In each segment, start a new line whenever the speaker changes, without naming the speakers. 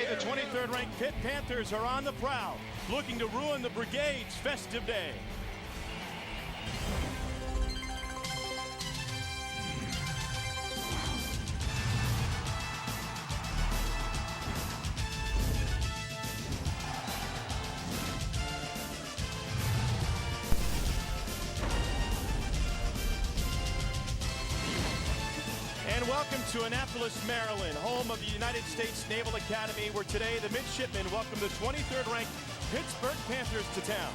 the 23rd ranked Pitt Panthers are on the prowl, looking to ruin the Brigade's festive day. And welcome to Annapolis, Maryland, home of the United States Naval Academy, where today the Midshipmen welcome the 23rd ranked Pittsburgh Panthers to town.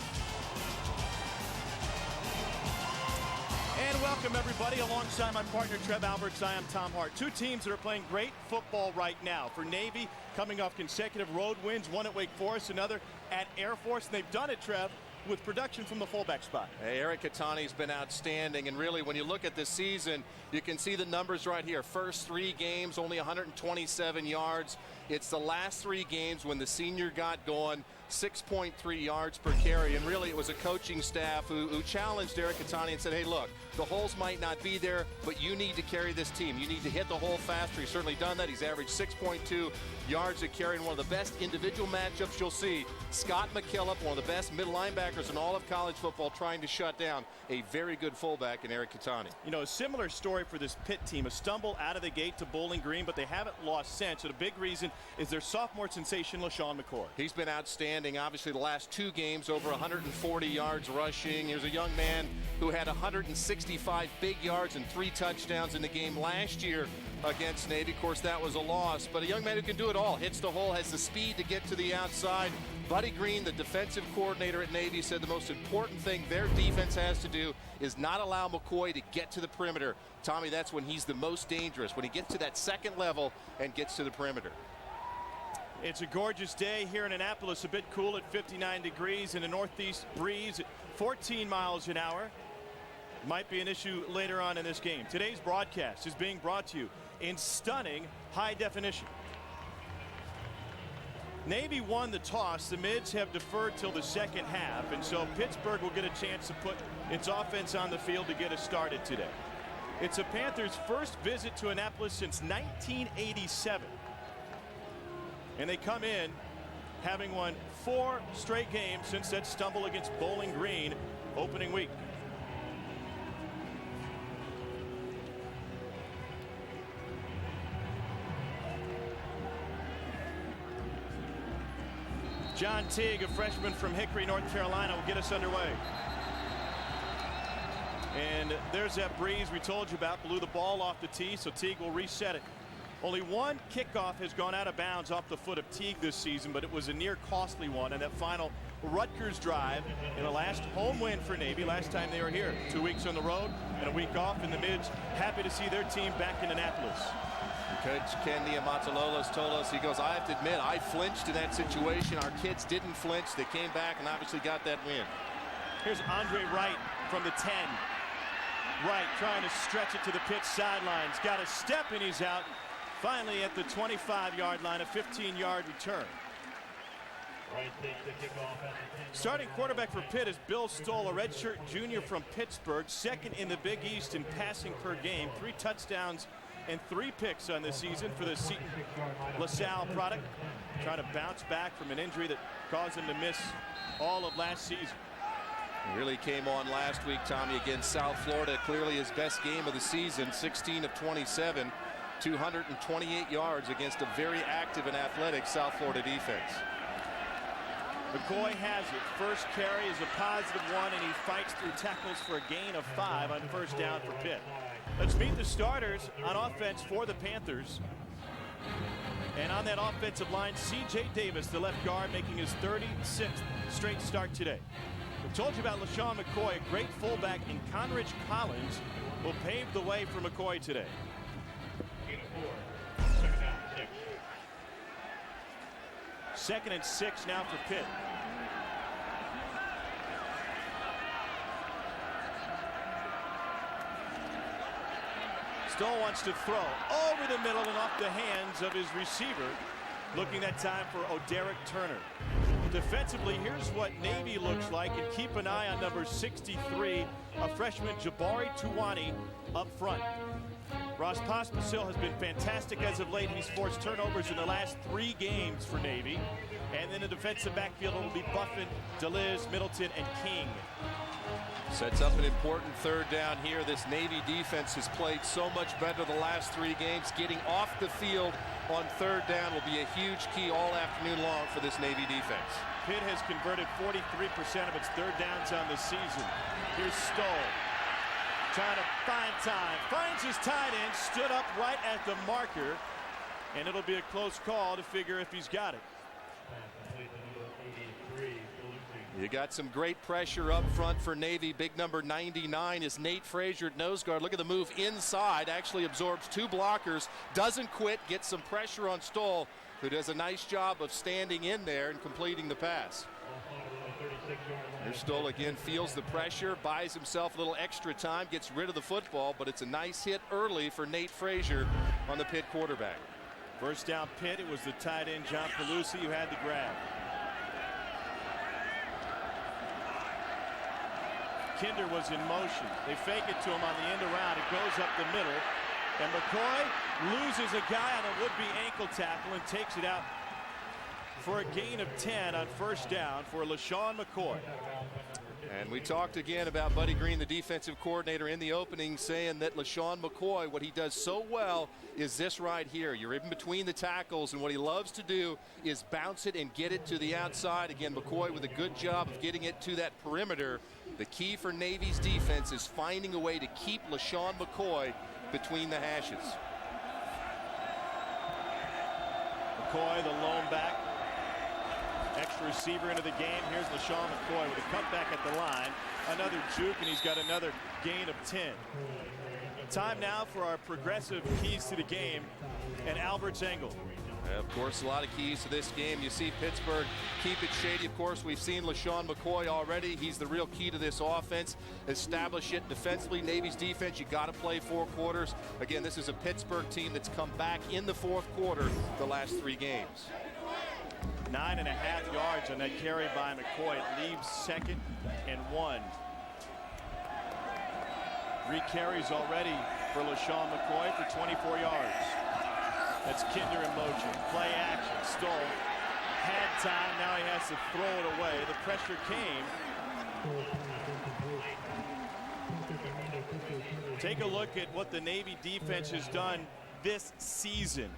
And welcome everybody, alongside my partner Trev Alberts. I am Tom Hart. Two teams that are playing great football right now. For Navy, coming off consecutive road wins, one at Wake Forest, another at Air Force. And they've done it, Trev, with production from the fullback spot.
Hey, Eric Catani's been outstanding, and really when you look at this season, you can see the numbers right here. First 3 games, only 127 yards. It's the last 3 games when the senior got going, 6.3 yards per carry. And really it was a coaching staff who challenged Eric Catani and said, hey, look, the holes might not be there, but you need to carry this team. You need to hit the hole faster. He's certainly done that. He's averaged 6.2 yards a carry in one of the best individual matchups you'll see. Scott McKillop, one of the best middle linebackers in all of college football, trying to shut down a very good fullback in Eric Catani.
You know, a similar story for this Pitt team. A stumble out of the gate to Bowling Green, but they haven't lost since. And a big reason is their sophomore sensation, Lesean Mccoy.
He's been outstanding. Obviously, the last 2 games, over 140 yards rushing. Here's a young man who had 165 big yards and 3 touchdowns in the game last year against Navy. Of course, that was a loss, but a young man who can do it all. Hits the hole, has the speed to get to the outside. Buddy Green, the defensive coordinator at Navy, said the most important thing their defense has to do is not allow McCoy to get to the perimeter. Tommy, that's when he's the most dangerous, when he gets to that second level and gets to the perimeter.
It's a gorgeous day here in Annapolis, a bit cool at 59 degrees and a northeast breeze at 14 miles an hour. Might be an issue later on in this game. Today's broadcast is being brought to you in stunning high definition. Navy won the toss. The Mids have deferred till the second half, and so Pittsburgh will get a chance to put its offense on the field to get us started today. It's a Panthers' first visit to Annapolis since 1987. And they come in having won 4 straight games since that stumble against Bowling Green opening week. John Teague, a freshman from Hickory, North Carolina, will get us underway. And there's that breeze we told you about, blew the ball off the tee, so Teague will reset it. Only one kickoff has gone out of bounds off the foot of Teague this season, but it was a near costly one. And that final Rutgers drive in the last home win for Navy last time they were here. 2 weeks on the road and a week off, and the Mids happy to see their team back in Annapolis.
Coach Ken Niamatalolos told us, he goes, I have to admit, I flinched in that situation. Our kids didn't flinch. They came back and obviously got that win.
Here's Andre Wright from the 10. Wright trying to stretch it to the Pitt sidelines. Got a step and he's out. Finally at the 25-yard line, a 15-yard return. Starting quarterback for Pitt is Bill Stoll, a redshirt junior from Pittsburgh, second in the Big East in passing per game, 3 touchdowns and 3 picks on this season for the Seton LaSalle product. Trying to bounce back from an injury that caused him to miss all of last season.
He really came on last week, Tommy, against South Florida. Clearly his best game of the season, 16 of 27, 228 yards against a very active and athletic South Florida defense.
McCoy has it. First carry is a positive one, and he fights through tackles for a gain of 5 on first down for Pitt. Let's meet the starters on offense for the Panthers. And on that offensive line, C.J. Davis, the left guard, making his 36th straight start today. I told you about Lesean Mccoy, a great fullback, and Conridge Collins will pave the way for McCoy today. Second and 6 now for Pitt. Stoll wants to throw over the middle and off the hands of his receiver. Looking that time for O'Derrick Turner. Defensively, here's what Navy looks like, and keep an eye on number 63, a freshman Jabari Tuwani up front. Ross Pospisil has been fantastic as of late. He's forced turnovers in the last 3 games for Navy. And then the defensive backfield will be Buffin, DeLiz, Middleton, and King.
Sets up an important 3rd down here. This Navy defense has played so much better the last 3 games. Getting off the field on 3rd down will be a huge key all afternoon long for this Navy defense.
Pitt has converted 43% of its 3rd downs on the season. Here's Stoll trying to find time. Finds his tight end, stood up right at the marker, and it'll be a close call to figure if he's got it.
You got some great pressure up front for Navy. Big number 99 is Nate Frazier at nose guard. Look at the move inside. Actually absorbs 2 blockers. Doesn't quit. Gets some pressure on Stoll, who does a nice job of standing in there and completing the pass. Here's Stoll again. Feels the pressure. Buys himself a little extra time. Gets rid of the football. But it's a nice hit early for Nate Frazier on the Pitt quarterback.
First down Pitt. It was the tight end John Pelusi who had the grab. Kinder was in motion. They fake it to him on the end around. It goes up the middle. And McCoy loses a guy on a would-be ankle tackle and takes it out for a gain of 10 on first down for Lesean Mccoy.
And we talked again about Buddy Green, the defensive coordinator, in the opening, saying that Lesean McCoy, what he does so well is this right here. You're in between the tackles, and what he loves to do is bounce it and get it to the outside. Again, McCoy with a good job of getting it to that perimeter. The key for Navy's defense is finding a way to keep Lesean McCoy between the hashes.
McCoy, the lone back. Extra receiver into the game. Here's Lesean McCoy with a cutback at the line. Another juke, and he's got another gain of 10. Time now for our progressive keys to the game and Albert's angle.
Of course, a lot of keys to this game. You see Pittsburgh keep it shady. Of course, we've seen Lesean McCoy already. He's the real key to this offense. Establish it defensively. Navy's defense, you got to play 4 quarters. Again, this is a Pittsburgh team that's come back in the 4th quarter the last 3 games.
9.5 yards on that carry by McCoy. It leaves 2nd and 1. 3 carries already for Lesean McCoy for 24 yards. That's Kinder in motion. Play action. Stoll. Had time. Now he has to throw it away. The pressure came. Take a look at what the Navy defense has done this season.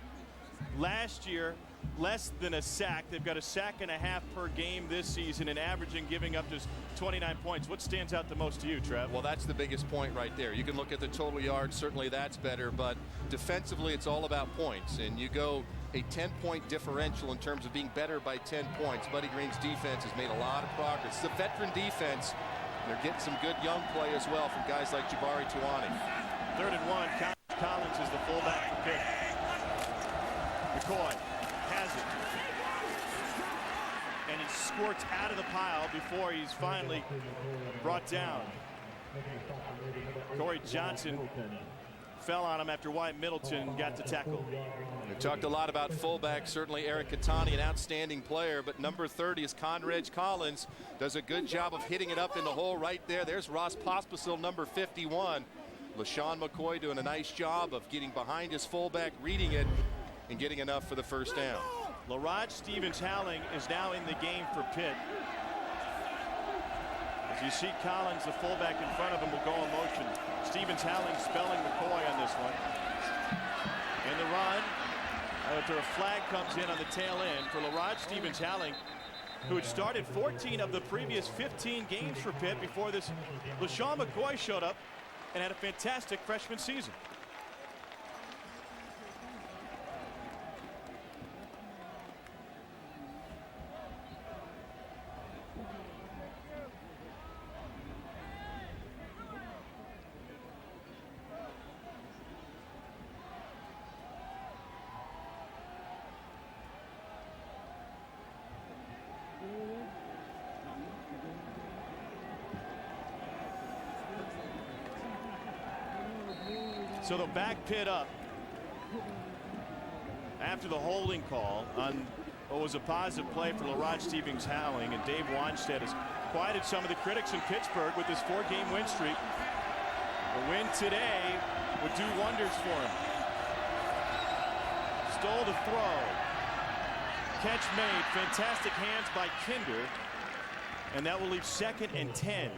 Last year, less than a sack. They've got a sack and a half per game this season and averaging giving up just 29 points. What stands out the most to you, Trev?
Well, that's the biggest point right there. You can look at the total yards. Certainly that's better. But defensively, it's all about points. And you go a 10-point differential in terms of being better by 10 points. Buddy Green's defense has made a lot of progress. It's a veteran defense. They're getting some good young play as well from guys like Jabari Tuani.
3rd and 1. Collins is the fullback for Pitt. McCoy has it. And he squirts out of the pile before he's finally brought down. Corey Johnson fell on him after Wyatt Middleton got the tackle.
We talked a lot about fullback. Certainly Eric Catani, an outstanding player, but number 30 is Conrad Collins. Does a good job of hitting it up in the hole right there. There's Ross Pospisil, number 51. Lesean McCoy doing a nice job of getting behind his fullback, reading it, and getting enough for the first down.
LaRod Stevens-Howling is now in the game for Pitt. As you see Collins, the fullback in front of him, will go in motion. Stevens-Howling spelling McCoy on this one. In the run, after a flag comes in on the tail end for LaRod Stevens-Howling, who had started 14 of the previous 15 games for Pitt before this. Lesean McCoy showed up and had a fantastic freshman season. So they'll back Pitt up after the holding call on what was a positive play for LaRod Stevens-Howling, and Dave Wanstead has quieted some of the critics in Pittsburgh with this 4-game win streak. The win today would do wonders for him. Stoll to throw. Catch made. Fantastic hands by Kinder. And that will leave 2nd and 10.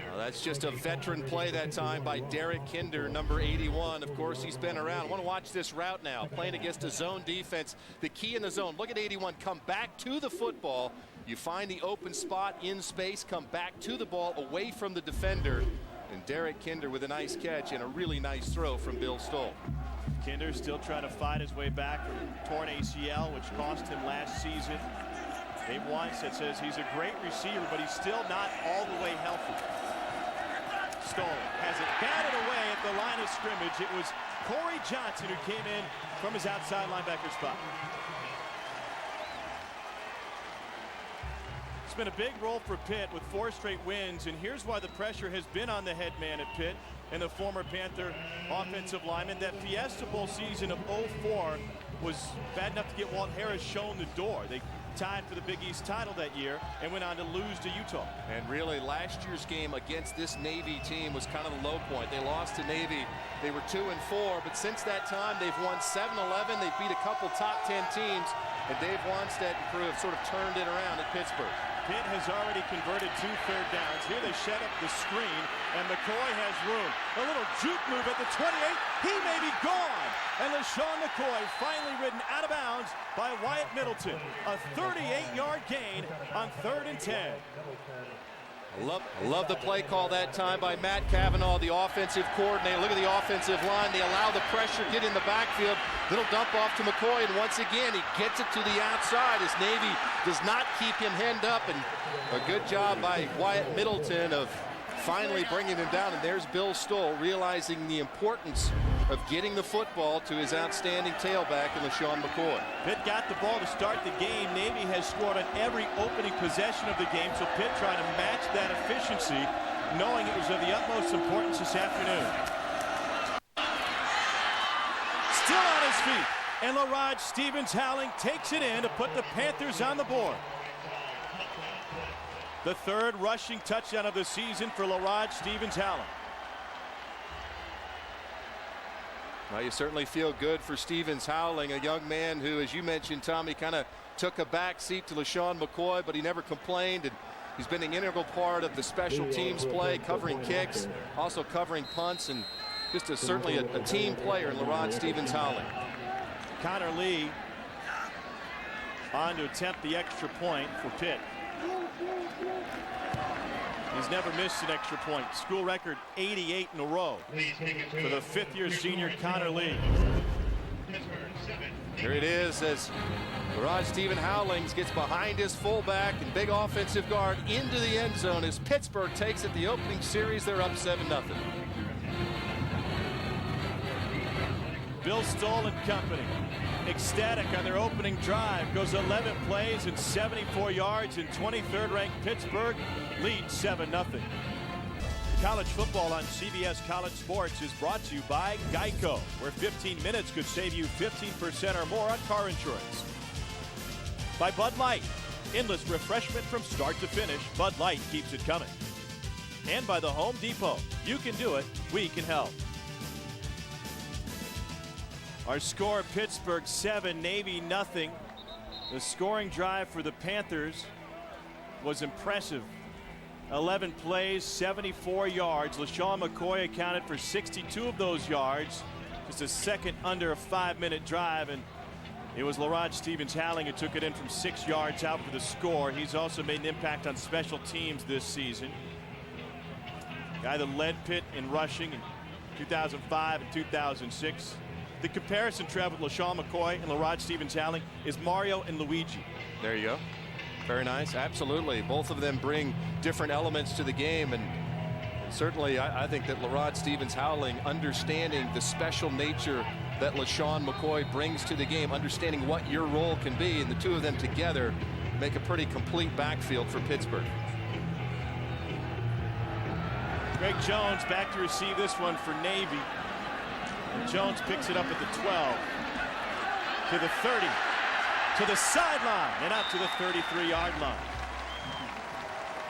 Well, that's just a veteran play that time by Derek Kinder, number 81. Of course, he's been around. I want to watch this route now. Playing against a zone defense. The key in the zone. Look at 81. Come back to the football. You find the open spot in space. Come back to the ball away from the defender. And Derek Kinder with a nice catch and a really nice throw from Bill Stoll.
Kinder still trying to fight his way back from torn ACL, which cost him last season. Dave Weinstein says he's a great receiver, but he's still not all the way healthy. Stoll has it batted away at the line of scrimmage. It was Corey Johnson who came in from his outside linebacker spot. It's been a big role for Pitt with 4 straight wins, and here's why the pressure has been on the head man at Pitt and the former Panther offensive lineman. That Fiesta Bowl season of 04 was bad enough to get Walt Harris shown the door. They tied for the Big East title that year and went on to lose to Utah.
And really, last year's game against this Navy team was kind of the low point. They lost to Navy. They were 2-4, but since that time, they've won 7-11. They've beat a couple top 10 teams, and Dave Wannstedt and crew have sort of turned it around at Pittsburgh.
Pitt has already converted 2 third downs. Here they set up the screen, and McCoy has room. A little juke move at the 28. He may be gone. And Lesean Mccoy finally ridden out of bounds by Wyatt Middleton. A 38-yard gain on 3rd and 10.
Love the play call that time by Matt Cavanaugh, the offensive coordinator. Look at the offensive line. They allow the pressure, get in the backfield. Little dump off to McCoy, and once again, he gets it to the outside as Navy does not keep him hemmed up. And a good job by Wyatt Middleton of finally bringing him down. And there's Bill Stoll realizing the importance of getting the football to his outstanding tailback in Lesean Mccoy.
Pitt got the ball to start the game. Navy has scored on every opening possession of the game, so Pitt trying to match that efficiency, knowing it was of the utmost importance this afternoon. Still on his feet, and LaRod Stevens-Howling takes it in to put the Panthers on the board. The 3rd rushing touchdown of the season for LaRod Stevens-Howling.
Well, you certainly feel good for Stevens-Howling, a young man who, as you mentioned, Tommy, kind of took a back seat to Lesean McCoy, but he never complained, and he's been an integral part of the special teams play, covering kicks, also covering punts, and just certainly a team player in LaRod Stevens-Howling.
Connor Lee on to attempt the extra point for Pitt. He's never missed an extra point. School record 88 in a row for the 5th-year senior Connor Lee.
Here it is as LaRod Stevens-Howling gets behind his fullback and big offensive guard into the end zone as Pittsburgh takes it. The opening series, they're up 7-0.
Bill Stoll and company ecstatic on their opening drive. Goes 11 plays and 74 yards, and 23rd ranked Pittsburgh leads 7-0. College football on CBS College Sports is brought to you by Geico, where 15 minutes could save you 15% or more on car insurance. By Bud Light, endless refreshment from start to finish. Bud Light keeps it coming. And by the Home Depot, you can do it, we can help. Our score, Pittsburgh 7, Navy nothing. The scoring drive for the Panthers was impressive. 11 plays, 74 yards. Lesean Mccoy accounted for 62 of those yards. Just a second under a 5-minute drive, and it was LaRod Stevens-Howling who took it in from 6 yards out for the score. He's also made an impact on special teams this season. Guy that led Pitt in rushing in 2005 and 2006. The comparison, Trev, with Lesean Mccoy and LaRod Stevens-Howling is Mario and Luigi.
There you go. Very nice. Absolutely. Both of them bring different elements to the game. And certainly, I think that LaRod Stevens-Howling, understanding the special nature that Lesean McCoy brings to the game, understanding what your role can be, and the two of them together make a pretty complete backfield for Pittsburgh.
Greg Jones back to receive this one for Navy. And Jones picks it up at the 12, to the 30, to the sideline, and out to the 33-yard line.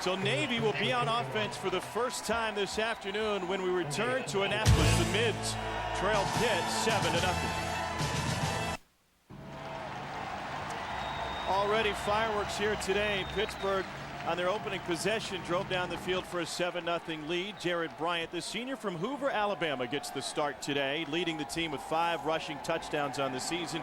So Navy will be on offense for the first time this afternoon when we return to Annapolis. The Mids trail Pitt 7-0. Already fireworks here today. Pittsburgh on their opening possession drove down the field for a 7-0 lead. Jared Bryant, the senior from Hoover, Alabama, gets the start today, leading the team with 5 rushing touchdowns on the season.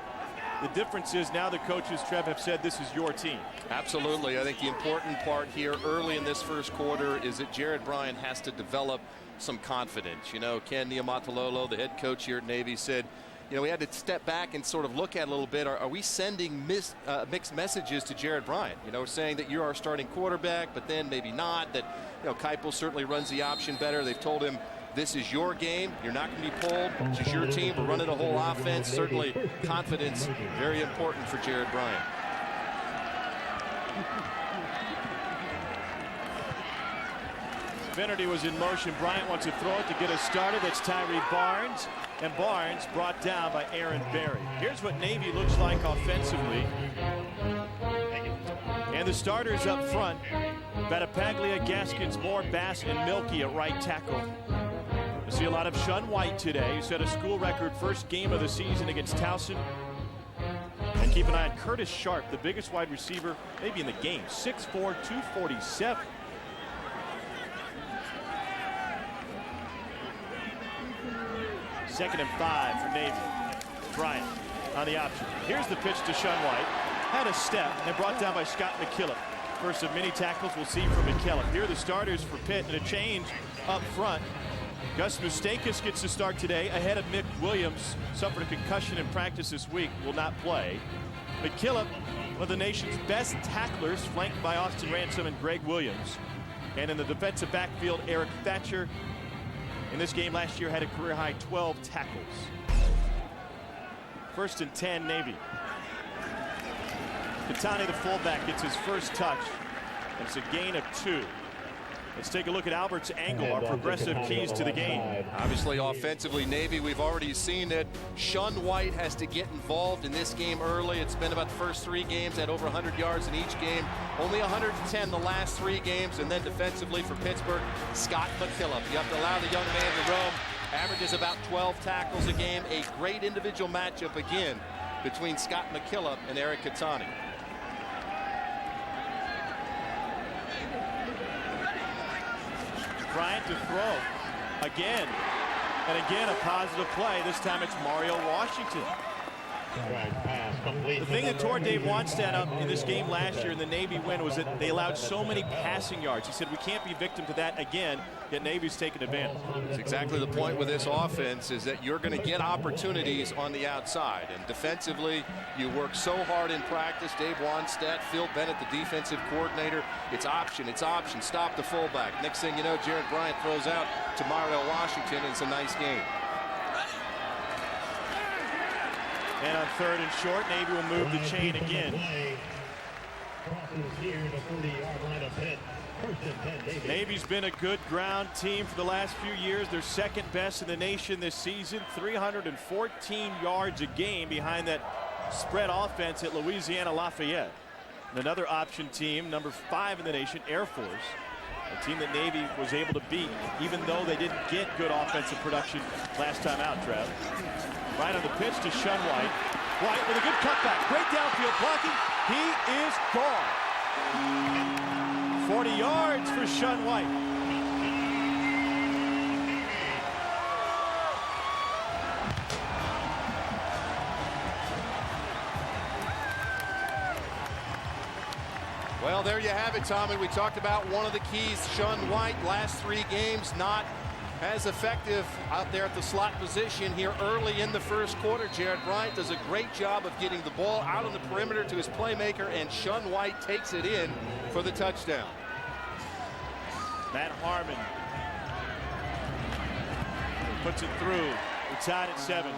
The difference is now the coaches, Trev, have said this is your team.
Absolutely. I think the important part here early in this first quarter is that Jared Bryant has to develop some confidence. You know, Ken Niumatalolo, the head coach here at Navy, said, you know, we had to step back and sort of look at it a little bit. Are we sending mixed messages to Jared Bryant? You know, saying that you're our starting quarterback, but then maybe not. That, you know, Keipel certainly runs the option better. They've told him this is your game. You're not going to be pulled. This is your team. We're running a whole offense. Certainly confidence very important for Jared Bryant.
Finnerty was in motion. Bryant wants to throw it to get us started. That's Tyree Barnes. And Barnes brought down by Aaron Berry. Here's what Navy looks like offensively. And the starters up front: Battapaglia, Gaskins, Moore, Bass, and Milkey at right tackle. I see a lot of Shun White today, who set a school record first game of the season against Towson. And keep an eye on Curtis Sharp, the biggest wide receiver maybe in the game, 6'4", 247. Second and 5 for Navy. Bryant on the option. Here's the pitch to Shun White. Had a step and brought down by Scott McKillop. First of many tackles we'll see from McKillop. Here are the starters for Pitt, and a change up front. Gus Mustakas gets to start today ahead of Mick Williams. Suffered a concussion in practice this week, will not play. McKillop, one of the nation's best tacklers, flanked by Austin Ransom and Greg Williams. And in the defensive backfield, Eric Thatcher, in this game last year, had a career-high 12 tackles. First and 10, Navy. Katani, the fullback, gets his first touch. And it's a gain of 2. Let's take a look at Albert's angle, our progressive keys to the game.
Obviously, offensively, Navy, we've already seen that Shun White has to get involved in this game early. It's been about the first 3 games, had over 100 yards in each game. Only 110 the last 3 games. And then defensively for Pittsburgh, Scott McKillop. You have to allow the young man to roam. Averages about 12 tackles a game. A great individual matchup again between Scott McKillop and Eric Katani.
Bryant to throw again, and again a positive play. This time it's Mario Washington. The thing that tore Dave Wannstedt up in this game last year in the Navy win was that they allowed so many passing yards. He said we can't be victim to that again, yet Navy's taken advantage.
That's exactly the point with this offense, is that you're going to get opportunities on the outside. And defensively, you work so hard in practice. Dave Wannstedt, Phil Bennett, the defensive coordinator. It's option, stop the fullback. Next thing you know, Jared Bryant throws out to Mario Washington, and it's a nice game.
And on 3rd and short, Navy will move the chain again. Navy's been a good ground team for the last few years. They're second best in the nation this season, 314 yards a game behind that spread offense at Louisiana Lafayette. And another option team, number 5 in the nation, Air Force, a team that Navy was able to beat, even though they didn't get good offensive production last time out, Trev. Right on the pitch to Shun White. White with a good cutback. Great downfield blocking. He is gone. 40 yards for Shun White.
Well, there you have it, Tommy. We talked about one of the keys, Shun White, last 3 games not as effective out there at the slot position here early in the first quarter. Jared Bryant does a great job of getting the ball out on the perimeter to his playmaker, and Shun White takes it in for the touchdown.
Matt Harmon puts it through. We're tied at 7.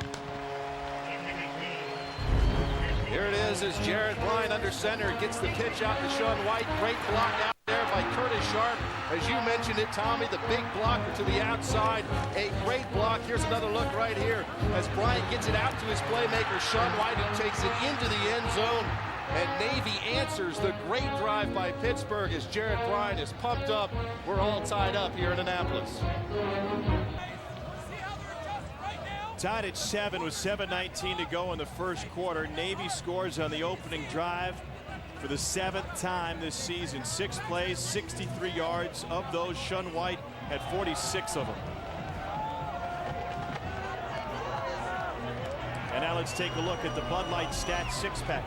Here it is as Jared Bryant under center gets the pitch out to Shun White. Great block out there by Curtis Sharp. As you mentioned it, Tommy, the big blocker to the outside. A great block. Here's another look right here as Bryant gets it out to his playmaker, Shun White, who takes it into the end zone. And Navy answers the great drive by Pittsburgh as Jared Bryan is pumped up. We're all tied up here in Annapolis.
Tied at 7 with 7:19 to go in the first quarter. Navy scores on the opening drive for the 7th time this season. 6 plays, 63 yards. Of those, Shun White had 46 of them. And now let's take a look at the Bud Light Stats 6-pack.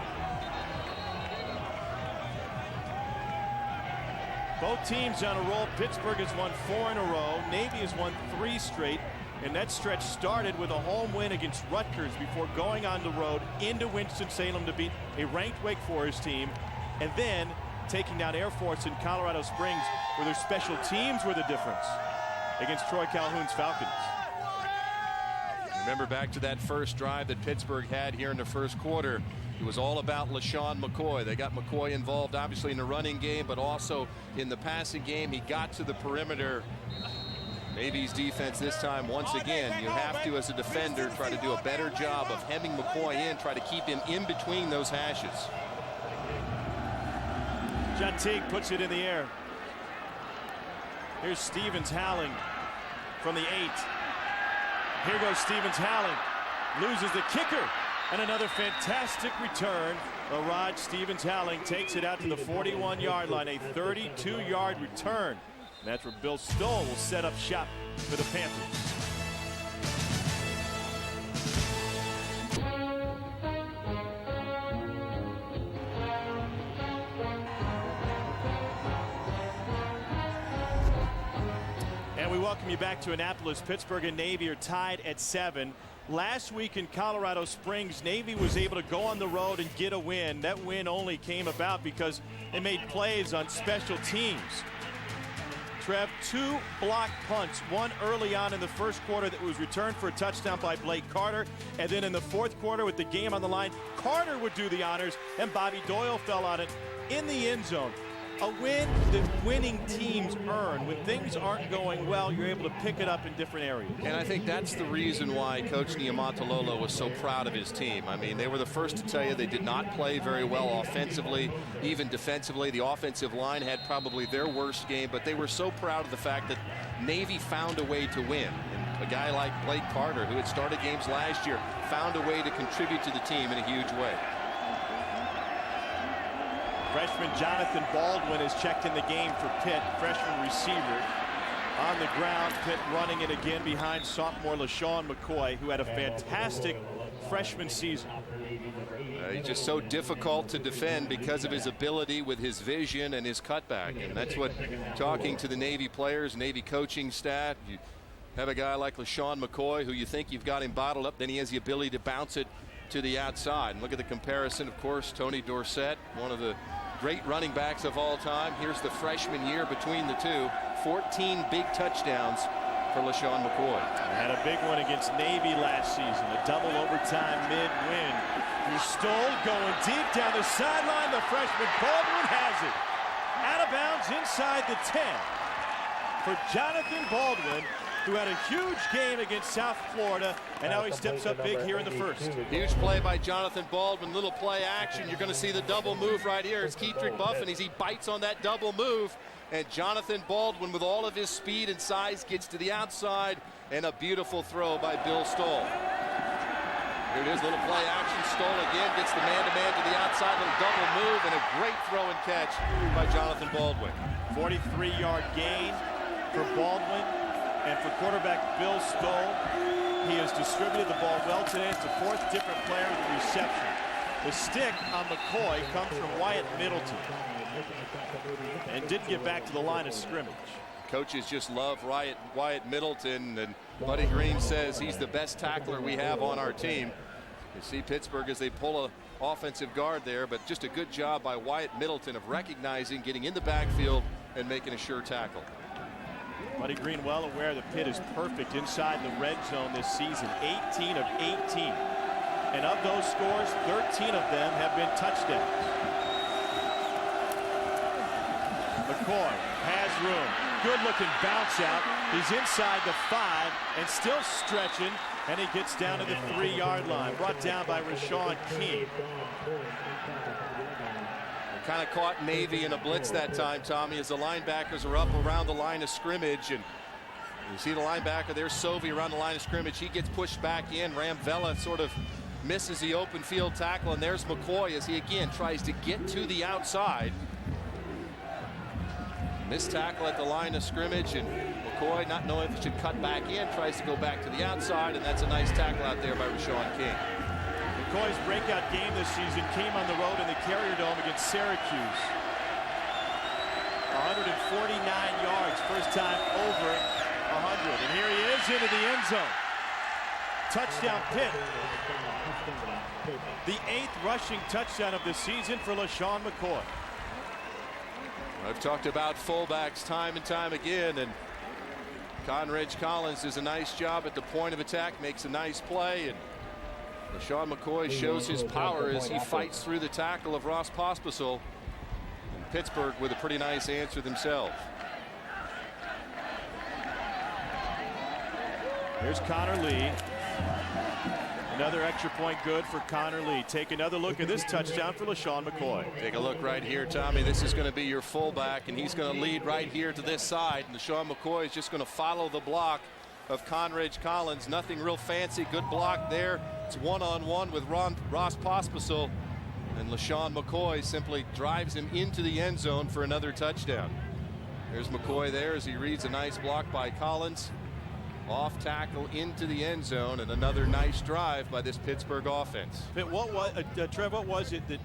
Both teams on a roll. Pittsburgh has won 4 in a row. Navy has won 3 straight. And that stretch started with a home win against Rutgers before going on the road into Winston-Salem to beat a ranked Wake Forest team, and then taking down Air Force in Colorado Springs, where their special teams were the difference against Troy Calhoun's Falcons.
Remember back to that first drive that Pittsburgh had here in the first quarter. It was all about Lesean Mccoy. They got McCoy involved obviously in the running game, but also in the passing game. He got to the perimeter. Navy's defense this time, once again, you have to, as a defender, try to do a better job of hemming McCoy in, try to keep him in between those hashes.
John Teague puts it in the air. Here's Stevens Howling from the 8. Here goes Stevens Howling. Loses the kicker. And another fantastic return. Rod Stevens Howling takes it out to the 41-yard line. A 32-yard return. And that's where Bill Stoll will set up shop for the Panthers. And we welcome you back to Annapolis. Pittsburgh and Navy are tied at 7. Last week in Colorado Springs, Navy was able to go on the road and get a win. That win only came about because they made plays on special teams. Trev, 2 blocked punts, one early on in the first quarter that was returned for a touchdown by Blake Carter, and then in the fourth quarter with the game on the line, Carter would do the honors, and Bobby Doyle fell on it in the end zone. A win that winning teams earn. When things aren't going well, you're able to pick it up in different areas.
And I think that's the reason why Coach Niumatalolo was so proud of his team. I mean, they were the first to tell you they did not play very well offensively, even defensively. The offensive line had probably their worst game, but they were so proud of the fact that Navy found a way to win. And a guy like Blake Carter, who had started games last year, found a way to contribute to the team in a huge way.
Freshman Jonathan Baldwin is checked in the game for Pitt, freshman receiver. On the ground, Pitt running it again behind sophomore Lesean Mccoy, who had a fantastic freshman season.
He's just so difficult to defend because of his ability with his vision and his cutback. And that's what, talking to the Navy players, Navy coaching staff, you have a guy like Lesean Mccoy who you think you've got him bottled up, then he has the ability to bounce it to the outside. And look at the comparison, of course, Tony Dorsett, one of the great running backs of all time. Here's the freshman year between the two. 14 big touchdowns for Lesean Mccoy.
Had a big one against Navy last season. A double overtime mid-win. Stoll going deep down the sideline. The freshman Baldwin has it. Out of bounds inside the 10 for Jonathan Baldwin, who had a huge game against South Florida, and now he steps up big here in the first.
Huge play by Jonathan Baldwin, little play action. You're going to see the double move right here. It's Keetrick Buffin as he bites on that double move, and Jonathan Baldwin, with all of his speed and size, gets to the outside, and a beautiful throw by Bill Stoll. Here it is, little play action. Stoll again gets the man-to-man to the outside, little double move, and a great throw and catch by Jonathan Baldwin.
43-yard gain for Baldwin. And for quarterback Bill Stoll, he has distributed the ball well today. It's the 4th different player in the reception. The stick on McCoy comes from Wyatt Middleton and didn't get back to the line of scrimmage.
Coaches just love Wyatt Middleton, and Buddy Green says he's the best tackler we have on our team. You see Pittsburgh as they pull an offensive guard there, but just a good job by Wyatt Middleton of recognizing, getting in the backfield, and making a sure tackle.
Buddy Green well aware that Pitt is perfect inside the red zone this season. 18 of 18. And of those scores, 13 of them have been touchdowns. McCoy has room. Good looking bounce out. He's inside the 5 and still stretching And he gets down to the 3-yard line, brought down by Lesean Mccoy.
Kind of caught Navy in a blitz that time, Tommy, as the linebackers are up around the line of scrimmage. And you see the linebacker there, Sovey, around the line of scrimmage. He gets pushed back in. Ramvella sort of misses the open field tackle. And there's McCoy as he again tries to get to the outside. Missed tackle at the line of scrimmage. And McCoy, not knowing if he should cut back in, tries to go back to the outside. And that's a nice tackle out there by Lesean King.
McCoy's breakout game this season came on the road in the Carrier Dome against Syracuse. 149 yards, first time over 100. And here he is into the end zone. Touchdown Pitt. The 8th rushing touchdown of the season for Lesean Mccoy.
I've talked about fullbacks time and time again, and Conridge Collins does a nice job at the point of attack, makes a nice play, and Lesean McCoy shows his power as he fights through the tackle of Ross Pospisil. And Pittsburgh with a pretty nice answer themselves.
Here's Connor Lee. Another extra point good for Connor Lee. Take another look at this touchdown for Lesean McCoy.
Take a look right here, Tommy. This is going to be your fullback, and he's going to lead right here to this side. And Lesean McCoy is just going to follow the block of Conridge Collins. Nothing real fancy. Good block there. It's one-on-one with Ross Pospisil. And Lesean McCoy simply drives him into the end zone for another touchdown. There's McCoy there as he reads a nice block by Collins. Off tackle into the end zone, and another nice drive by this Pittsburgh offense.
But what was Trev, what was it that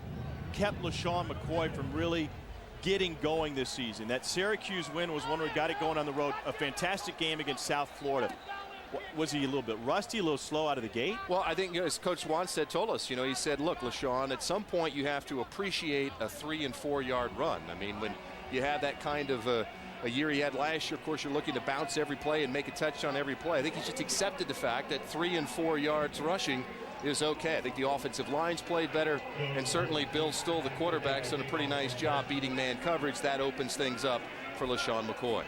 kept Lesean McCoy from really getting going this season? That Syracuse win was one where he got it going on the road. A fantastic game against South Florida. Was he a little bit rusty, a little slow out of the gate?
Well, I think, as Coach Wanstead told us, he said, look, Lesean, at some point you have to appreciate a 3- and 4-yard run. I mean, when you have that kind of a year he had last year, of course, you're looking to bounce every play and make a touchdown every play. I think he's just accepted the fact that 3 and 4 yards rushing is okay. I think the offensive line's played better, and certainly Bill Stoll, the quarterback's done a pretty nice job beating man coverage. That opens things up for Lesean McCoy.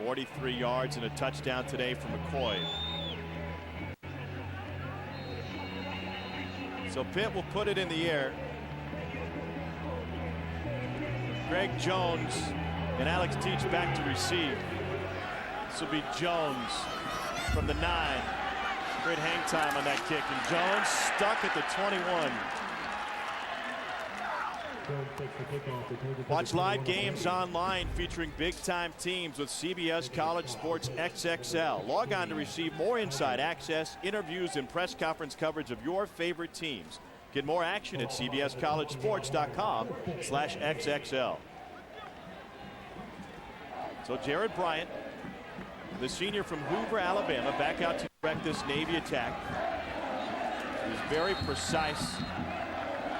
43 yards and a touchdown today for McCoy. So Pitt will put it in the air. Greg Jones and Alex Teach back to receive. This will be Jones from the 9. Great hang time on that kick, and Jones stuck at the 21. Watch live games online featuring big-time teams with CBS College Sports XXL. Log on to receive more inside access, interviews, and press conference coverage of your favorite teams. Get more action at cbscollegesports.com/XXL. So Jared Bryant, the senior from Hoover, Alabama, back out to direct this Navy attack. He was very precise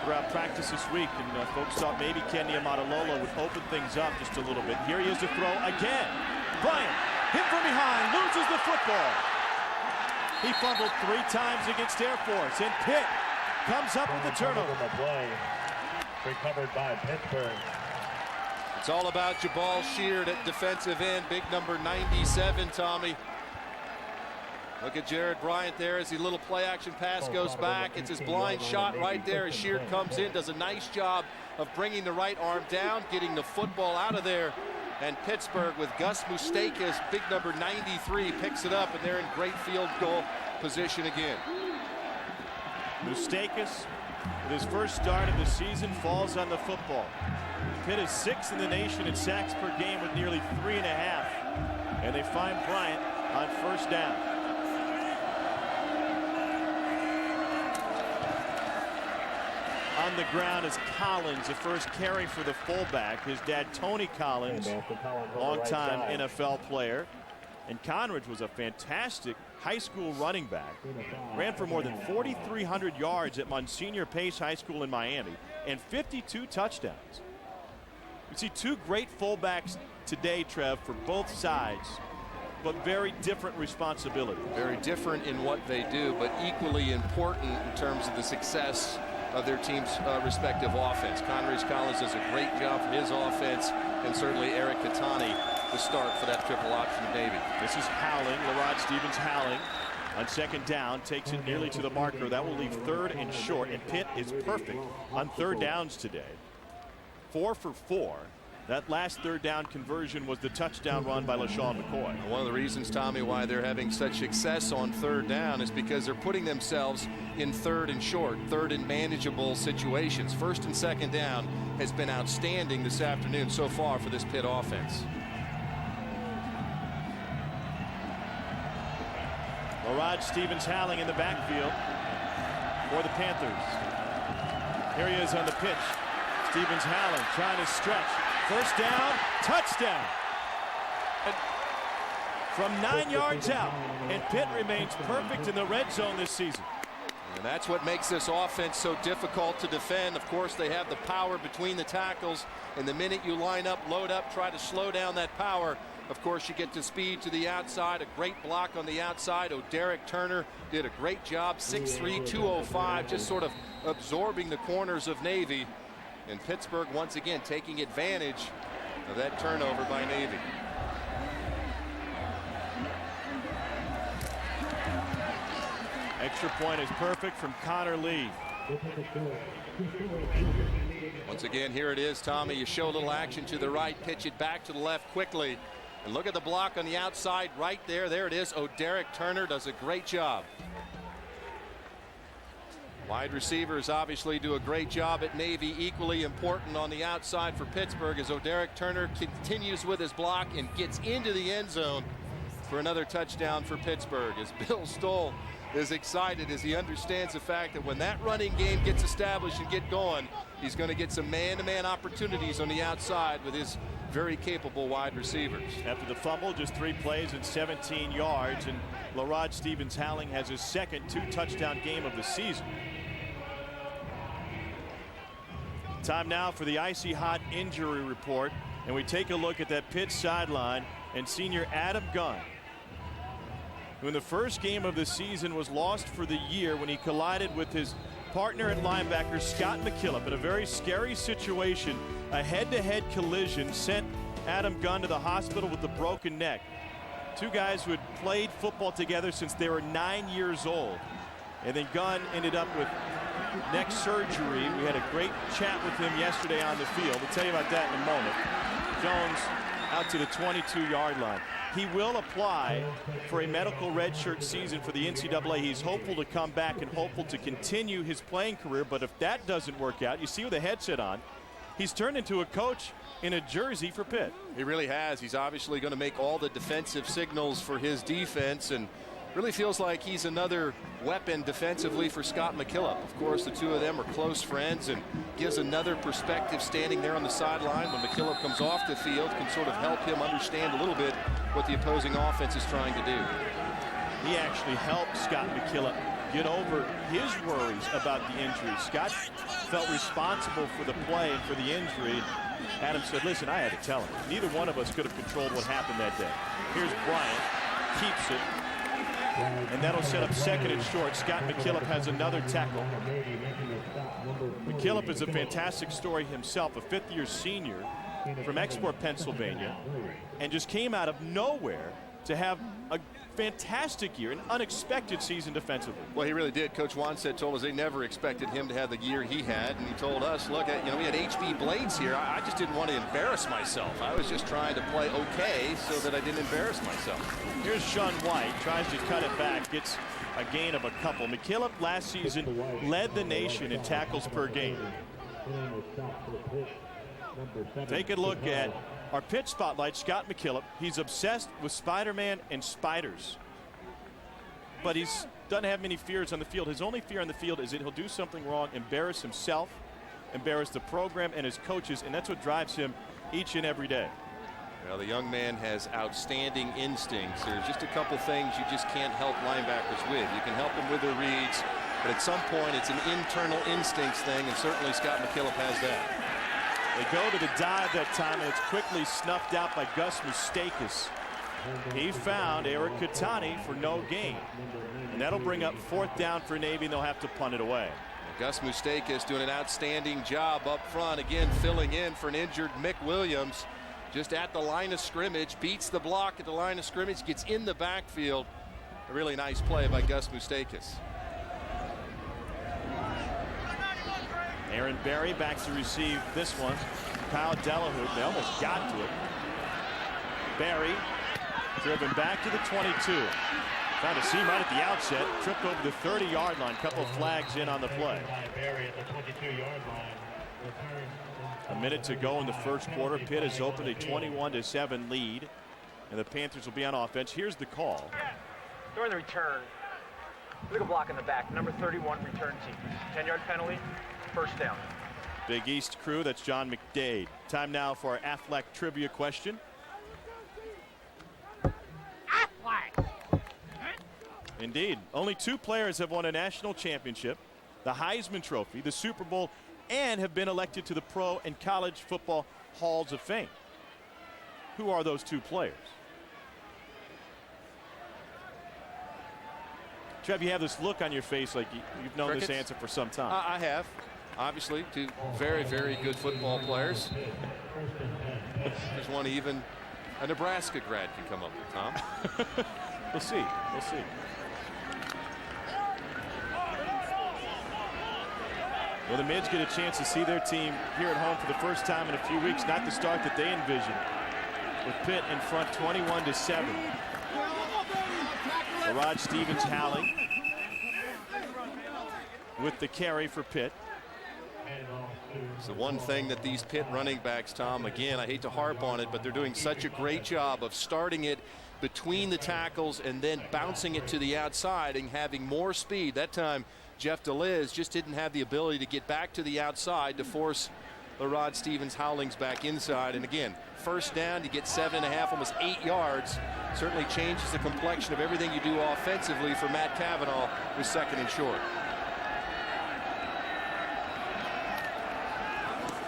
throughout practice this week, and folks thought maybe Kenny Amadalola would open things up just a little bit. Here he is to throw again. Bryant hit from behind, loses the football. He fumbled 3 times against Air Force, and Pitt comes up with the turnover.
Recovered by Pittsburgh.
It's all about Jabal Sheard at defensive end, big number 97, Tommy. Look at Jared Bryant there as the little play action pass goes back. It's his blind shot right there as Sheard comes in, does a nice job of bringing the right arm down, getting the football out of there. And Pittsburgh with Gus Mustakas, big number 93, picks it up, and they're in great field goal position again.
Mustakas, with his first start of the season, falls on the football. Pitt is 6th in the nation in sacks per game with nearly 3.5. And they find Bryant on first down. On the ground is Collins, the first carry for the fullback. His dad, Tony Collins, longtime NFL player. And Conridge was a fantastic high school running back. Ran for more than 4,300 yards at Monsignor Pace High School in Miami and 52 touchdowns. You see 2 great fullbacks today, Trev, for both sides, but very different responsibility.
Very different in what they do, but equally important in terms of the success of their team's respective offense. Conridge Collins does a great job for his offense, and certainly Eric Catani the start for that triple option of Navy.
This is Howling, Larod Stevens Howling. On second down, takes it nearly to the marker. That will leave third and short, and Pitt is perfect on third downs today. 4 for 4. That last third down conversion was the touchdown run by Lesean Mccoy.
One of the reasons, Tommy, why they're having such success on third down is because they're putting themselves in third and short, third and manageable situations. First and second down has been outstanding this afternoon so far for this Pitt offense.
Larod Stevens-Howling in the backfield for the Panthers. Here he is on the pitch. Stevens-Howling trying to stretch. First down, touchdown. And from 9 yards out, and Pitt remains perfect in the red zone this season.
And that's what makes this offense so difficult to defend. Of course, they have the power between the tackles, and the minute you line up, load up, try to slow down that power, of course, you get to speed to the outside. A great block on the outside. Derek Turner did a great job. 6'3", 205, just sort of absorbing the corners of Navy. And Pittsburgh once again taking advantage of that turnover by Navy.
Extra point is perfect from Connor Lee.
Once again, here it is, Tommy. You show a little action to the right, pitch it back to the left quickly. And look at the block on the outside right there. There it is. Derek Turner does a great job. Wide receivers obviously do a great job at Navy. Equally important on the outside for Pittsburgh as Derek Turner continues with his block and gets into the end zone for another touchdown for Pittsburgh. As Bill Stoll is excited as he understands the fact that when that running game gets established and get going, he's going to get some man-to-man opportunities on the outside with his very capable wide receivers.
After the fumble, just 3 plays and 17 yards, and Larod Stevens-Howling has his second 2-touchdown game of the season. Time now for the icy hot injury report, and we take a look at that Pitt sideline and senior Adam Gunn, who in the first game of the season was lost for the year when he collided with his partner at linebacker Scott McKillop in a very scary situation. A head-to-head collision sent Adam Gunn to the hospital with a broken neck. Two guys who had played football together since they were 9 years old. And then Gunn ended up with neck surgery. We had a great chat with him yesterday on the field. We'll tell you about that in a moment. Jones out to the 22-yard line. He will apply for a medical redshirt season for the NCAA. He's hopeful to come back and hopeful to continue his playing career. But if that doesn't work out, you see with the headset on, he's turned into a coach in a jersey for Pitt.
He really has. He's obviously going to make all the defensive signals for his defense, and really feels like he's another weapon defensively for Scott McKillop. Of course, the two of them are close friends, and gives another perspective standing there on the sideline when McKillop comes off the field, can sort of help him understand a little bit what the opposing offense is trying to do.
He actually helped Scott McKillop get over his worries about the injury. Scott felt responsible for the play and for the injury. Adam said, listen, I had to tell him. Neither one of us could have controlled what happened that day. Here's Bryant, keeps it, and that'll set up second and short. Scott McKillop has another tackle. McKillop is a fantastic story himself, a fifth-year senior from Export, Pennsylvania, and just came out of nowhere to have a fantastic year, an unexpected season defensively.
Well, he really did. Coach Wanstead told us they never expected him to have the year he had, and he told us, look, we had HB Blades here. I just didn't want to embarrass myself. I was just trying to play okay so that I didn't embarrass myself.
Here's Sean White, tries to cut it back, gets a gain of a couple. McKillop last season led the nation in tackles per game. Take a look at our Pitt spotlight, Scott McKillop. He's obsessed with Spider-Man and spiders. But he doesn't have many fears on the field. His only fear on the field is that he'll do something wrong, embarrass himself, embarrass the program and his coaches, and that's what drives him each and every day.
Well, the young man has outstanding instincts. There's just a couple things you just can't help linebackers with. You can help them with their reads, but at some point it's an internal instincts thing, and certainly Scott McKillop has that.
They go to the dive that time, and it's quickly snuffed out by Gus Moustakis. He found Eric Katani for no gain. And that'll bring up fourth down for Navy, and they'll have to punt it away.
Gus Moustakis doing an outstanding job up front, again filling in for an injured Mick Williams. Just at the line of scrimmage, beats the block at the line of scrimmage, gets in the backfield, A really nice play by Gus Moustakis.
Aaron Berry back to receive this one. Kyle Delahoop, they almost got to it. Berry driven back to the 22. Found a seam right at the outset. Tripped over the 30-yard line. Couple of flags in on the play. A minute to go in the first quarter. Pitt has opened a 21-7 lead. And the Panthers will be on offense. Here's the call.
During the return, look a block in the back. Number 31 return team. 10-yard penalty. First down.
Big East crew, that's John McDade. Time now for our Aflac trivia question.
Aflac.
Indeed, only 2 players have won a national championship, the Heisman Trophy, the Super Bowl, and have been elected to the Pro and College Football Halls of Fame. Who are those 2 players? Trev, you have this look on your face like you've known
Crickets?
this answer for some time.
I have. Obviously, 2 very, very good football players. There's one even a Nebraska grad can come up with, Tom.
We'll see. We'll see. Well, the Mids get a chance to see their team here at home for the first time in a few weeks. Not the start that they envisioned, with Pitt in front 21-7. Rod Stevens howling with the carry for Pitt.
It's the one thing that these Pitt running backs, Tom, again, I hate to harp on it, but they're doing such a great job of starting it between the tackles and then bouncing it to the outside and having more speed. That time, Jeff DeLiz just didn't have the ability to get back to the outside to force the Rod Stevens howlings back inside. And again, first down, you get 7.5, almost 8 yards. Certainly changes the complexion of everything you do offensively for Matt Cavanaugh with 2nd and short.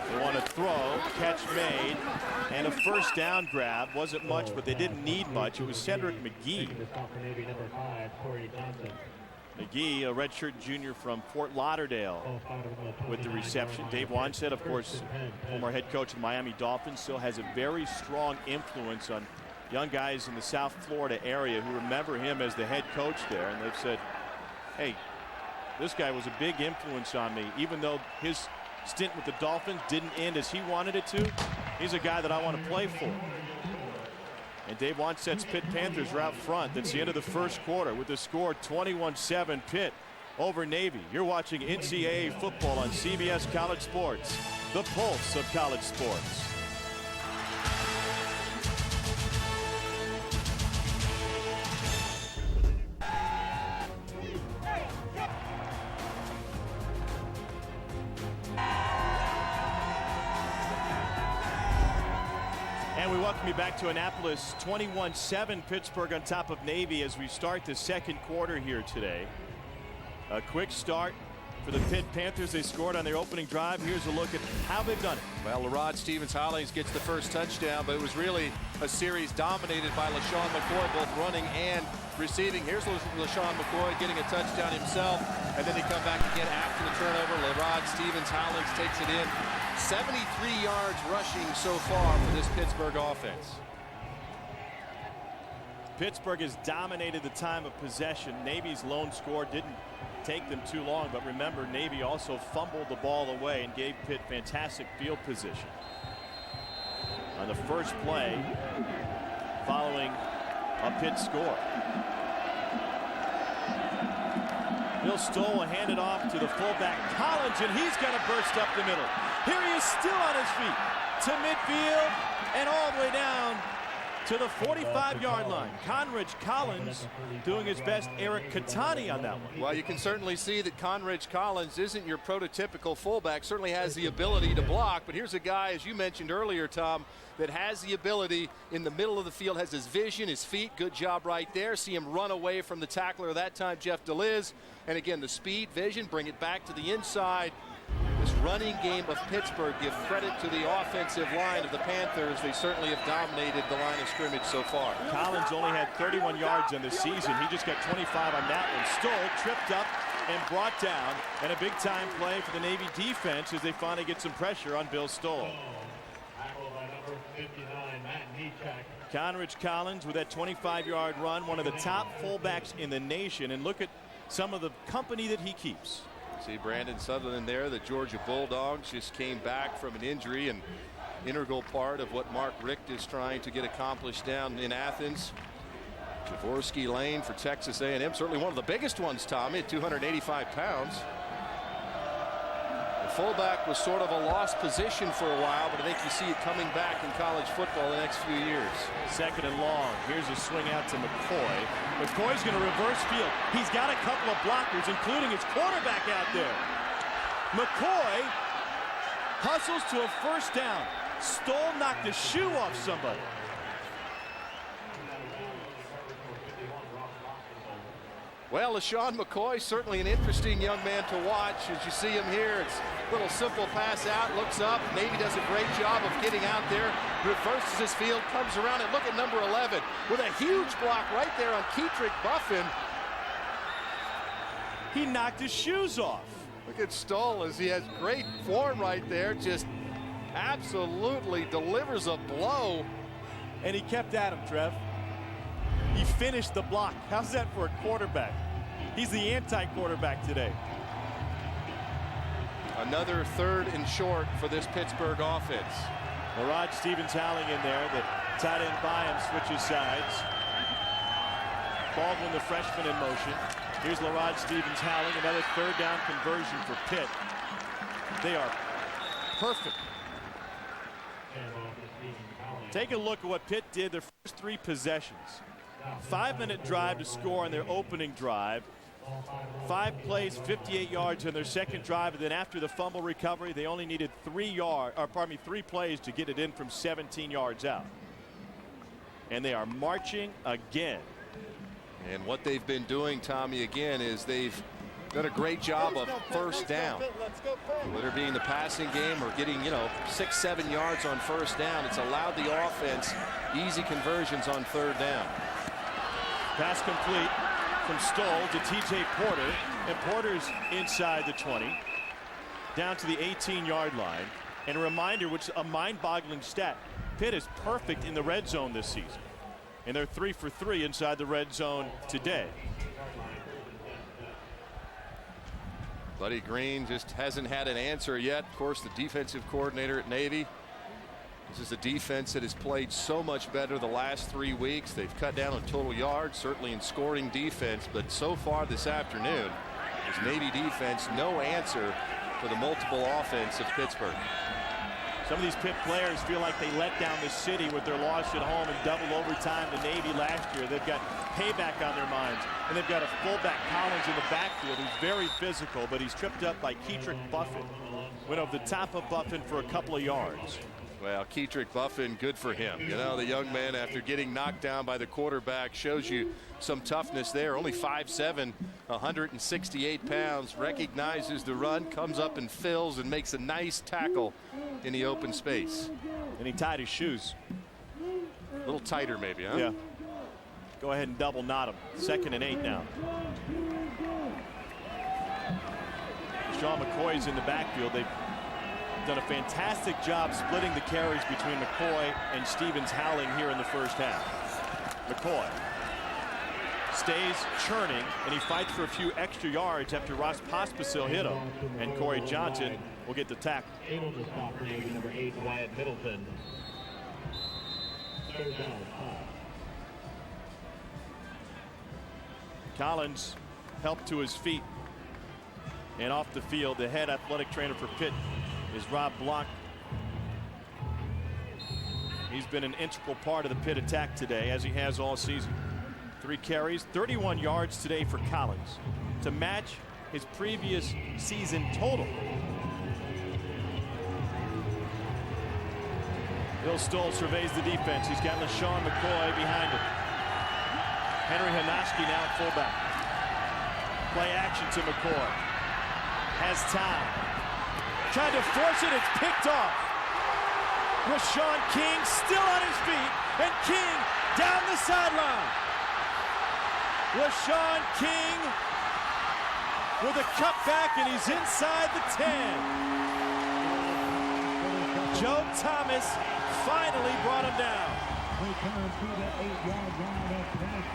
They want to throw, catch made, and a first down grab. Wasn't much, but they didn't need much. It was Cedric McGee. McGee, a redshirt junior from Fort Lauderdale, with the reception. Dave Wannstedt, of course, former head coach of the Miami Dolphins, still has a very strong influence on young guys in the South Florida area who remember him as the head coach there. And they've said, hey, this guy was a big influence on me, even though his stint with the Dolphins didn't end as he wanted it to. He's a guy that I want to play for. And Dave Wannstedt's Pitt Panthers are out front. That's the end of the first quarter with the score 21-7 Pitt over Navy. You're watching NCAA football on CBS College Sports, the pulse of college sports. And we welcome you back to Annapolis. 21-7 Pittsburgh on top of Navy as we start the second quarter here today. A quick start for the Pitt Panthers. They scored on their opening drive. Here's a look at how they've done it.
Well, Rod Stevens Hollings gets the first touchdown, but it was really a series dominated by Lesean Mccoy, both running and receiving. Here's Lesean McCoy getting a touchdown himself, and then they come back again after the turnover. Rod Stevens Hollings takes it in. 73 yards rushing so far for this Pittsburgh offense.
Pittsburgh has dominated the time of possession. Navy's lone score didn't take them too long, but remember, Navy also fumbled the ball away and gave Pitt fantastic field position. On the first play, following a Pitt score. Bill Stoll will hand it off to the fullback Collins, and he's going to burst up the middle. Here he is still on his feet to midfield and all the way down to the 45-yard line. Conridge Collins doing his best. Eric Katani on that one.
Well, you can certainly see that Conridge Collins isn't your prototypical fullback. Certainly has the ability to block, but here's a guy, as you mentioned earlier, Tom, that has the ability in the middle of the field, has his vision, his feet. Good job right there. See him run away from the tackler that time, Jeff DeLiz. And again, the speed, vision, bring it back to the inside. This running game of Pittsburgh, give credit to the offensive line of the Panthers. They certainly have dominated the line of scrimmage so far.
Collins only had 31 yards in the season. He just got 25 on that one. Stoll tripped up and brought down, and a big-time play for the Navy defense as they finally get some pressure on Bill Stoll. Conridge Collins with that 25-yard run, one of the top fullbacks in the nation, and look at some of the company that he keeps.
See Brandon Sutherland there. The Georgia Bulldogs just came back from an injury, and integral part of what Mark Richt is trying to get accomplished down in Athens. Jaworski Lane for Texas A&M, certainly one of the biggest ones, Tommy, at 285 pounds. The fullback was sort of a lost position for a while, but I think you see it coming back in college football the next few years.
Second and long. Here's a swing out to McCoy. McCoy's going to reverse field. He's got a couple of blockers, including his quarterback out there. McCoy hustles to a first down. Stoll knocked the shoe off somebody.
Well, Lesean Mccoy, certainly an interesting young man to watch. As you see him here, it's a little simple pass out, looks up. Navy does a great job of getting out there, reverses his field, comes around, and look at number 11 with a huge block right there on Keetrick Buffin.
He knocked his shoes off.
Look at Stoll as he has great form right there, just absolutely delivers a blow.
And he kept at him, Trev. He finished the block. How's that for a quarterback? He's the anti-quarterback today.
Another third and short for this Pittsburgh offense.
Larod Stevens-Howling in there. The tight end by him switches sides. Baldwin, the freshman, in motion. Here's Larod Stevens-Howling. Another third down conversion for Pitt. They are perfect. Take a look at what Pitt did their first 3 possessions. 5-minute drive to score on their opening drive. 5 plays, 58 yards on their second drive, and then after the fumble recovery, they only needed 3 plays to get it in from 17 yards out. And they are marching again.
And what they've been doing, Tommy, again, is they've done a great job of first down. Whether it being the passing game or getting, 6-7 yards on first down, it's allowed the offense easy conversions on third down.
Pass complete from Stoll to T.J. Porter, and Porter's inside the 20, down to the 18-yard line. And a reminder, which is a mind-boggling stat, Pitt is perfect in the red zone this season, and they're 3 for 3 inside the red zone today.
Buddy Green just hasn't had an answer yet. Of course, the defensive coordinator at Navy. This is a defense that has played so much better the last 3 weeks. They've cut down on total yards, certainly in scoring defense, but so far this afternoon, this Navy defense, no answer for the multiple offense of Pittsburgh.
Some of these Pitt players feel like they let down the city with their loss at home in double overtime to Navy last year. They've got payback on their minds, and they've got a fullback, Collins, in the backfield who's very physical, but he's tripped up by Keetrick Buffin. Went over the top of Buffin for a couple of yards.
Well, Keetrick Buffin, good for him. The young man, after getting knocked down by the quarterback, shows you some toughness there. Only 5'7", 168 pounds, recognizes the run, comes up and fills and makes a nice tackle in the open space.
And he tied his shoes.
A little tighter maybe, huh?
Yeah. Go ahead and double knot him. 2nd and 8 now. Lesean McCoy's in the backfield. They've done a fantastic job splitting the carries between McCoy and Stevens-Howling here in the first half. McCoy stays churning, and he fights for a few extra yards after Ross Pospisil hit him. And Corey Johnson will get the tackle.
Able to stop number 8, Wyatt Middleton. Third down, 5.
Collins helped to his feet and off the field. The head athletic trainer for Pitt is Rob Block. He's been an integral part of the Pitt attack today, as he has all season. 3 carries, 31 yards today for Collins to match his previous season total. Bill Stoll surveys the defense. He's got Lesean Mccoy behind him. Henry Hanoski now at fullback. Play action to McCoy. Has time. Tried to force it. It's picked off. Rashawn King still on his feet, and King down the sideline. Rashawn King with a cutback, and he's inside the 10. Joe Thomas finally brought him down.
Return to the 8-yard line of Pitt.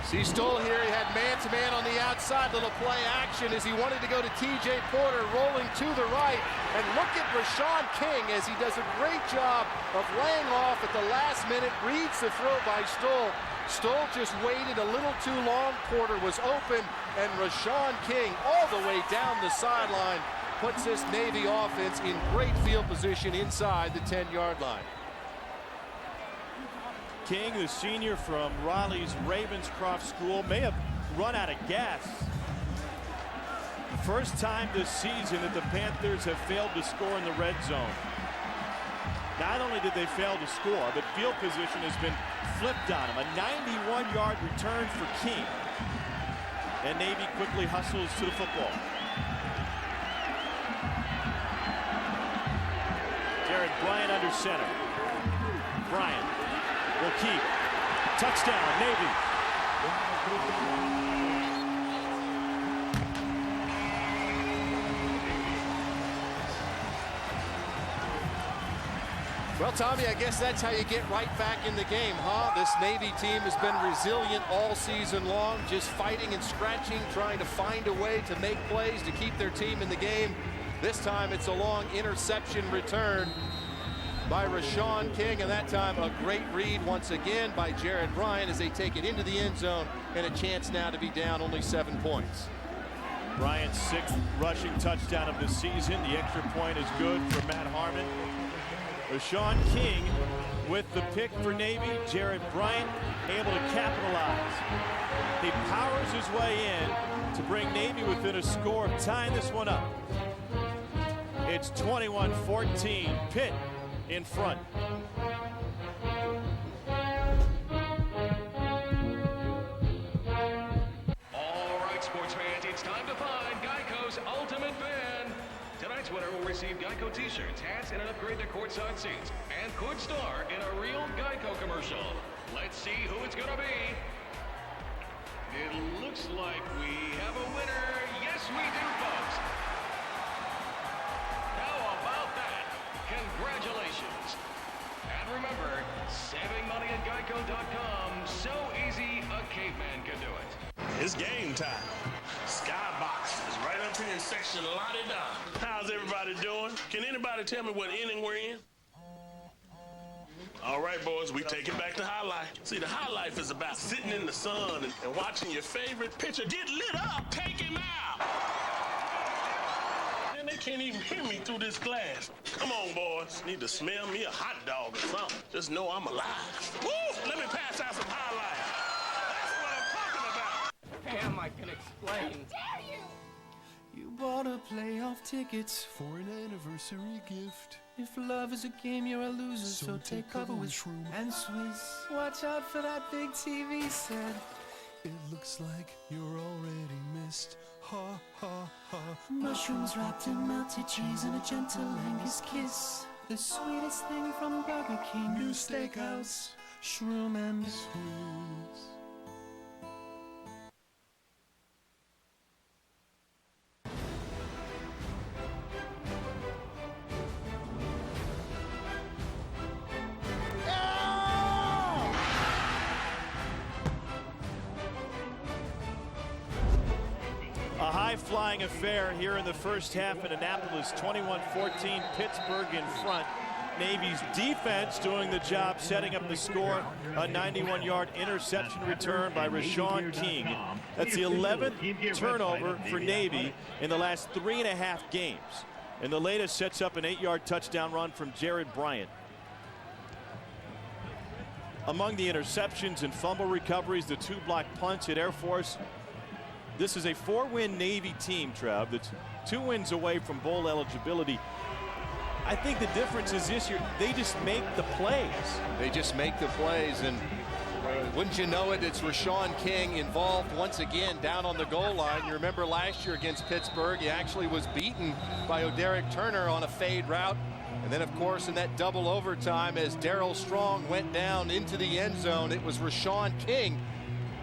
See Stoll here, he had man-to-man on the outside, little play action as he wanted to go to TJ Porter, rolling to the right. And look at Lesean King as he does a great job of laying off at the last minute, reads the throw by Stoll. Stoll just waited a little too long, Porter was open, and Lesean King all the way down the sideline puts this Navy offense in great field position inside the 10-yard line.
King, the senior from Raleigh's Ravenscroft School, may have run out of gas. The first time this season that the Panthers have failed to score in the red zone. Not only did they fail to score, but field position has been flipped on him. A 91-yard return for King. And Navy quickly hustles to the football. Jared Bryant under center. Bryant will keep. Touchdown, Navy.
Well, Tommy, I guess that's how you get right back in the game, huh? This Navy team has been resilient all season long, just fighting and scratching, trying to find a way to make plays to keep their team in the game. This time it's a long interception return by Lesean King, and that time a great read once again by Jared Bryant as they take it into the end zone, and a chance now to be down only 7 points.
Bryant's 6th rushing touchdown of the season. The extra point is good for Matt Harmon. Lesean King with the pick for Navy. Jared Bryant able to capitalize. He powers his way in to bring Navy within a score of tying this one up. It's 21-14. Pitt in front.
All right, sports fans, it's time to find Geico's Ultimate Fan. Tonight's winner will receive Geico t-shirts, hats, and an upgrade to courtside seats, and could star in a real Geico commercial. Let's see who it's gonna be. It looks like we have a winner. Yes, we do, folks. How about that? Congratulations. And remember, saving money at Geico.com, so easy a caveman can do it.
It's game time. Skybox is right up here in section la-di-da. How's everybody doing? Can anybody tell me what inning we're in? All right, boys, we taking back the high life. See, the high life is about sitting in the sun and watching your favorite pitcher get lit up. Take him out. And they can't even hear me through this glass. Come on, boys. Need to smell me a hot dog or something. Just know I'm alive. Woo! Let me pass out some high life. That's what I'm talking about.
Damn, I can explain.
Dare you!
You bought a playoff tickets for an anniversary gift. If love is a game, you're a loser, so take cover with Shroom and Swiss. Watch out for that big TV set. It looks like you're already missed. Ha, ha, ha. Mushrooms wrapped in melted cheese and a gentle Angus kiss. The sweetest thing from Burger King. New steakhouse, Shroom and Swiss.
A high-flying affair here in the first half in Annapolis. 21-14, Pittsburgh in front. Navy's defense doing the job, setting up the score. A 91-yard interception return by Lesean King. That's the 11th turnover for Navy in the last 3.5 games. And the latest sets up an 8-yard touchdown run from Jared Bryant. Among the interceptions and fumble recoveries, the 2 block punts at Air Force. This is a 4-win Navy team, Trev, that's 2 wins away from bowl eligibility. I think the difference is this year, they just make the plays.
They just make the plays, and wouldn't you know it, it's Lesean King involved once again down on the goal line. You remember last year against Pittsburgh, he actually was beaten by O'Derrick Turner on a fade route. And then, of course, in that double overtime, as Darryl Strong went down into the end zone, it was Lesean King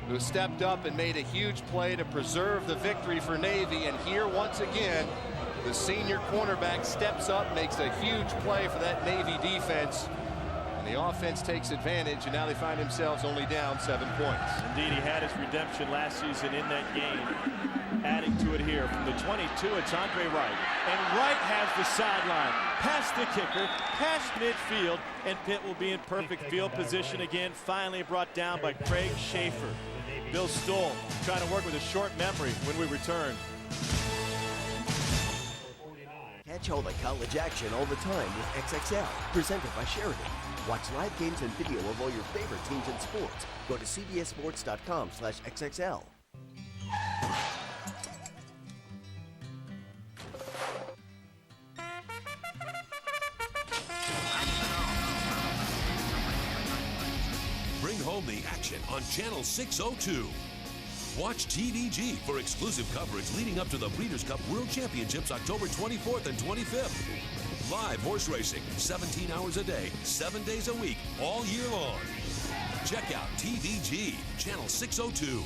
who stepped up and made a huge play to preserve the victory for Navy. And here once again, The senior cornerback steps up, makes a huge play for that Navy defense. And the offense takes advantage, and now they find themselves only down 7 points.
Indeed, he had his redemption last season in that game. Adding to it here from the 22, it's Andre Wright. And Wright has the sideline, past the kicker, past midfield, and Pitt will be in perfect field position again, finally brought down by Craig Schaefer. Bill Stoll trying to work with a short memory when we return.
Catch all the college action all the time with XXL, presented by Sheridan. Watch live games and video of all your favorite teams and sports. Go to cbssports.com/XXL.
Bring home the action on Channel 602. Watch TVG for exclusive coverage leading up to the Breeders' Cup World Championships October 24th and 25th. Live horse racing, 17 hours a day, 7 days a week, all year long. Check out TVG, Channel 602.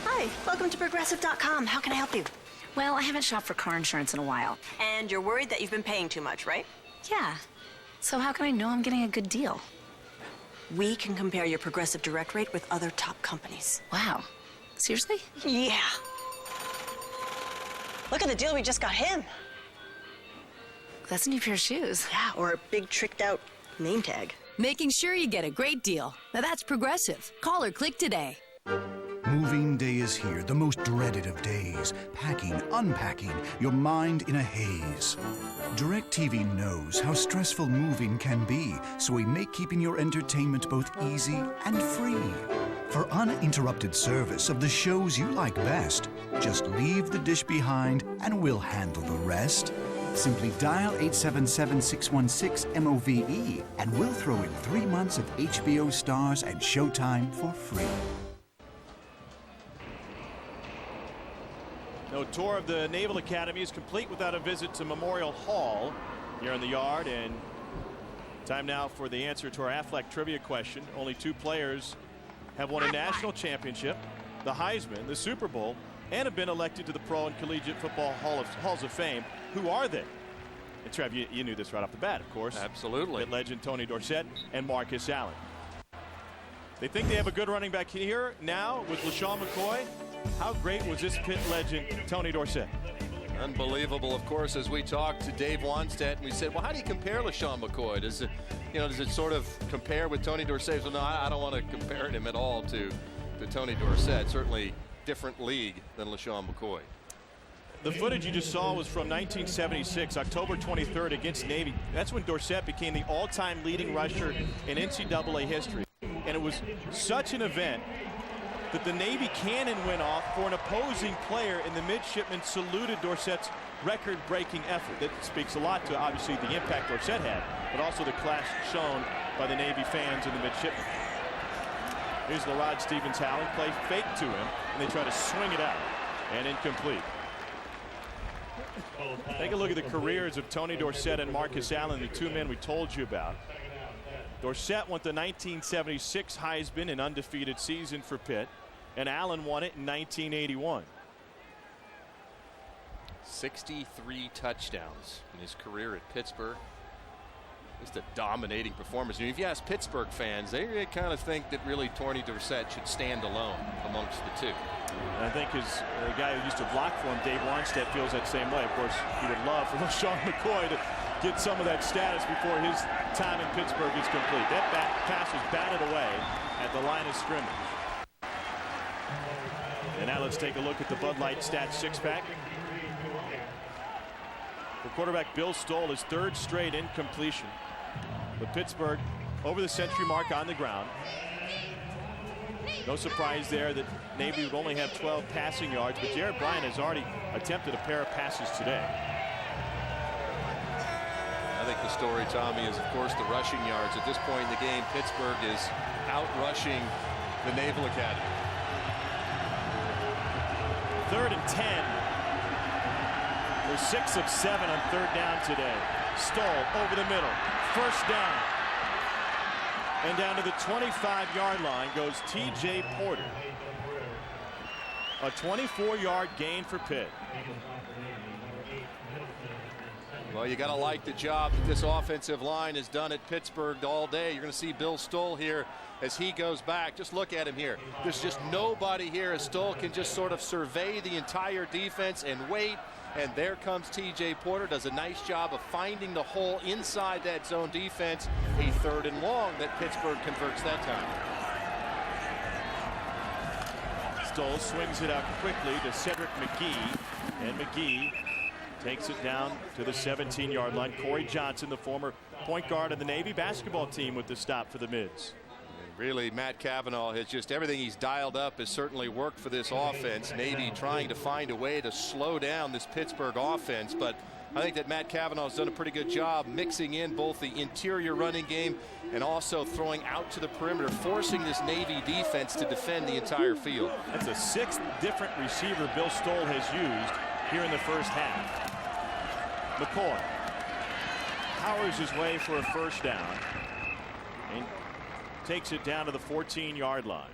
Hi, welcome to Progressive.com. How can I help you?
Well, I haven't shopped for car insurance in a while.
And you're worried that you've been paying too much, right?
Yeah. So how can I know I'm getting a good deal?
We can compare your Progressive Direct rate with other top companies.
Wow. Seriously?
Yeah. Look at the deal we just got him.
That's a new pair of shoes.
Yeah, or a big tricked out name tag.
Making sure you get a great deal. Now that's Progressive. Call or click today.
Moving day is here, the most dreaded of days. Packing, unpacking, your mind in a haze. DirecTV knows how stressful moving can be, so we make keeping your entertainment both easy and free. For uninterrupted service of the shows you like best, just leave the dish behind and we'll handle the rest. Simply dial 877-616-MOVE and we'll throw in 3 months of HBO Stars and Showtime for free.
No tour of the Naval Academy is complete without a visit to Memorial Hall here in the yard. And time now for the answer to our Aflac trivia question. Only 2 players have won a national championship, the Heisman, the Super Bowl, and have been elected to the Pro and Collegiate Football Halls of Fame. Who are they? And Trev, you knew this right off the bat, of course.
Absolutely.
Pitt legend Tony Dorsett and Marcus Allen. They think they have a good running back here now with Lesean Mccoy. How great was this Pitt legend, Tony Dorsett?
Unbelievable, of course, as we talked to Dave Wanstead, and we said, well, how do you compare Lesean Mccoy? Does it sort of compare with Tony Dorsett? So no, I don't want to compare him at all to Tony Dorsett. Certainly different league than Lesean Mccoy.
The footage you just saw was from 1976, October 23rd against Navy. That's when Dorsett became the all-time leading rusher in NCAA history. And it was such an event that the Navy cannon went off for an opposing player, and the midshipmen saluted Dorsett's record-breaking effort. That speaks a lot to, obviously, the impact Dorsett had, but also the class shown by the Navy fans and the midshipmen. Here's LaRod Stevens-Howland, play fake to him, and they try to swing it out, and incomplete. Take a look at the careers of Tony Dorsett and Marcus Allen, the 2 men we told you about. Dorsett won the 1976 Heisman, an undefeated season for Pitt, and Allen won it in 1981.
63 touchdowns in his career at Pittsburgh. Just a dominating performance. If you ask Pittsburgh fans, they kind of think that really Tony Dorsett should stand alone amongst the 2.
And I think the guy who used to block for him, Dave Wanstead, feels that same way. Of course, he would love for Lesean Mccoy to get some of that status before his time in Pittsburgh is complete. That pass was batted away at the line of scrimmage. And now let's take a look at the Bud Light Stats 6-pack. For quarterback Bill Stoll, his 3rd straight incompletion. But Pittsburgh over the century mark on the ground. No surprise there that Navy would only have 12 passing yards, but Jared Bryant has already attempted a pair of passes today.
I think the story, Tommy, is, of course, the rushing yards. At this point in the game, Pittsburgh is out-rushing the Naval Academy.
3rd and 10. They're 6 of 7 on 3rd down today. Stoll over the middle. 1st down. And down to the 25-yard line goes T.J. Porter. A 24-yard gain for Pitt.
Well, you got to like the job that this offensive line has done at Pittsburgh all day. You're going to see Bill Stoll here as he goes back. Just look at him here. There's just nobody here as Stoll can just sort of survey the entire defense and wait. And there comes T.J. Porter, does a nice job of finding the hole inside that zone defense. A 3rd and long that Pittsburgh converts that time.
Stoll swings it out quickly to Cedric McGee, and McGee takes it down to the 17-yard line. Corey Johnson, the former point guard of the Navy basketball team, with the stop for the Mids.
Really, Matt Cavanaugh has just everything he's dialed up has certainly worked for this offense. Navy trying to find a way to slow down this Pittsburgh offense, but I think that Matt Cavanaugh has done a pretty good job mixing in both the interior running game and also throwing out to the perimeter, forcing this Navy defense to defend the entire field.
That's a 6th different receiver Bill Stoll has used here in the first half. McCoy powers his way for a first down and takes it down to the 14-yard line.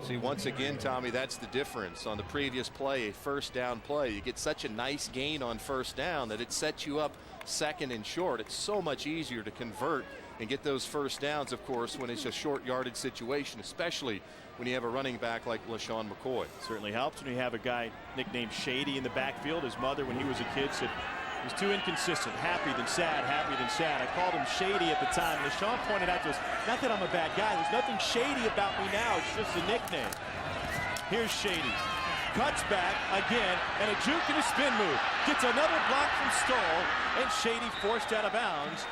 See, once again, Tommy, that's the difference. On the previous play, a first down play, you get such a nice gain on first down that it sets you up 2nd and short. It's so much easier to convert and get those first downs, of course, when it's a short yardage situation, especially when you have a running back like Lesean Mccoy.
Certainly helps when you have a guy nicknamed Shady in the backfield. His mother, when he was a kid, said he was too inconsistent. Happy then sad, happy then sad. I called him Shady at the time. Lesean pointed out to us, not that I'm a bad guy. There's nothing shady about me now. It's just a nickname. Here's Shady. Cuts back again, and a juke and a spin move. Gets another block from Stoll, and Shady forced out of bounds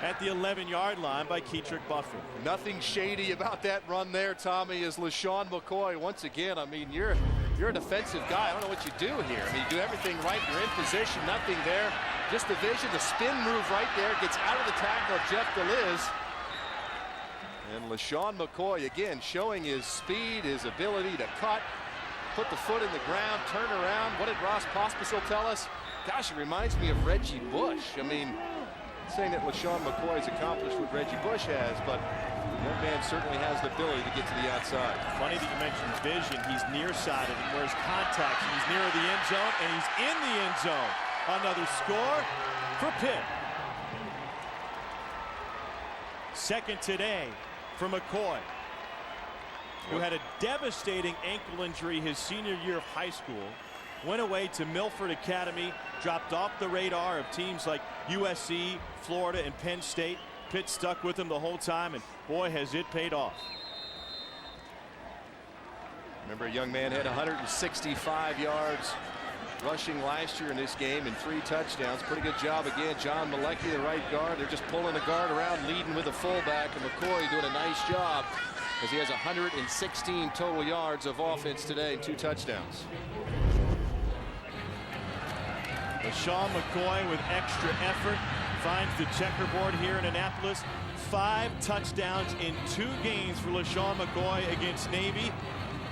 at the 11-yard line by Keetrick Buffer.
Nothing shady about that run there, Tommy, is Lesean McCoy. Once again, I mean, you're a defensive guy. I don't know what you do here. I mean, you do everything right. You're in position, nothing there. Just the vision, the spin move right there. Gets out of the tackle of Jeff DeLiz. And Lesean McCoy, again, showing his speed, his ability to cut, put the foot in the ground, turn around. What did Ross Pospisil tell us? Gosh, it reminds me of Reggie Bush. I mean, saying that Lesean McCoy has accomplished what Reggie Bush has, but the young man certainly has the ability to get to the outside.
Funny that you mentioned vision. He's nearsighted and wears contacts, and he's near the end zone, and he's in the end zone. Another score for Pitt. 2nd today for McCoy, who had a devastating ankle injury his senior year of high school. Went away to Milford Academy, dropped off the radar of teams like USC, Florida, and Penn State. Pitt stuck with him the whole time, and boy, has it paid off.
Remember, a young man had 165 yards rushing last year in this game and 3 touchdowns. Pretty good job again. John Malecki, the right guard. They're just pulling the guard around, leading with the fullback, and McCoy doing a nice job as he has 116 total yards of offense today and 2 touchdowns.
Lesean McCoy with extra effort finds the checkerboard here in Annapolis. 5 touchdowns in 2 games for Lesean McCoy against Navy.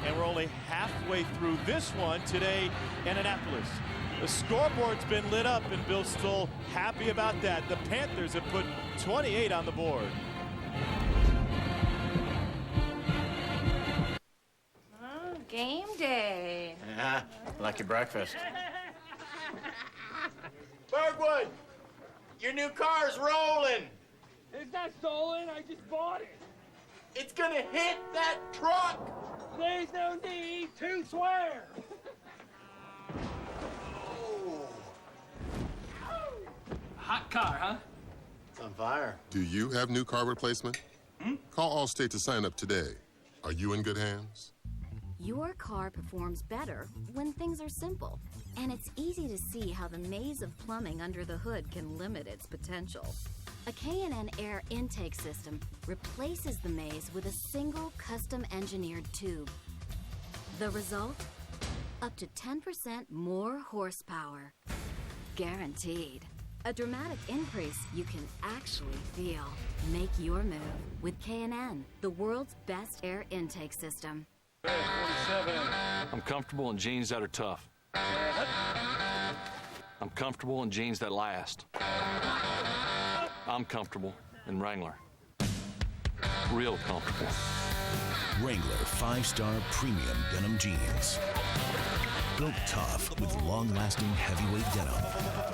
And we're only halfway through this one today in Annapolis. The scoreboard's been lit up, and Bill Stoll happy about that. The Panthers have put 28 on the board.
Oh, game day.
Yeah, like your breakfast.
Birdwood, your new car's rolling.
It's not stolen. I just bought it.
It's gonna hit that truck.
There's no need to swear. Hot car, huh?
It's on fire.
Do you have new car replacement? Call Allstate to sign up today. Are you in good hands?
Your car performs better when things are simple, and it's easy to see how the maze of plumbing under the hood can limit its potential. A K&N air intake system replaces the maze with a single custom-engineered tube. The result? Up to 10% more horsepower. Guaranteed. A dramatic increase you can actually feel. Make your move with K&N, the world's best air intake system.
47. I'm comfortable in jeans that are tough. I'm comfortable in jeans that last. I'm comfortable in Wrangler. Real comfortable.
Wrangler 5-star premium denim jeans. Built tough with long-lasting heavyweight denim.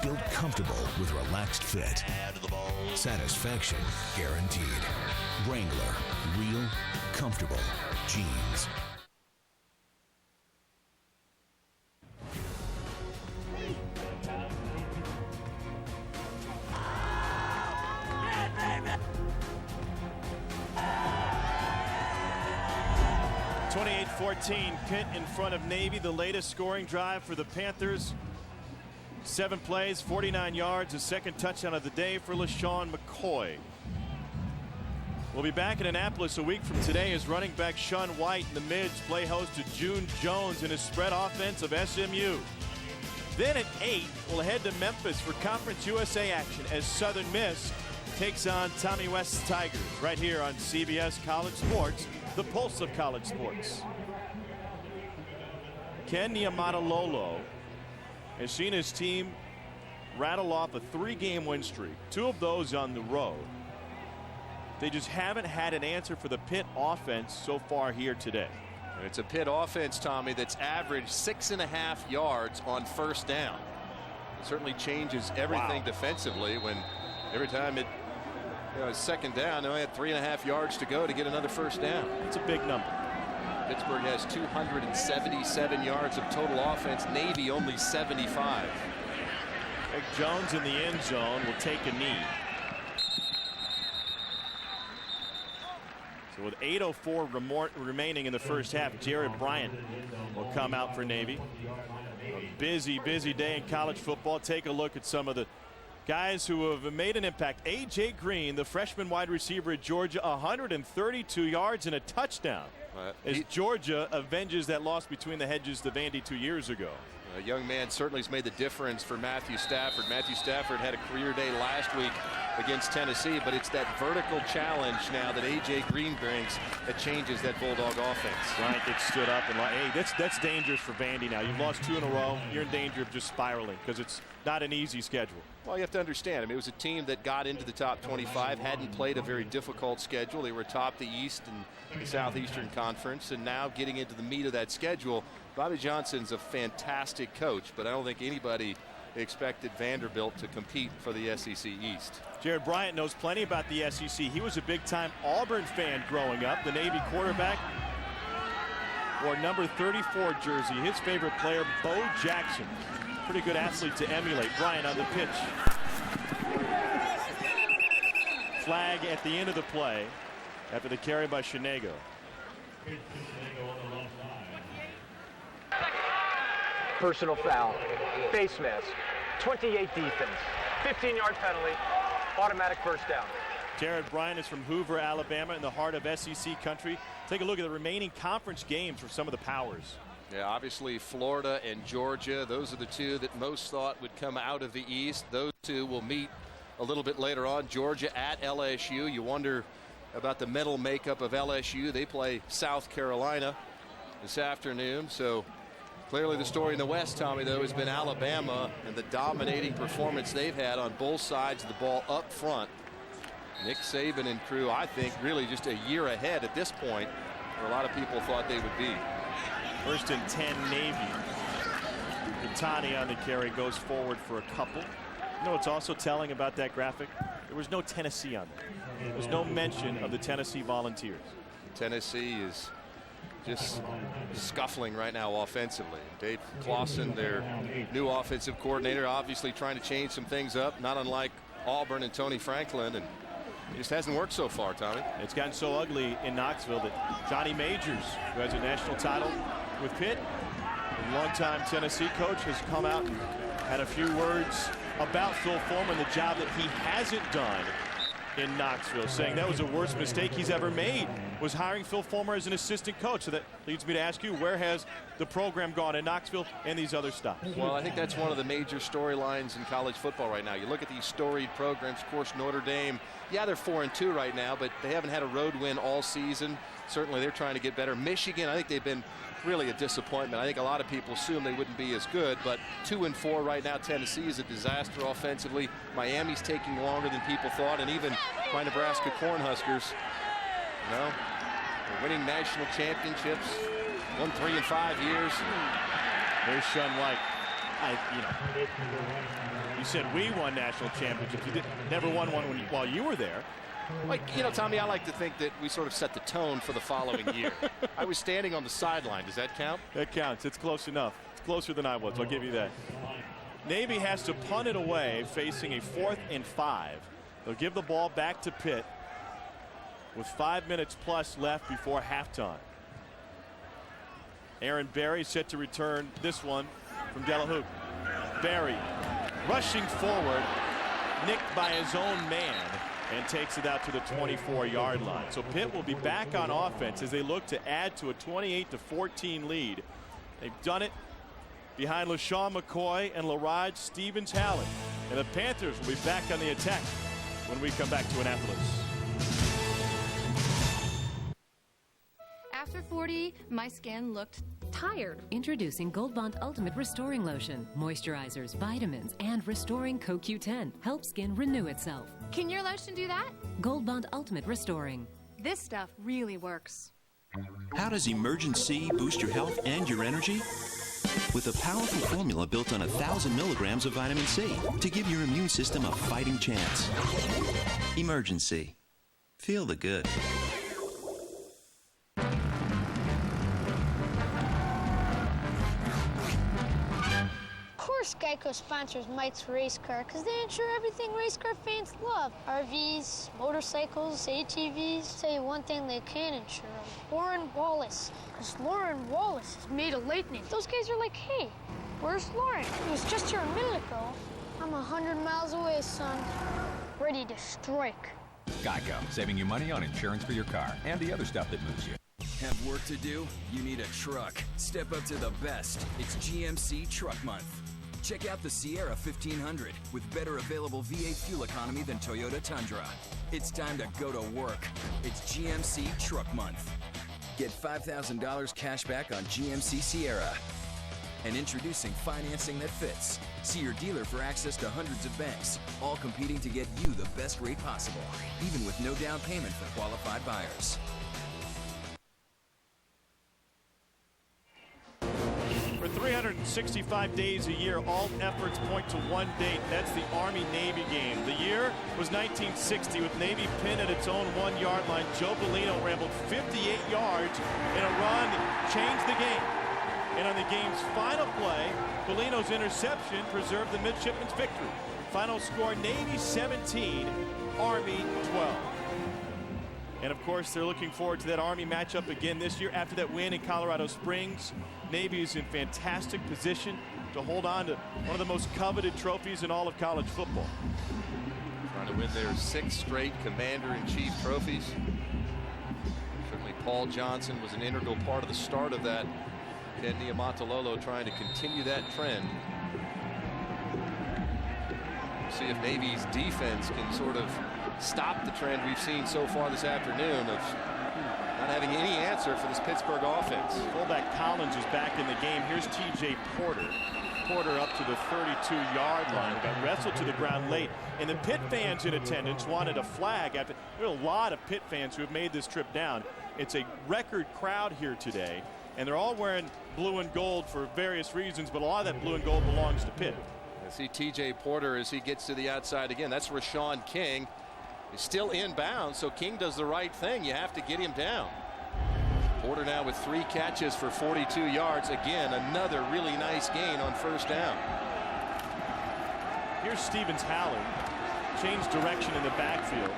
Built comfortable with relaxed fit. Satisfaction guaranteed. Wrangler, real, comfortable jeans.
Pitt in front of Navy, the latest scoring drive for the Panthers. 7 plays, 49 yards, a second touchdown of the day for Lesean Mccoy. We'll be back in Annapolis a week from today as running back Sean White and the Mids play host to June Jones in his spread offense of SMU. Then at 8, we'll head to Memphis for Conference USA action as Southern Miss takes on Tommy West's Tigers right here on CBS College Sports, the pulse of college sports. Ken Niumatalolo has seen his team rattle off a 3-game win streak, 2 of those on the road. They just haven't had an answer for the Pitt offense so far here today.
And it's a Pitt offense, Tommy, that's averaged 6.5 yards on first down. It certainly changes everything defensively when every time it second down, they only had 3.5 yards to go to get another first down.
It's a big number.
Pittsburgh has 277 yards of total offense. Navy only 75.
Greg Jones in the end zone will take a knee. So with 8:04 remaining in the first half, Jared Bryant will come out for Navy. A busy day in college football. Take a look at some of the guys who have made an impact. A.J. Green, the freshman wide receiver at Georgia, 132 yards and a touchdown. As Georgia avenges that loss between the hedges to Vandy 2 years ago.
A young man certainly has made the difference for Matthew Stafford. Matthew Stafford had a career day last week against Tennessee, but it's that vertical challenge now that A.J. Green brings that changes that Bulldog offense.
Bryant gets stood up and hey, that's dangerous for Vandy now. You've lost 2 in a row. You're in danger of just spiraling because it's not an easy schedule.
Well, you have to understand, I mean, it was a team that got into the top 25, hadn't played a very difficult schedule. They were atop the East and the Southeastern Conference, and now getting into the meat of that schedule. Bobby Johnson's a fantastic coach, but I don't think anybody expected Vanderbilt to compete for the SEC East.
Jared Bryant knows plenty about the SEC. He was a big-time Auburn fan growing up. The Navy quarterback wore number 34 jersey. His favorite player, Bo Jackson. Pretty good athlete to emulate. Bryant on the pitch. Flag at the end of the play after the carry by Shinego.
Personal foul, face mask, 28 defense, 15-yard penalty, automatic first down.
Jared Bryant is from Hoover, Alabama, in the heart of SEC country. Take a look at the remaining conference games for some of the powers.
Yeah, obviously Florida and Georgia, those are the 2 that most thought would come out of the East. Those 2 will meet a little bit later on. Georgia at LSU. You wonder about the mental makeup of LSU. They play South Carolina this afternoon. So clearly the story in the West, Tommy, though, has been Alabama and the dominating performance they've had on both sides of the ball up front. Nick Saban and crew, I think, really just a year ahead at this point where a lot of people thought they would be.
1st and 10 Navy. Katani on the carry goes forward for a couple. You know what's also telling about that graphic? There was no Tennessee on there. There's no mention of the Tennessee Volunteers.
Tennessee is just scuffling right now offensively. Dave Clawson, their new offensive coordinator, obviously trying to change some things up, not unlike Auburn and Tony Franklin, and it just hasn't worked so far, Tommy.
It's gotten so ugly in Knoxville that Johnny Majors, who has a national title with Pitt, a longtime Tennessee coach, has come out and had a few words about Phil Fulmer and the job that he hasn't done in Knoxville, saying that was the worst mistake he's ever made, was hiring Phil Fulmer as an assistant coach. So that leads me to ask you, where has the program gone in Knoxville and these other stops?
Well, I think that's one of the major storylines in college football right now. You look at these storied programs, of course, Notre Dame, yeah, they're 4-2 right now, but they haven't had a road win all season. Certainly they're trying to get better. Michigan, I think they've been really a disappointment. I think a lot of people assume they wouldn't be as good, but 2-4 right now. Tennessee is a disaster offensively. Miami's taking longer than people thought, and even my Nebraska Cornhuskers, They're winning national championships. Won 3 in 5 years.
There's Shun White. You said we won national championships. You never won one while you were there.
Like, Tommy, I like to think that we sort of set the tone for the following year. I was standing on the sideline. Does that count?
That counts. It's close enough. It's closer than I was. I'll give you that. Navy has to punt it away, facing a 4th and 5. They'll give the ball back to Pitt with 5 minutes plus left before halftime. Aaron Berry set to return this one from Delahoop. Berry rushing forward, nicked by his own man, and takes it out to the 24-yard line. So Pitt will be back on offense as they look to add to a 28-14 lead. They've done it behind Lesean Mccoy and LaRod Stevens-Halley. And the Panthers will be back on the attack when we come back to Annapolis.
After 40, my skin looked tired.
Introducing Gold Bond Ultimate Restoring Lotion. Moisturizers, vitamins, and restoring CoQ10 help skin renew itself.
Can your lotion do that?
Gold Bond Ultimate Restoring.
This stuff really works.
How does Emergency boost your health and your energy? With a powerful formula built on 1,000 milligrams of vitamin C to give your immune system a fighting chance. Emergency. Feel the good.
Of course Geico sponsors Mike's Race Car because they insure everything race car fans love. RVs, motorcycles, ATVs. Tell you one thing they can insure them. Lauren Wallace. Because Lauren Wallace is made of lightning. Those guys are like, hey, where's Lauren? He was just here a minute ago. I'm 100 miles away, son. Ready to strike.
Geico, saving you money on insurance for your car and the other stuff that moves you.
Have work to do? You need a truck. Step up to the best. It's GMC Truck Month. Check out the Sierra 1500 with better available V8 fuel economy than Toyota Tundra. It's time to go to work. It's GMC Truck Month. Get $5,000 cash back on GMC Sierra. And introducing financing that fits. See your dealer for access to hundreds of banks, all competing to get you the best rate possible, even with no down payment for qualified buyers.
For 365 days a year, all efforts point to one date. That's the Army-Navy game. The year was 1960 with Navy pinned at its own 1-yard line. Joe Bellino rambled 58 yards in a run that changed the game. And on the game's final play, Bellino's interception preserved the Midshipmen's victory. Final score, Navy 17, Army 12. And of course, they're looking forward to that Army matchup again this year. After that win in Colorado Springs, Navy is in fantastic position to hold on to one of the most coveted trophies in all of college football.
Trying to win their 6th straight Commander-in-Chief trophies. Certainly Paul Johnson was an integral part of the start of that. Ken Niumatalolo trying to continue that trend. See if Navy's defense can sort of stop the trend we've seen so far this afternoon of not having any answer for this Pittsburgh offense.
Fullback Collins is back in the game. Here's TJ Porter. Porter up to the 32-yard line. Got wrestled to the ground late. And the Pitt fans in attendance wanted a flag. There are a lot of Pitt fans who have made this trip down. It's a record crowd here today. And they're all wearing blue and gold for various reasons, but a lot of that blue and gold belongs to Pitt.
I see TJ Porter as he gets to the outside again. That's Rashawn King. He's still inbound, so King does the right thing. You have to get him down. Porter now with 3 catches for 42 yards. Again, another really nice gain on first down.
Here's Stevens-Halley. Change direction in the backfield.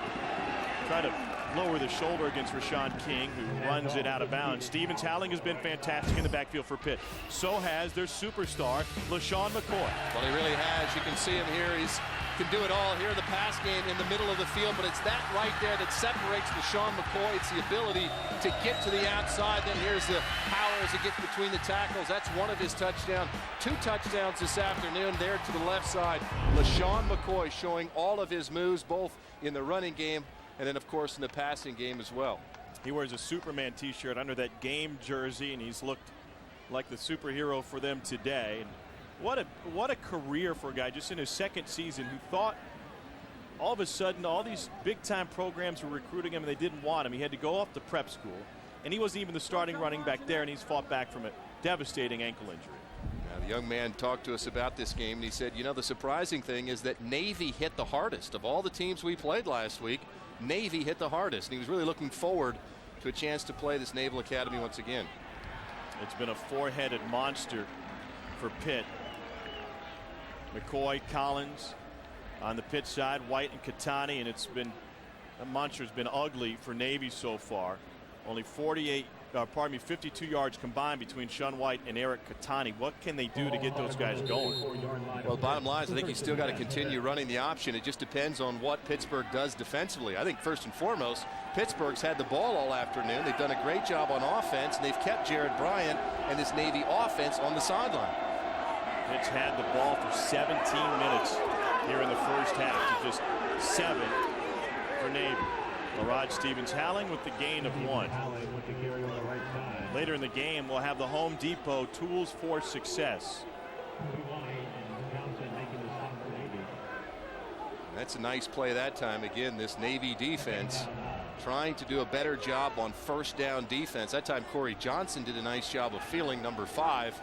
Try to lower the shoulder against Rashawn King, who runs it out of bounds. Stevens-Halley has been fantastic in the backfield for Pitt. So has their superstar, Lesean Mccoy.
Well, he really has. You can see him here. He's can do it all here in the pass game in the middle of the field, but it's that right there that separates Lesean Mccoy. It's the ability to get to the outside. Then here's the power as he gets between the tackles. That's one of his touchdowns. 2 touchdowns this afternoon there to the left side. Lesean Mccoy showing all of his moves, both in the running game and then, of course, in the passing game as well.
He wears a Superman t-shirt under that game jersey, and he's looked like the superhero for them today. And what a career for a guy just in his 2nd season who thought all of a sudden all these big-time programs were recruiting him and they didn't want him. He had to go off to prep school. and he wasn't even the starting running back there, and he's fought back from a devastating ankle injury.
Now, the young man talked to us about this game, and he said, you know, the surprising thing is that Navy hit the hardest. Of all the teams we played last week, Navy hit the hardest, and he was really looking forward to a chance to play this Naval Academy once again.
It's been a four-headed monster for Pitt. McCoy, Collins on the Pitt side, White and Catani, and it's been, that monster's been ugly for Navy so far. Only 52 yards combined between Sean White and Eric Catani. What can they do to get those guys going?
Well, bottom line is I think he's still got to continue running the option. It just depends on what Pittsburgh does defensively. I think first and foremost, Pittsburgh's had the ball all afternoon. They've done a great job on offense, and they've kept Jared Bryant and this Navy offense on the sideline.
Pitt's had the ball for 17 minutes here in the first half to just 7 for Navy. Larod Stevens-Howling with the gain of 1. Later in the game, we'll have the Home Depot Tools for Success.
That's a nice play that time. Again, this Navy defense trying to do a better job on first down defense. That time Corey Johnson did a nice job of feeling number 5.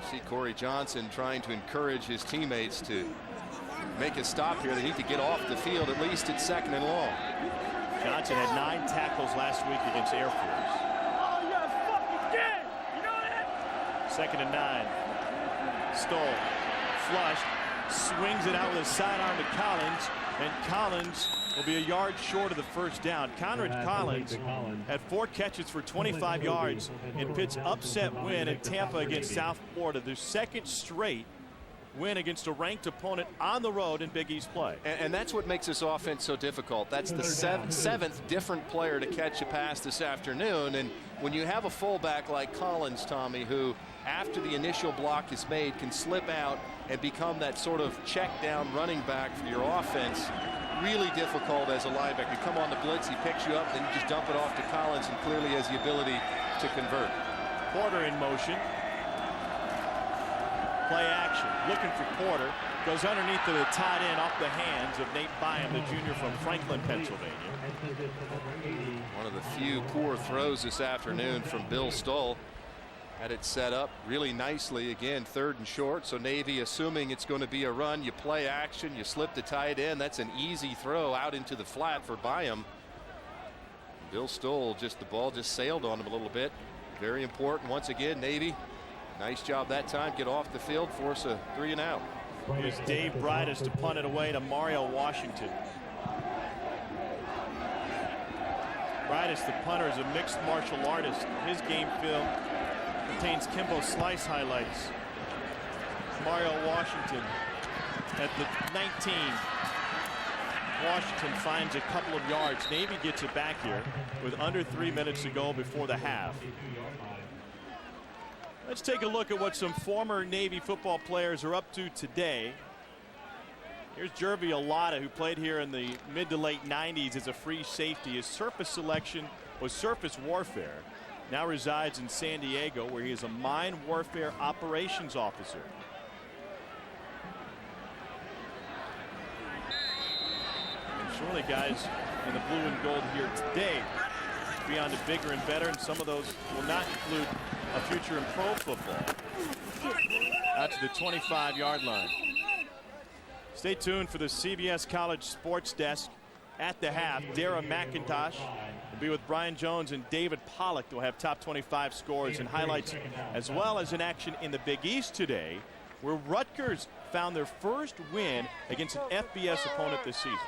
You see Corey Johnson trying to encourage his teammates to make a stop here. They need to get off the field. At least it's 2nd and long.
Johnson had 9 tackles last week against Air Force.
Oh, you're fucking dead. You know that?
2nd and 9. Stoll. Flushed. Swings it out with a sidearm to Collins. And Collins will be a yard short of the first down. Conrad Collins had 4 catches for 25 yards in Pitt's upset win in Tampa against South Florida. Their second straight win against a ranked opponent on the road in Big East play.
And that's what makes this offense so difficult. That's the 7th different player to catch a pass this afternoon. And when you have a fullback like Collins, Tommy, who after the initial block is made can slip out and become that sort of check down running back for your offense, really difficult as a linebacker. You come on the blitz, he picks you up, then you just dump it off to Collins and clearly has the ability to convert.
Porter in motion. Play action, looking for Porter, goes underneath to the tight end off the hands of Nate Byam, the junior from Franklin, Pennsylvania.
One of the few poor throws this afternoon from Bill Stoll. Had it set up really nicely. Again, 3rd and short, so Navy assuming it's going to be a run. You play action, you slip the tight end. That's an easy throw out into the flat for Byam. Bill Stoll, the ball just sailed on him a little bit. Very important once again, Navy. Nice job that time. Get off the field, force a 3 and out.
Here's Dave Bridus to punt it away to Mario Washington. Bridus, the punter, is a mixed martial artist. His game film contains Kimbo Slice highlights. Mario Washington at the 19. Washington finds a couple of yards. Navy gets it back here with under 3 minutes to go before the half. Let's take a look at what some former Navy football players are up to today. Here's Jervy Alata, who played here in the mid to late 90s as a free safety. His surface selection was surface warfare. Now resides in San Diego, where he is a mine warfare operations officer. And surely guys in the blue and gold here today beyond the bigger and better, and some of those will not include a future in pro football. Out to the 25-yard line. Stay tuned for the CBS College Sports Desk at the half. Dara McIntosh will be with Brian Jones and David Pollock. They'll have top 25 scores and highlights, as well as an action in the Big East today, where Rutgers found their first win against an FBS opponent this season.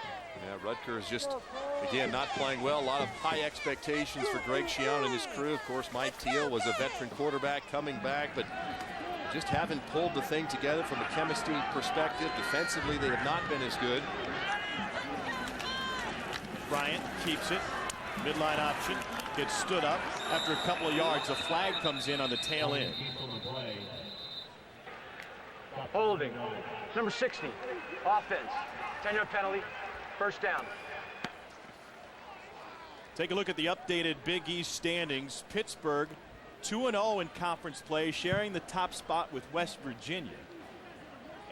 Yeah, Rutgers just, again, not playing well. A lot of high expectations for Greg Schiano and his crew. Of course, Mike Teal was a veteran quarterback coming back, but just haven't pulled the thing together from a chemistry perspective. Defensively, they have not been as good.
Bryant keeps it. Midline option. Gets stood up. After a couple of yards, a flag comes in on the tail end.
Holding. Number 60. Offense. 10-yard penalty. First down.
Take a look at the updated Big East standings. Pittsburgh 2-0 in conference play, sharing the top spot with West Virginia.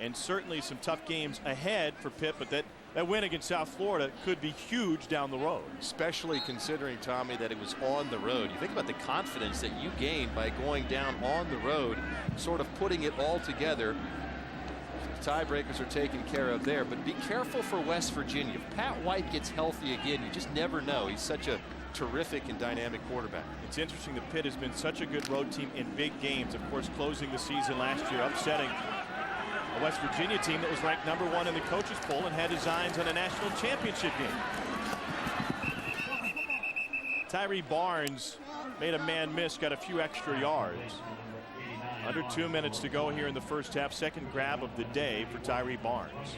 And certainly some tough games ahead for Pitt, but that that win against South Florida could be huge down the road.
Especially considering, Tommy, that it was on the road. You think about the confidence that you gained by going down on the road, sort of putting it all together. The tiebreakers are taken care of there, but be careful for West Virginia. If Pat White gets healthy again, you just never know. He's such a terrific and dynamic quarterback.
It's interesting that Pitt has been such a good road team in big games. Of course, closing the season last year, upsetting a West Virginia team that was ranked #1 in the coaches poll and had designs on a national championship game. Tyree Barnes made a man miss, got a few extra yards. Under 2 minutes to go here in the first half. Second grab of the day for Tyree Barnes.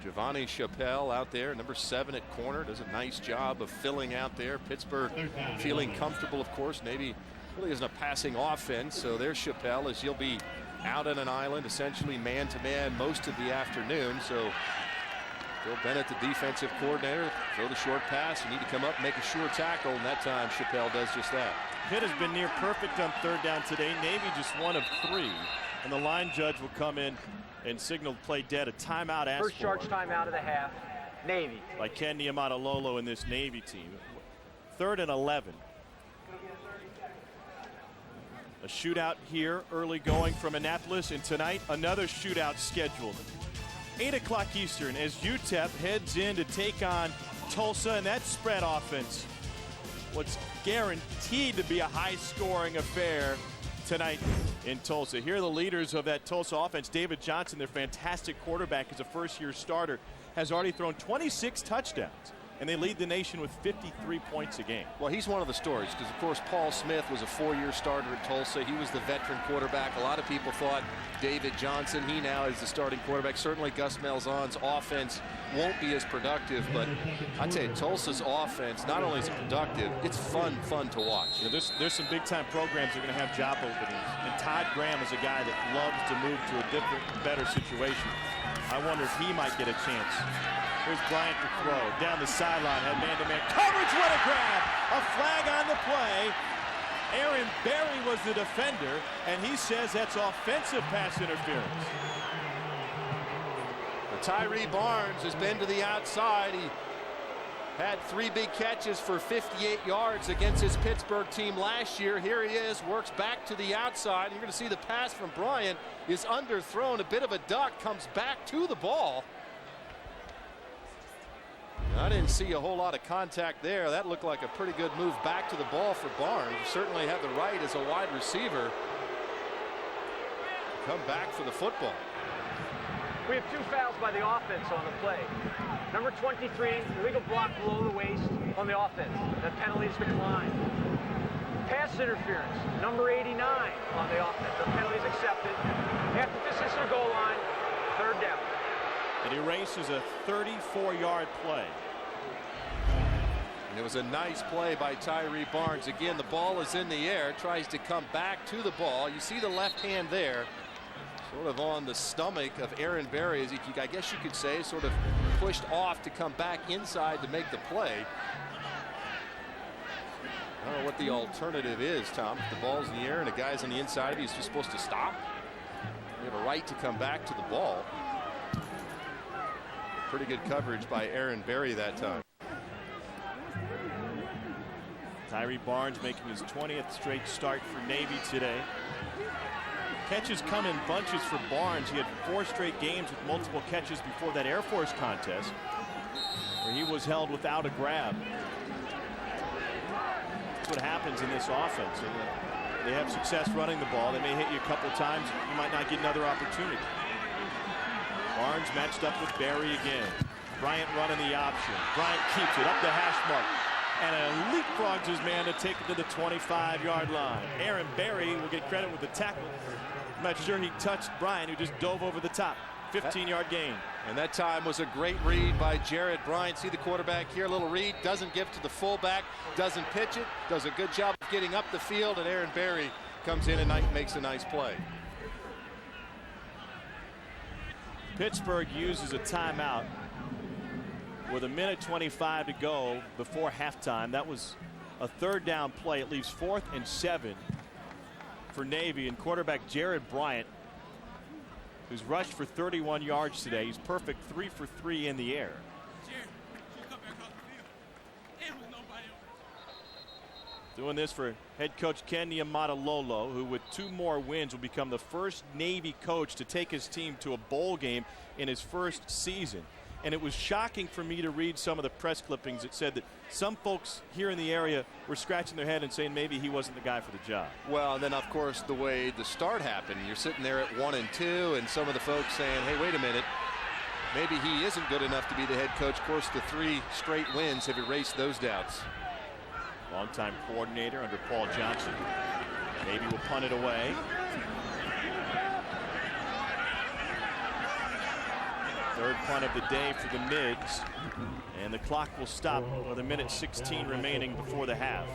Giovanni Chappelle out there, number 7 at corner, does a nice job of filling out there. Pittsburgh feeling comfortable, of course. Navy really isn't a passing offense, so there's Chappelle as he'll be out on an island, essentially man-to-man most of the afternoon. So Bill Bennett, the defensive coordinator, throw the short pass. You need to come up and make a sure tackle, and that time Chappelle does just that.
Pitt has been near perfect on third down today. Navy just 1 of 3, and the line judge will come in and signal play dead. A timeout asked
First charge timeout of the half. Navy.
By Ken Niumatalolo in this Navy team. 3rd and 11. A shootout here early going from Annapolis, and tonight another shootout scheduled. 8 o'clock Eastern as UTEP heads in to take on Tulsa, and that spread offense, what's guaranteed to be a high-scoring affair tonight in Tulsa. Here are the leaders of that Tulsa offense. David Johnson, their fantastic quarterback, as a first-year starter, has already thrown 26 touchdowns, and they lead the nation with 53 points a game.
Well, he's one of the stories because, of course, Paul Smith was a 4-year starter at Tulsa. He was the veteran quarterback. A lot of people thought David Johnson, he now is the starting quarterback. Certainly Gus Malzahn's offense won't be as productive, but I tell you, Tulsa's offense, not only is it productive, it's fun to watch.
You know, there's some big-time programs that are going to have job openings, and Todd Graham is a guy that loves to move to a different, better situation. I wonder if he might get a chance. Here's Bryant to throw. Down the sideline, had man-to-man coverage. What a grab! A flag on the play. Aaron Berry was the defender, and he says that's offensive pass interference.
Tyree Barnes has been to the outside. He had 3 big catches for 58 yards against his Pittsburgh team last year. Here he is, works back to the outside. You're going to see the pass from Bryant is underthrown. A bit of a duck, comes back to the ball. I didn't see a whole lot of contact there. That looked like a pretty good move back to the ball for Barnes. You certainly have the right as a wide receiver to come back for the football.
We have 2 fouls by the offense on the play. Number 23, illegal block below the waist on the offense. That penalty is declined. Pass interference, number 89 on the offense. The penalty is accepted. After distance to the goal line, 3rd down.
It erases a 34-yard play.
And it was a nice play by Tyree Barnes. Again, the ball is in the air, tries to come back to the ball. You see the left hand there, sort of on the stomach of Aaron Berry, as I guess you could say, sort of pushed off to come back inside to make the play. I don't know what the alternative is, Tom. If the ball's in the air and a guy's on the inside of you, he's just supposed to stop. You have a right to come back to the ball. Pretty good coverage by Aaron Berry that time.
Tyree Barnes making his 20th straight start for Navy today. Catches come in bunches for Barnes. He had 4 straight games with multiple catches before that Air Force contest, where he was held without a grab. That's what happens in this offense. They have success running the ball. They may hit you a couple times. You might not get another opportunity. Barnes matched up with Berry again. Bryant running the option. Bryant keeps it up the hash mark and leapfrogs his man to take it to the 25-yard line. Aaron Berry will get credit with the tackle. I'm not sure he touched Bryant, who just dove over the top. 15-yard gain.
And that time was a great read by Jared Bryant. See the quarterback here, a little read, doesn't give to the fullback, doesn't pitch it, does a good job of getting up the field, and Aaron Berry comes in and makes a nice play.
Pittsburgh uses a timeout with 1:25 to go before halftime. That was a 3rd down play. It leaves 4th and 7 for Navy, and quarterback Jared Bryant who's rushed for 31 yards today. He's perfect 3 for 3 in the air. Doing this for head coach Ken Niumatalolo, who with 2 more wins will become the first Navy coach to take his team to a bowl game in his first season. And it was shocking for me to read some of the press clippings that said that some folks here in the area were scratching their head and saying maybe he wasn't the guy for the job.
Well, and then of course the way the start happened, you're sitting there at 1-2, and some of the folks saying, hey, wait a minute, maybe he isn't good enough to be the head coach. Of course, the 3 straight wins have erased those doubts.
Longtime coordinator under Paul Johnson. Navy will punt it away. Third punt of the day for the Mids. And the clock will stop with 1:16 remaining before the half.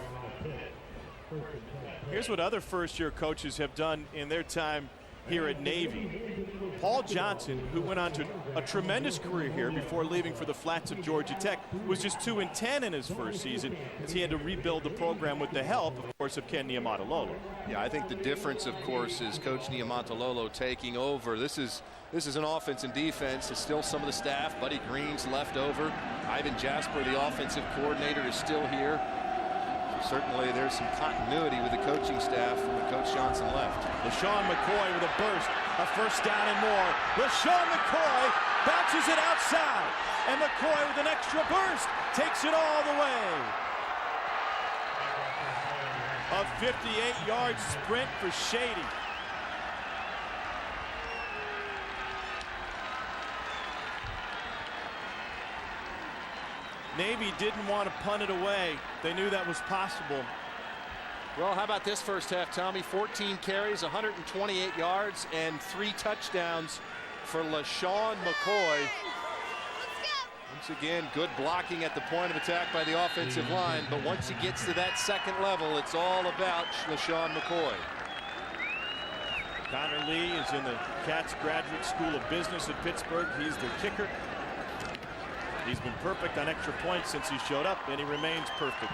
Here's what other first-year coaches have done in their time here at Navy. Paul Johnson, who went on to a tremendous career here before leaving for the flats of Georgia Tech, was just 2-10 in his first season as he had to rebuild the program with the help, of course, of Ken Niumatalolo.
Yeah, I think the difference, of course, is Coach Niumatalolo taking over. This is an offense and defense. It's still some of the staff. Buddy Green's left over. Ivan Jasper, the offensive coordinator, is still here. Certainly there's some continuity with the coaching staff when Coach Johnson left.
Lesean Mccoy with a burst, a first down and more. Lesean Mccoy bounces it outside, and McCoy with an extra burst takes it all the way. A 58-yard sprint for Shady. Navy didn't want to punt it away. They knew that was possible.
Well, how about this first half, Tommy? 14 carries, 128 yards, and 3 touchdowns for Lesean Mccoy. Once again, good blocking at the point of attack by the offensive line, but once he gets to that second level, it's all about Lesean Mccoy.
Connor Lee is in the Katz Graduate School of Business at Pittsburgh. He's the kicker. He's been perfect on extra points since he showed up, and he remains perfect.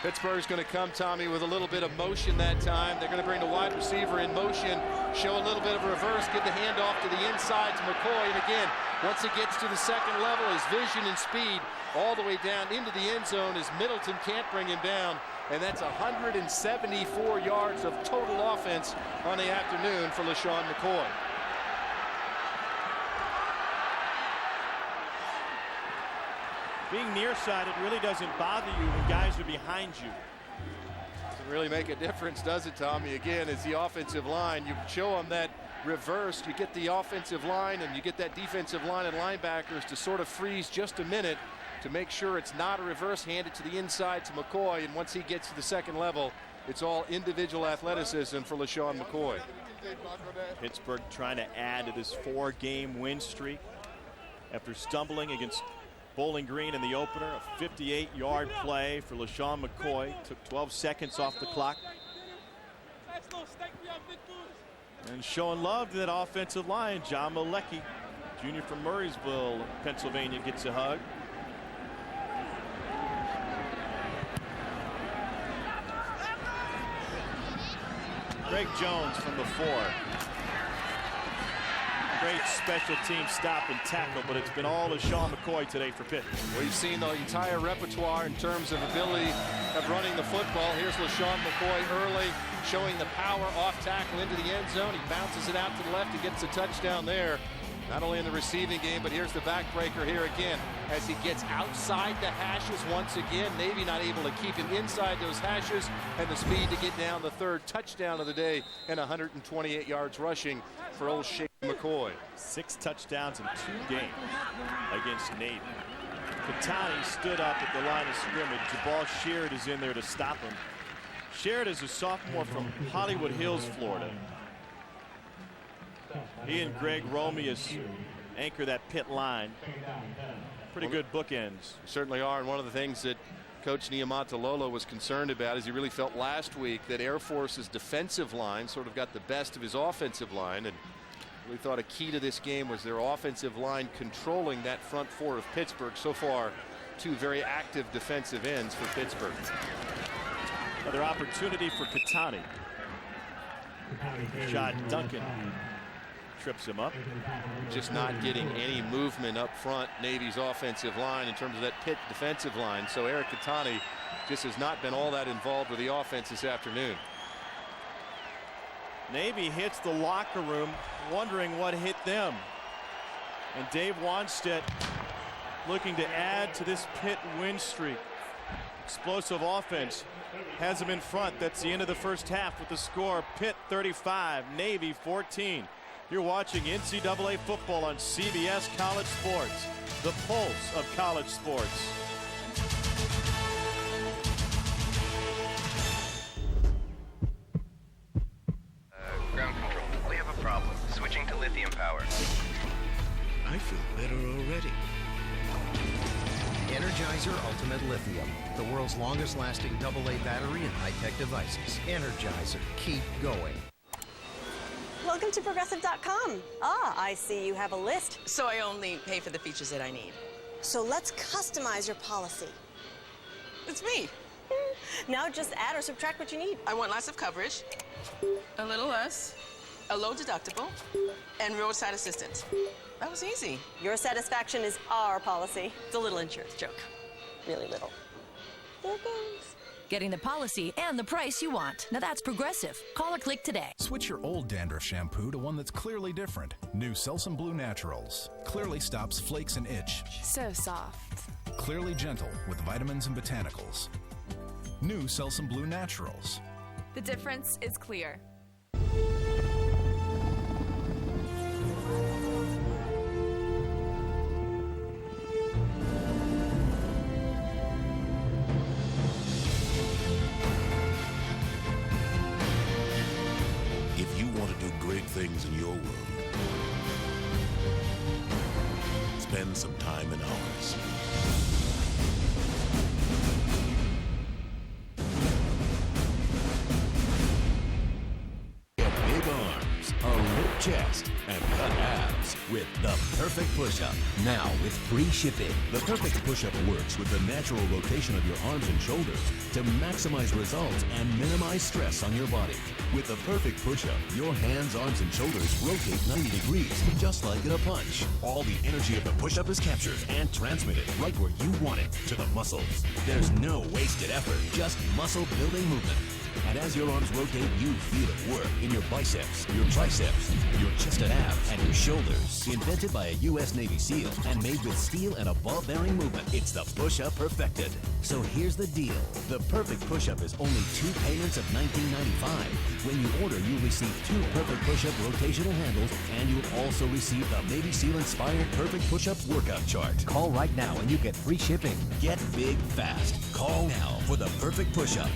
Pittsburgh's going to come, Tommy, with a little bit of motion that time. They're going to bring the wide receiver in motion, show a little bit of reverse, give the handoff to the inside to McCoy. And again, once he gets to the second level, his vision and speed all the way down into the end zone as Middleton can't bring him down. And that's 174 yards of total offense on the afternoon for Lesean Mccoy.
Being near side, it really doesn't bother you when guys are behind you.
Doesn't really make a difference, does it, Tommy? Again, it's the offensive line. You show them that reversed, you get the offensive line and you get that defensive line and linebackers to sort of freeze just a minute to make sure it's not a reverse, hand it to the inside to McCoy, and once he gets to the second level, it's all individual athleticism for Lesean Mccoy.
Pittsburgh trying to add to this 4-game win streak after stumbling against Bowling Green in the opener. A 58-yard play for Lesean McCoy. Took 12 seconds off the clock. And showing love to that offensive line. John Malecki, junior from Murraysville, Pennsylvania, gets a hug. Greg Jones from the 4. Great special team stop and tackle, but it's been all Lesean McCoy today for Pitt.
We've seen the entire repertoire in terms of ability of running the football. Here's Lesean McCoy early, showing the power off tackle into the end zone. He bounces it out to the left and gets a touchdown there. Not only in the receiving game, but here's the backbreaker here again as he gets outside the hashes once again. Navy not able to keep him inside those hashes, and the speed to get down the 3rd touchdown of the day and 128 yards rushing for old Shady McCoy.
6 touchdowns in 2 games against Navy. Katani stood up at the line of scrimmage. Jabal Sheard is in there to stop him. Sheard is a sophomore from Hollywood Hills, Florida. He and Greg Romeus anchor that Pitt line. Pretty good bookends.
Certainly are, and one of the things that Coach Niumatalolo was concerned about is he really felt last week that Air Force's defensive line sort of got the best of his offensive line, and really thought a key to this game was their offensive line controlling that front 4 of Pittsburgh. So far, 2 very active defensive ends for Pittsburgh.
Another opportunity for Katani. Shot Duncan trips him up.
Just not getting any movement up front, Navy's offensive line, in terms of that Pitt defensive line. So Eric Katani just has not been all that involved with the offense this afternoon.
Navy hits the locker room wondering what hit them. And Dave Wanstedt looking to add to this Pitt win streak. Explosive offense has them in front. That's the end of the first half with the score: Pitt 35, Navy 14. You're watching NCAA football on CBS College Sports, the pulse of college sports.
Ground control, we have a problem. Switching to lithium power.
I feel better already. Energizer Ultimate Lithium, the world's longest lasting AA battery and high-tech devices. Energizer, keep going.
Welcome to Progressive.com. Ah, I see you have a list.
So I only pay for the features that I need.
So let's customize your policy.
It's me.
Now just add or subtract what you need.
I want lots of coverage, a little less, a low deductible, and roadside assistance. That was easy.
Your satisfaction is our policy. It's a little insurance joke. Really little. There it goes.
Getting the policy and the price you want. Now that's Progressive. Call or click today.
Switch your old dandruff shampoo to one that's clearly different. New Selsun Blue Naturals. Clearly stops flakes and itch.
So soft.
Clearly gentle with vitamins and botanicals. New Selsun Blue Naturals.
The difference is clear.
If you want to do great things in your world, spend some time in ours. Get big arms, a ripped chest, and cut abs with the perfect push-up. Now with free shipping. The perfect push-up works with the natural rotation of your arms and shoulders to maximize results and minimize stress on your body. With the perfect push-up, your hands, arms, and shoulders rotate 90 degrees, just like in a punch. All the energy of the push-up is captured and transmitted right where you want it, to the muscles. There's no wasted effort, just muscle-building movement. And as your arms rotate, you feel it work in your biceps, your triceps, your chest and abs, and your shoulders. Invented by a U.S. Navy SEAL and made with steel and a ball-bearing movement, it's the push-up perfected. So here's the deal. The perfect push-up is only 2 payments of $19.95. When you order, you'll receive 2 perfect push-up rotational handles, and you'll also receive the Navy SEAL-inspired perfect push-up workout chart. Call right now and you get free shipping. Get big fast. Call now for the perfect push-up.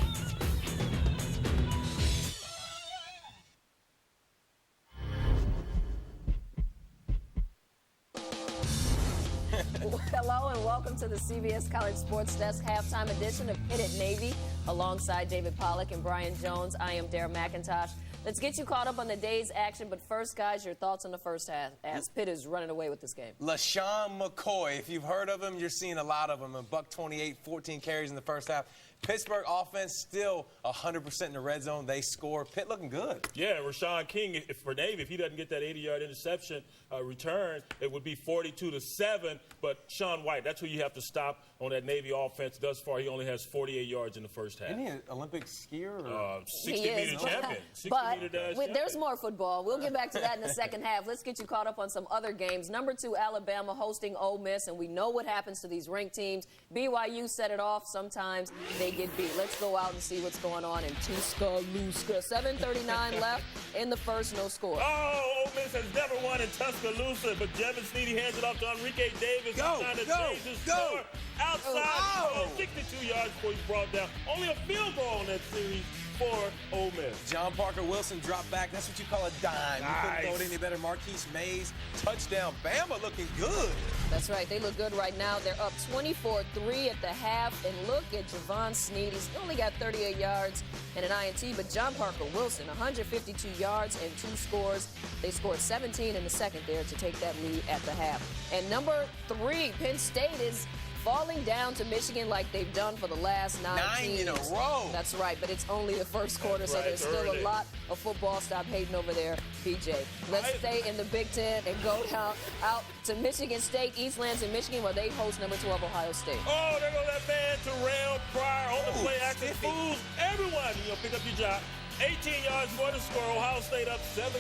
Hello and welcome to the CBS College Sports Desk halftime edition of Pitt at Navy. Alongside David Pollack and Brian Jones, I am Dara McIntosh. Let's get you caught up on the day's action, but first, guys, your thoughts on the first half as Pitt is running away with this game.
Lesean Mccoy, if you've heard of him, you're seeing a lot of him. A $128, 14 carries in the first half. Pittsburgh offense still 100% in the red zone. They score. Pitt looking good.
Yeah, Rashawn King, for Navy, if he doesn't get that 80-yard interception return, it would be 42-7. But Sean White, that's who you have to stop on that Navy offense. Thus far, he only has 48 yards in the first half.
Isn't he an Olympic skier? Or?
60-meter champion. 60-meter dash champion.
There's more football. We'll get back to that in the second half. Let's get you caught up on some other games. Number 2, Alabama hosting Ole Miss, and we know what happens to these ranked teams. BYU set it off. Sometimes they get beat. Let's go out and see what's going on in Tuscaloosa. 7:39 left in the first, no score.
Oh, Ole Miss has never won in Tuscaloosa, but Devon Sneedy hands it off to Enrique Davis. Trying to change his score. Outside, 62 yards before he's brought down. Only a field goal in that series for Ole Miss.
John Parker Wilson dropped back. That's what you call a dime. You couldn't throw it any better. Marquise Mays, touchdown. Bama looking good.
That's right. They look good right now. They're up 24-3 at the half. And look at Javon Sneed. He's only got 38 yards and an INT, but John Parker Wilson, 152 yards and 2 scores. They scored 17 in the second there to take that lead at the half. And number 3, Penn State is falling down to Michigan like they've done for the last 9
in a row.
That's right, but it's only the first quarter, so there's still a lot of football. Stop hating over there, BJ. Let's stay in the Big Ten and go down out to Michigan State, East Lansing, Michigan, where they host number 12 Ohio State.
Oh, there goes that man Terrell Pryor on the play action. Fools everyone. Pick up your job. 18 yards for the score. Ohio State up 7-0.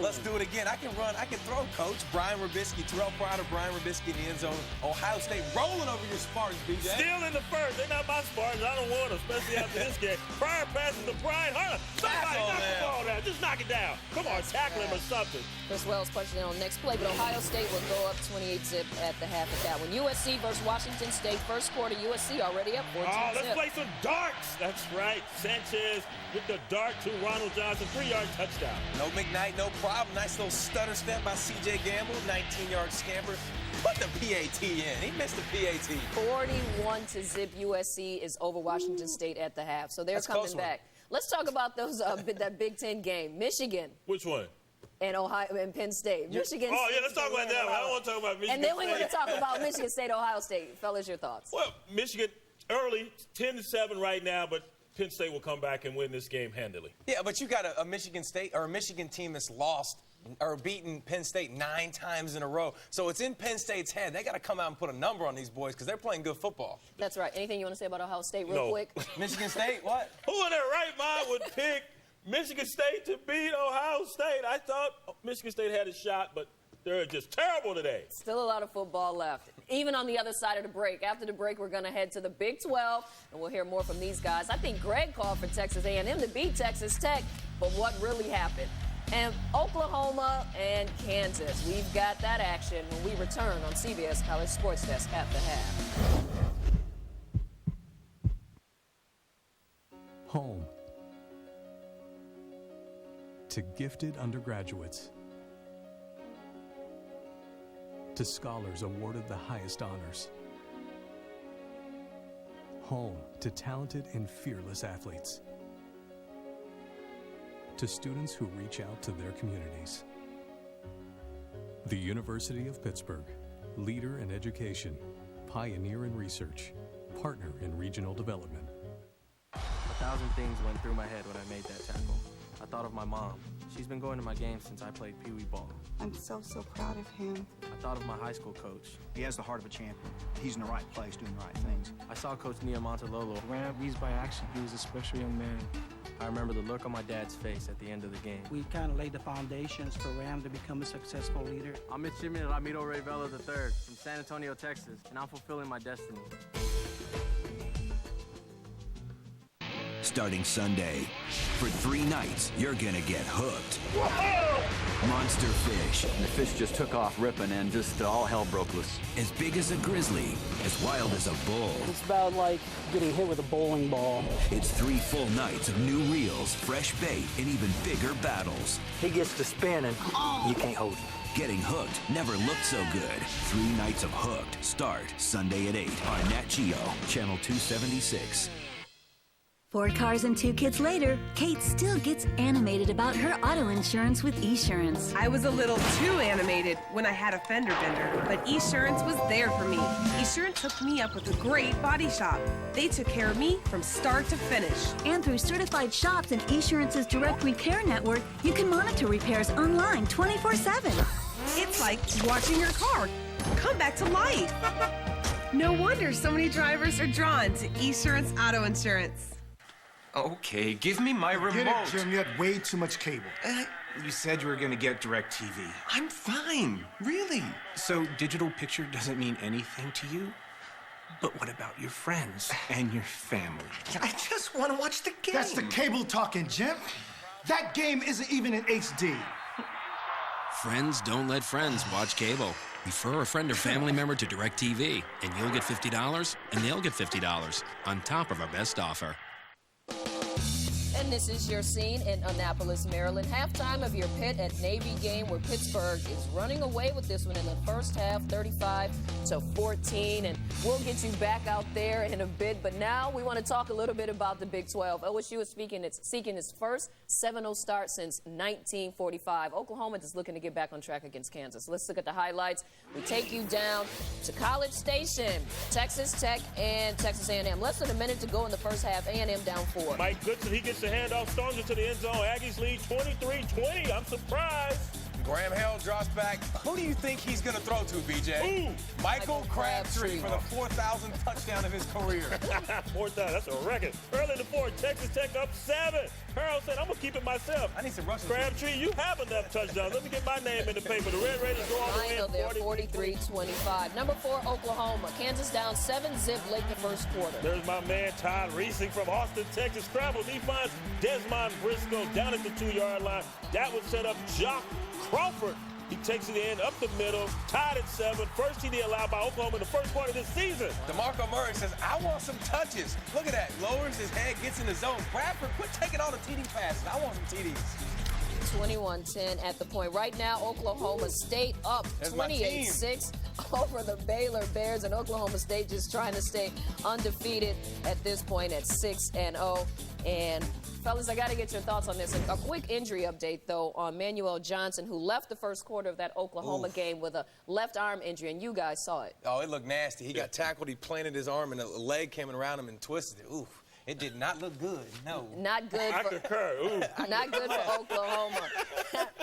Let's do it again. I can run. I can throw, Coach. Brian Rubisky, Terrell Pryor to Brian Rubisky in the end zone. Ohio State rolling over your Spartans, BJ.
Still in the first. They're not my Spartans. I don't want them, especially after this game. Pryor passes to Brian. Somebody knock the ball down. Just knock it down. Come on, tackle him or something.
Chris Wells punching in on the next play, but Ohio State will go up 28-zip at the half of that one. USC versus Washington State. First quarter, USC already up 14-zip.
Oh, let's play some darts. That's right. Sanchez with the dart to Ronald Johnson, 3-yard touchdown.
No McKnight, no problem. Nice little stutter step by C.J. Gamble, 19-yard scamper. Put the PAT in. He missed the PAT.
41-zip. USC is over Washington State at the half, so they're coming back. Let's talk about those that Big Ten game. Michigan.
Which one?
And Ohio and Penn State. Michigan.
Oh, yeah, let's talk about that one. I don't want to talk about Michigan.
And then we want to talk about Michigan State, Ohio State. Fellas, your thoughts?
Well, Michigan early, 10-7 right now, but Penn State will come back and win this game handily.
Yeah, but you got a Michigan State or a Michigan team that's lost or beaten Penn State 9 times in a row. So it's in Penn State's head. They got to come out and put a number on these boys because they're playing good football.
That's right. Anything you want to say about Ohio State real quick?
Michigan State, what?
Who in their right mind would pick Michigan State to beat Ohio State? I thought Michigan State had a shot, but they're just terrible today.
Still a lot of football left, even on the other side of the break. After the break, we're going to head to the Big 12, and we'll hear more from these guys. I think Greg called for Texas A&M to beat Texas Tech, but what really happened? And Oklahoma and Kansas. We've got that action when we return on CBS College Sports Desk at the half.
Home to gifted undergraduates, to scholars awarded the highest honors, home to talented and fearless athletes, to students who reach out to their communities. The University of Pittsburgh, leader in education, pioneer in research, partner in regional development.
1,000 things went through my head when I made that tackle. I thought of my mom. She's been going to my games since I played Pee Wee ball.
I'm so proud of him.
I thought of my high school coach.
He has the heart of a champion. He's in the right place doing the right things.
I saw Coach Niamontalolo.
Ran up Reeds by action. He was a special young man.
I remember the look on my dad's face at the end of the game.
We kind of laid the foundations for Ram to become a successful leader.
I'm Midshipmen Ramiro Revelo III from San Antonio, Texas, and I'm fulfilling my destiny.
Starting Sunday, for 3 nights, you're gonna get hooked. Monster fish.
The fish just took off ripping and just all hell broke loose.
As big as a grizzly, as wild as a bull.
It's about like getting hit with a bowling ball.
It's 3 full nights of new reels, fresh bait, and even bigger battles.
He gets to spin and you can't hold him.
Getting hooked never looked so good. 3 nights of Hooked start Sunday at 8 on Nat Geo, Channel 276.
4 cars and 2 kids later, Kate still gets animated about her auto insurance with Esurance.
I was a little too animated when I had a fender bender, but Esurance was there for me. Esurance hooked me up with a great body shop. They took care of me from start to finish.
And through certified shops and Esurance's direct repair network, you can monitor repairs online 24/7.
It's like watching your car come back to life. No wonder so many drivers are drawn to Esurance Auto Insurance.
Okay, give me my remote.
Get it, Jim. You had way too much cable.
You said you were going to get DirecTV. I'm fine, really. So digital picture doesn't mean anything to you? But what about your friends and your family?
I just want to watch the game. That's the cable talking, Jim. That game isn't even in HD.
Friends don't let friends watch cable. Refer a friend or family member to DirecTV, and you'll get $50, and they'll get $50 on top of our best offer.
And this is your scene in Annapolis, Maryland. Halftime of your Pitt at Navy game where Pittsburgh is running away with this one in the first half, 35-14. And we'll get you back out there in a bit. But now we want to talk a little bit about the Big 12. OSU is seeking its first 7-0 start since 1945. Oklahoma is looking to get back on track against Kansas. Let's look at the highlights. We take you down to College Station, Texas Tech and Texas A&M. Less than a minute to go in the first half. A&M down 4.
Mike Goodson, he gets the handoff, storms into the end zone. Aggies lead 23-20. I'm surprised.
Graham Hill drops back. Who do you think he's going to throw to, BJ?
Ooh.
Michael Crabtree for the 4,000th touchdown of his career.
4,000, that's a record. Early in the fourth, Texas Tech up 7. Harold said, I'm going to keep it myself.
I need some rushing.
Crabtree, you have enough touchdowns. Let me get my name in the paper. The Red Raiders go on to win
43-25. Number 4, Oklahoma. Kansas down 7-zip late in the first quarter.
There's my man Todd Reesing from Austin, Texas. Scrambles. He finds Desmond Briscoe down at the 2-yard line. That would set up Jock Crawford. He takes it in, up the middle, tied at 7. First TD allowed by Oklahoma in the first quarter of this season.
DeMarco Murray says, I want some touches. Look at that. Lowers his head, gets in the zone. Bradford, quit taking all the TD passes. I want some TDs.
21-10 at the point. Right now, Oklahoma State up 28-6 over the Baylor Bears, and Oklahoma State just trying to stay undefeated at this point at 6-0. And fellas, I got to get your thoughts on this. A quick injury update, though, on Manuel Johnson, who left the first quarter of that Oklahoma game with a left arm injury, and you guys saw it.
Oh, it looked nasty. He got tackled. He planted his arm, and a leg came around him and twisted it. Oof. It did not look good, no.
Not good
I concur. Ooh.
Not good for Oklahoma.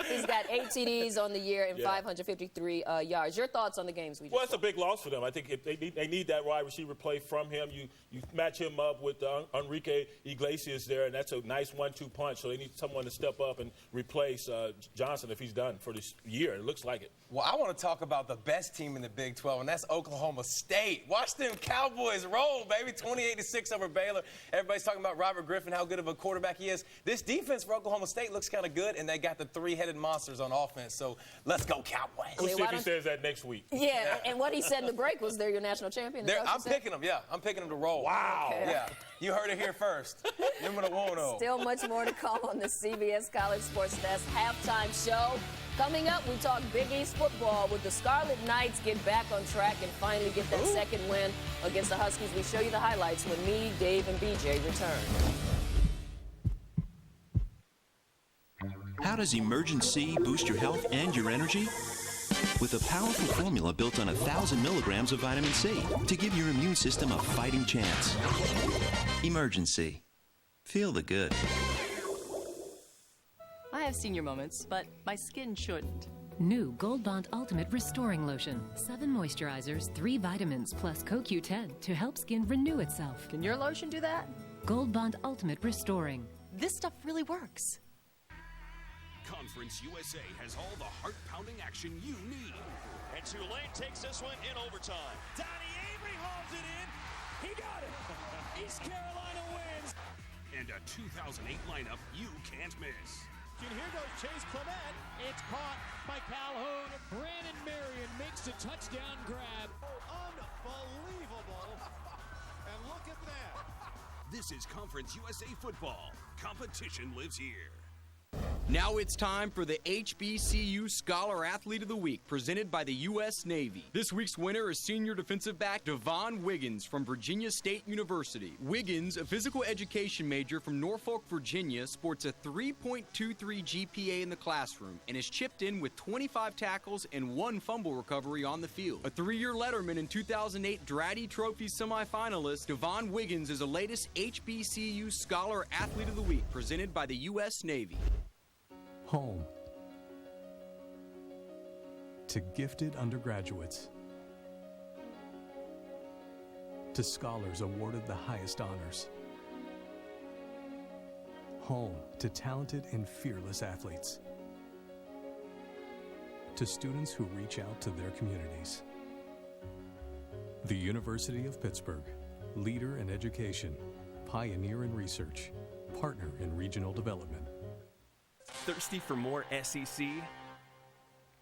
He's got 8 TDs on the year and 553 yards. Your thoughts on the games we just
Well, it's a big loss for them. I think if they need that wide receiver play from him. You match him up with Enrique Iglesias there, and that's a nice 1-2 punch. So they need someone to step up and replace Johnson if he's done for this year. It looks like it.
Well, I want to talk about the best team in the Big 12, and that's Oklahoma State. Watch them Cowboys roll, baby. 28-6 over Baylor. Everybody's talking about Robert Griffin, how good of a quarterback he is. This defense for Oklahoma State looks kind of good, and they got the 3-headed monsters on offense. So let's go Cowboys.
We'll see if he says that next week.
Yeah, and what he said in the break was they're your national champion.
I'm picking them, yeah. I'm picking them to roll.
Wow.
Okay.
Yeah. You heard it here first. Number 1.
Still much more to come on the CBS College Sports Desk halftime show. Coming up, we talk Big East football with the Scarlet Knights get back on track and finally get that second win against the Huskies. We show you the highlights when me, Dave, and BJ return.
How does Emergency boost your health and your energy? With a powerful formula built on 1,000 milligrams of vitamin C to give your immune system a fighting chance. Emergency. Feel the good.
I have senior moments, but my skin shouldn't.
New Gold Bond Ultimate Restoring Lotion. 7 moisturizers, 3 vitamins, plus CoQ10 to help skin renew itself.
Can your lotion do that?
Gold Bond Ultimate Restoring.
This stuff really works.
Conference USA has all the heart-pounding action you need.
And Tulane takes this one in overtime. Donnie Avery hauls it in. He got it. East Carolina wins.
And a 2008 lineup you can't miss.
And here goes Chase Clement. It's caught by Calhoun. Brandon Marion makes the touchdown grab. Unbelievable. And look at that.
This is Conference USA football. Competition lives here.
Now it's time for the HBCU Scholar Athlete of the Week, presented by the U.S. Navy. This week's winner is senior defensive back Devon Wiggins from Virginia State University. Wiggins, a physical education major from Norfolk, Virginia, sports a 3.23 GPA in the classroom and is chipped in with 25 tackles and 1 fumble recovery on the field. A 3-year letterman and 2008 Dratty Trophy semifinalist, Devon Wiggins is the latest HBCU Scholar Athlete of the Week, presented by the U.S. Navy.
Home to gifted undergraduates, to scholars awarded the highest honors, home to talented and fearless athletes, to students who reach out to their communities. The University of Pittsburgh, leader in education, pioneer in research, partner in regional development.
Thirsty for more SEC?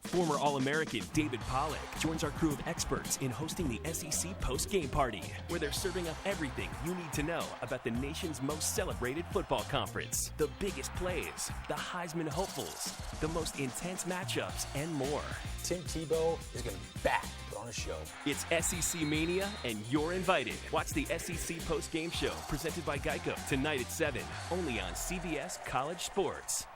Former All-American David Pollack joins our crew of experts in hosting the SEC post-game party, where they're serving up everything you need to know about the nation's most celebrated football conference, the biggest plays, the Heisman hopefuls, the most intense matchups, and more.
Tim Tebow is going to be back on a show.
It's SEC Mania, and you're invited. Watch the SEC post-game show presented by Geico tonight at 7, only on CBS College Sports.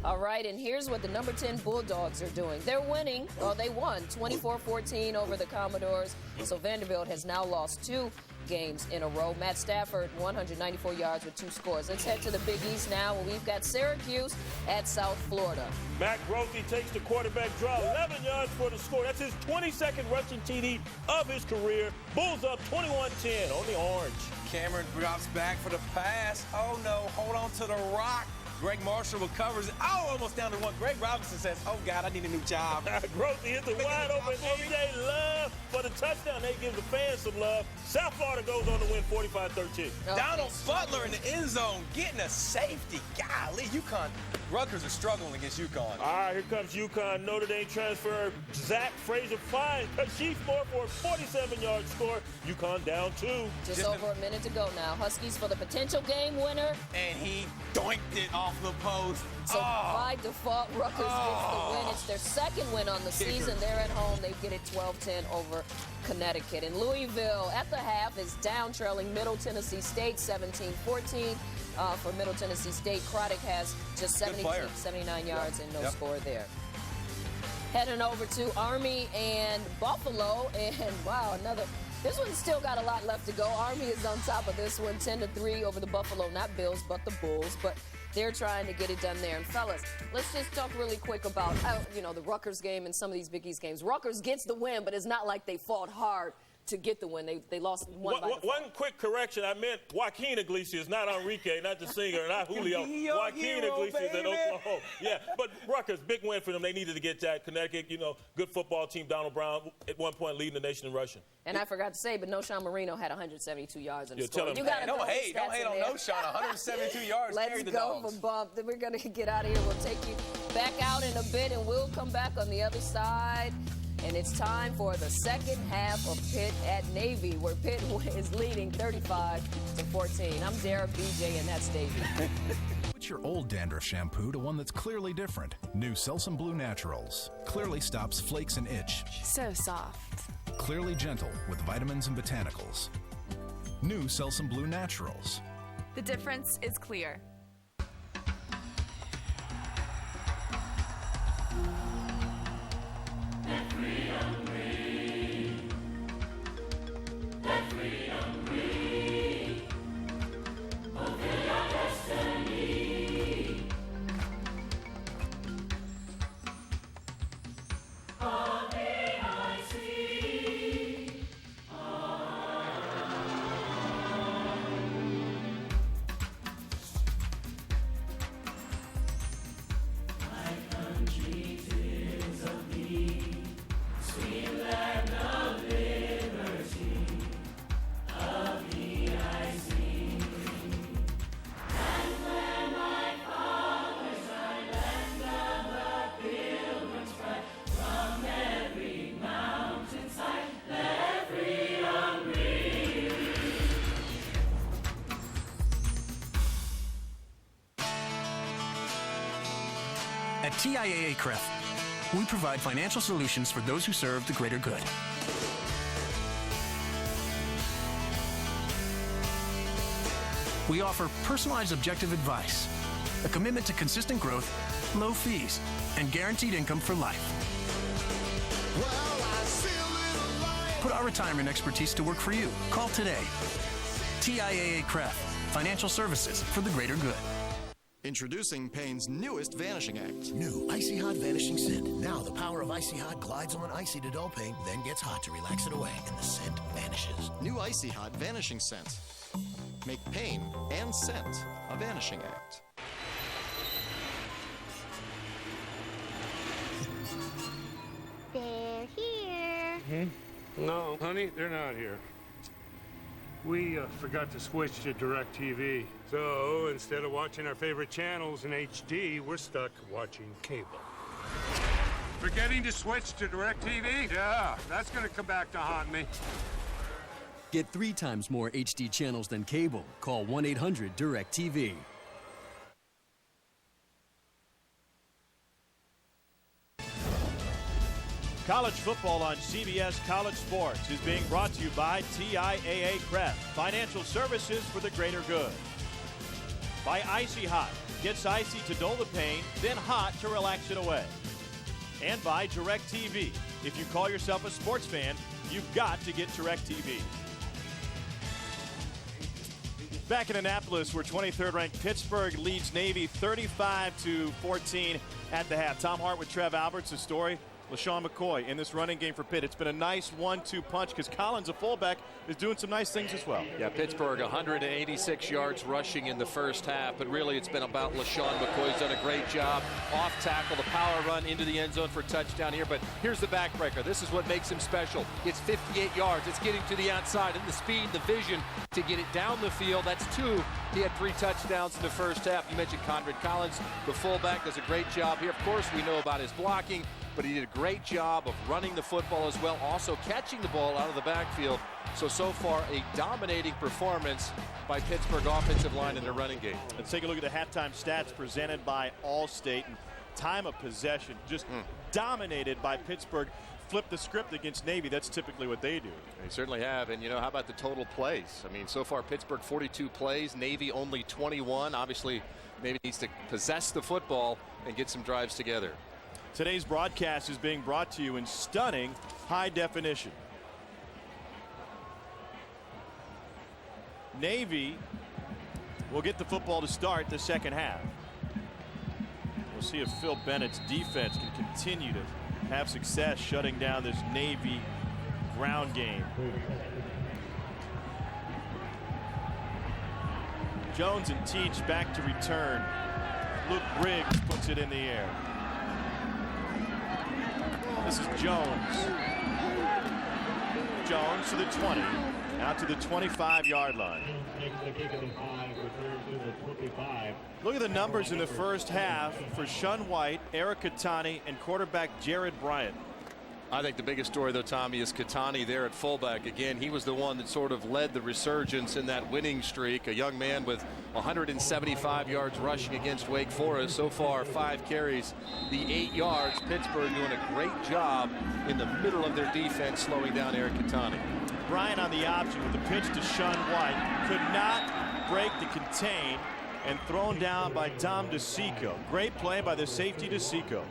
All right, and here's what the number 10 Bulldogs are doing. They're winning. Well, they won 24-14 over the Commodores. So Vanderbilt has now lost 2 games in a row. Matt Stafford, 194 yards with 2 scores. Let's head to the Big East now, where we've got Syracuse at South Florida.
Matt Grothe takes the quarterback draw, 11 yards for the score. That's his 22nd rushing TD of his career. Bulls up 21-10 on the Orange.
Cameron drops back for the pass. Oh, no. Hold on to the rock. Greg Marshall recovers. Oh, almost down to 1. Greg Robinson says, oh, God, I need a new job.
Grothe hits a wide open A.J. Love for the touchdown. They give the fans some love. South Florida goes on to win 45-13.
Donald Butler in the end zone getting a safety. Golly, UConn. Rutgers are struggling against UConn.
All right, here comes UConn. Notre Dame transfer Zach Fraser-Fine. Chiefs more for a 47-yard score. UConn down 2.
Just over a minute to go now. Huskies for the potential game winner.
And he doinked it off the post.
So by default, Rutgers gets the win. It's their second win on the season. They're at home. They get it 12-10 over Connecticut. And Louisville at the half is down, trailing Middle Tennessee State 17-14. For Middle Tennessee State, Craddock has just 79 yards and no score there. Heading over to Army and Buffalo, and wow, this one's still got a lot left to go. Army is on top of this one, 10-3 over the Buffalo, not Bills, but the Bulls. But they're trying to get it done there. And fellas, let's just talk really quick about the Rutgers game and some of these Big East games. Rutgers gets the win, but it's not like they fought hard to get the win. They lost one
quick correction. I meant Joaquin Iglesias, not Enrique, not the singer, not Julio. Joaquin Iglesias at Oklahoma. Yeah, but Rutgers, big win for them. They needed to get that. Connecticut, good football team. Donald Brown at one point leading the nation in rushing.
And I forgot to say, but Noshawn Marino had 172 yards in the score.
Don't hate on Noshawn. 172 yards.
Let's go for bump. Then we're going to get out of here. We'll take you back out in a bit, and we'll come back on the other side. And it's time for the second half of Pitt at Navy, where Pitt is leading 35-14. I'm Dara BJ, and that's Davey.
Switch your old dandruff shampoo to one that's clearly different. New Selsun Blue Naturals. Clearly stops flakes and itch.
So soft.
Clearly gentle with vitamins and botanicals. New Selsun Blue Naturals.
The difference is clear.
At TIAA CREF, we provide financial solutions for those who serve the greater good. We offer personalized objective advice, a commitment to consistent growth, low fees, and guaranteed income for life. Put our retirement expertise to work for you. Call today. TIAA CREF, financial services for the greater good.
Introducing Payne's newest Vanishing Act.
New Icy Hot Vanishing Scent. Now the power of Icy Hot glides on icy to dull pain, then gets hot to relax it away, and the scent vanishes.
New Icy Hot Vanishing Scent. Make pain and scent a vanishing act.
They're here.
No, honey, they're not here.
We forgot to switch to DirecTV. So instead of watching our favorite channels in HD, we're stuck watching cable. Forgetting to switch to DirecTV? Yeah, that's going to come back to haunt me.
Get 3 times more HD channels than cable. Call 1-800-DirecTV.
College football on CBS College Sports is being brought to you by TIAA Craft, financial services for the greater good. By Icy Hot, gets icy to dull the pain, then hot to relax it away. And by DirecTV. If you call yourself a sports fan, you've got to get DirecTV. Back in Annapolis, where 23rd ranked Pittsburgh leads Navy 35-14 at the half. Tom Hart with Trev Alberts, the story. Lesean Mccoy in this running game for Pitt. It's been a nice 1-2 punch because Collins, a fullback, is doing some nice things as well.
Yeah, Pittsburgh 186 yards rushing in the first half, but really it's been about Lesean McCoy. He's done a great job. Off tackle, the power run into the end zone for a touchdown here, but here's the backbreaker. This is what makes him special. It's 58 yards. It's getting to the outside, and the speed, the vision to get it down the field. That's 2. He had 3 touchdowns in the first half. You mentioned Conrad Collins, the fullback, does a great job here. Of course, we know about his blocking, but he did a great job of running the football as well, also catching the ball out of the backfield. So far, a dominating performance by Pittsburgh offensive line in the running game.
Let's take a look at the halftime stats presented by Allstate. And time of possession just dominated by Pittsburgh. Flip the script against Navy. That's typically what they do.
They certainly have. And, you know, how about the total plays? I mean, so far, Pittsburgh 42 plays, Navy only 21. Obviously, Navy needs to possess the football and get some drives together.
Today's broadcast is being brought to you in stunning high definition. Navy will get the football to start the second half. We'll see if Phil Bennett's defense can continue to have success shutting down this Navy ground game. Jones and Teach back to return. Luke Briggs puts it in the air. This is Jones. Jones to the 20, out to the 25-yard line. Look at the numbers in the first half for Shun White, Eric Katani, and quarterback Jared Bryant.
I think the biggest story, though, Tommy, is Katani there at fullback. Again, he was the one that sort of led the resurgence in that winning streak. A young man with 175 yards rushing against Wake Forest. So far, 5 carries, the 8 yards. Pittsburgh doing a great job in the middle of their defense, slowing down Eric Katani.
Bryant on the option with the pitch to Shun White. Could not break the contain and thrown down by Dom DeSico. Great play by the safety DeSico.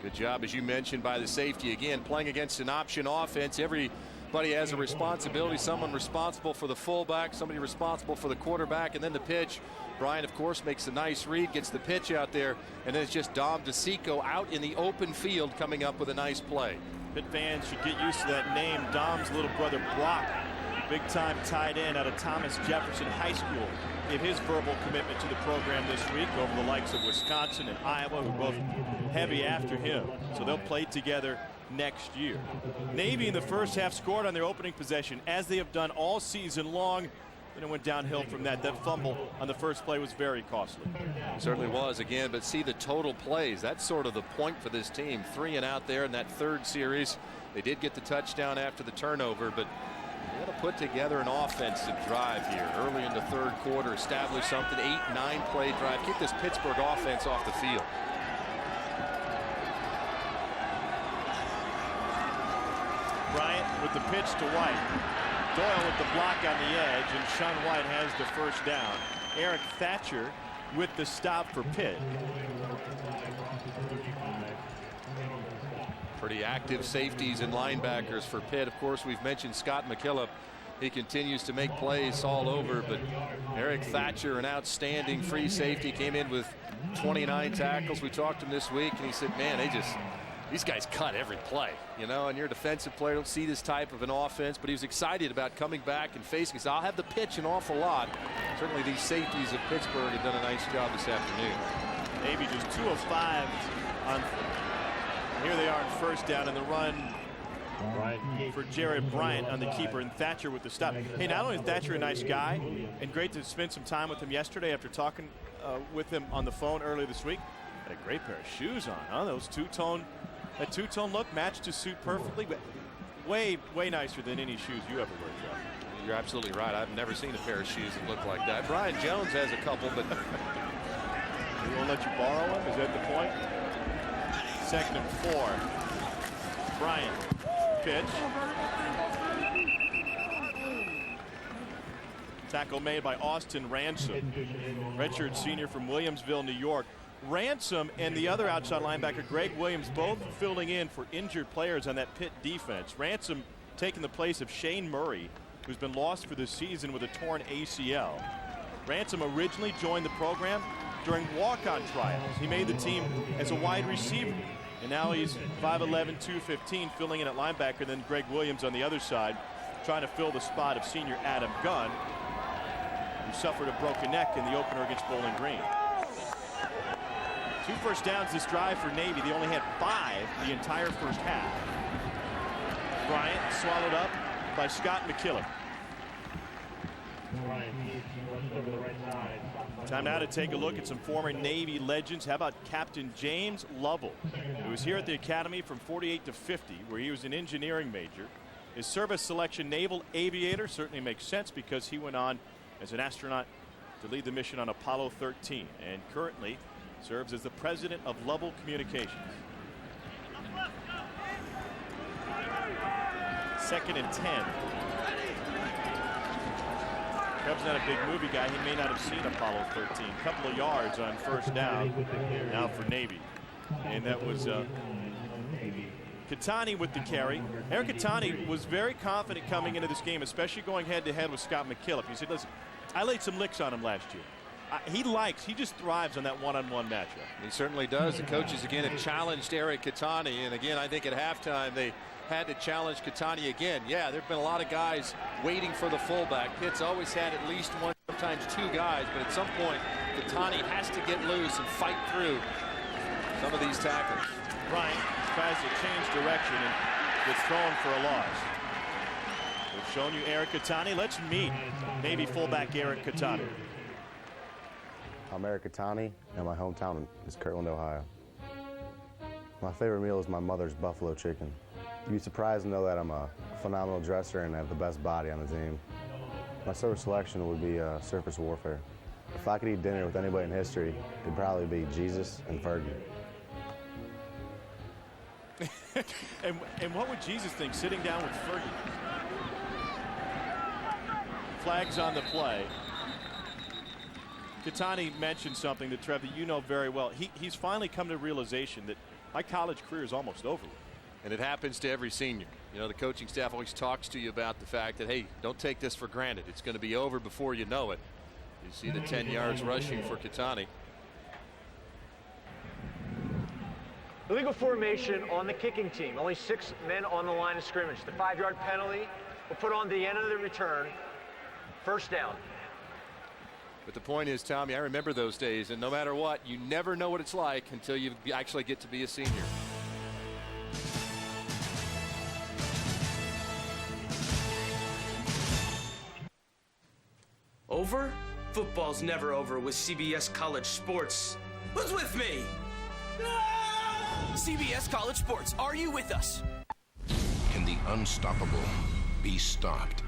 Good job, as you mentioned, by the safety. Again, playing against an option offense. Everybody has a responsibility. Someone responsible for the fullback, somebody responsible for the quarterback, and then the pitch. Bryant, of course, makes a nice read, gets the pitch out there, and then it's just Dom DeSico out in the open field coming up with a nice play.
Pitt fans should get used to that name. Dom's little brother Brock, big-time tight end out of Thomas Jefferson High School, gave his verbal commitment to the program this week over the likes of Wisconsin and Iowa, who both heavy after him. So they'll play together next year. Navy in the first half scored on their opening possession, as they have done all season long. Then it went downhill from that. That fumble on the first play was very costly.
It certainly was, again, but see the total plays. That's sort of the point for this team. 3 and out there in that third series. They did get the touchdown after the turnover, but they got to put together an offensive drive here early in the third quarter, establish something, 8-9 play drive, get this Pittsburgh offense off the field.
Bryant with the pitch to White. Doyle with the block on the edge, and Shun White has the first down. Eric Thatcher with the stop for Pitt.
Pretty active safeties and linebackers for Pitt. Of course, we've mentioned Scott McKillop. He continues to make plays all over, but Eric Thatcher, an outstanding free safety, came in with 29 tackles. We talked to him this week, and he said, man, these guys cut every play, you know, and you're a defensive player, don't see this type of an offense, but he was excited about coming back and facing us. I'll have the pitch an awful lot. Certainly these safeties of Pittsburgh have done a nice job this afternoon.
Maybe just 2 of 5 on. Here they are in first down, and the run for Jared Bryant on the keeper, and Thatcher with the stop. Hey, not only is Thatcher a nice guy, and great to spend some time with him yesterday after talking with him on the phone earlier this week, had a great pair of shoes on, huh? That two-tone look matched his suit perfectly, but way nicer than any shoes you ever wear, Jeff.
You're absolutely right. I've never seen a pair of shoes that look like that. Brian Jones has a couple, but
he won't let you borrow them? Is that the point? 2nd and 4. Bryant, pitch. Tackle made by Austin Ransom, redshirt senior from Williamsville, New York. Ransom and the other outside linebacker, Greg Williams, both filling in for injured players on that Pitt defense. Ransom taking the place of Shane Murray, who's been lost for the season with a torn ACL. Ransom originally joined the program during walk-on trials. He made the team as a wide receiver, and now he's 5'11", 215, filling in at linebacker. Then Greg Williams on the other side, trying to fill the spot of senior Adam Gunn, who suffered a broken neck in the opener against Bowling Green. 2 first downs this drive for Navy. They only had 5 the entire first half. Bryant swallowed up by Scott McKillop. Time now to take a look at some former Navy legends. How about Captain James Lovell, who was here at the Academy from 48 to 50, where he was an engineering major. His service selection, naval aviator, certainly makes sense because he went on as an astronaut to lead the mission on Apollo 13, and currently serves as the president of Lovell Communications. 2nd and 10. Cubs not a big movie guy. He may not have seen Apollo 13. Couple of yards on first down now for Navy. And that was Katani with the carry. Eric Katani was very confident coming into this game, especially going head-to-head with Scott McKillop. He said, listen, I laid some licks on him last year. He just thrives on that one-on-one matchup.
He certainly does. The coaches again have challenged Eric Katani, and again I think at halftime they had to challenge Katani again. Yeah, there have been a lot of guys waiting for the fullback. Pitt's always had at least 1, sometimes 2 guys, but at some point Katani has to get loose and fight through some of these tackles.
Bryant tries to change direction and gets thrown for a loss. We've shown you Eric Katani. Let's meet Navy fullback Eric Katani.
I'm Eric Katani, and my hometown is Kirtland, Ohio. My favorite meal is my mother's buffalo chicken. You'd be surprised to know that I'm a phenomenal dresser and have the best body on the team. My service selection would be surface warfare. If I could eat dinner with anybody in history, it'd probably be Jesus and Fergie.
and what would Jesus think sitting down with Fergie? Flags on the play. Katani mentioned something that, Trev, that you know very well. He's finally come to the realization that my college career is almost over.
And it happens to every senior. You know, the coaching staff always talks to you about the fact that, hey, don't take this for granted. It's going to be over before you know it. You see the 10 yards rushing for Katani.
Illegal formation on the kicking team. Only 6 men on the line of scrimmage. The 5-yard penalty will put on the end of the return. First down.
But the point is, Tommy, I remember those days, and no matter what, you never know what it's like until you actually get to be a senior.
Over? Football's never over with CBS College Sports. Who's with me? CBS College Sports, are you with us?
Can the unstoppable be stopped?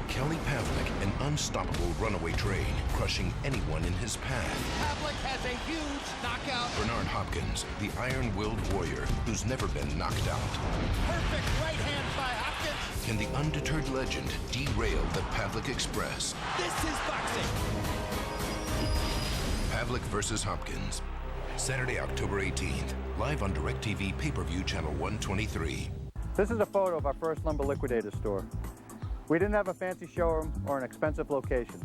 Kelly Pavlik, an unstoppable runaway train, crushing anyone in his path.
Pavlik has a huge knockout.
Bernard Hopkins, the iron-willed warrior who's never been knocked out.
Perfect right hand by Hopkins.
Can the undeterred legend derail the Pavlik Express?
This is boxing.
Pavlik versus Hopkins. Saturday, October 18th. Live on DirecTV pay-per-view channel 123.
This is a photo of our first Lumber Liquidator store. We didn't have a fancy showroom or an expensive location.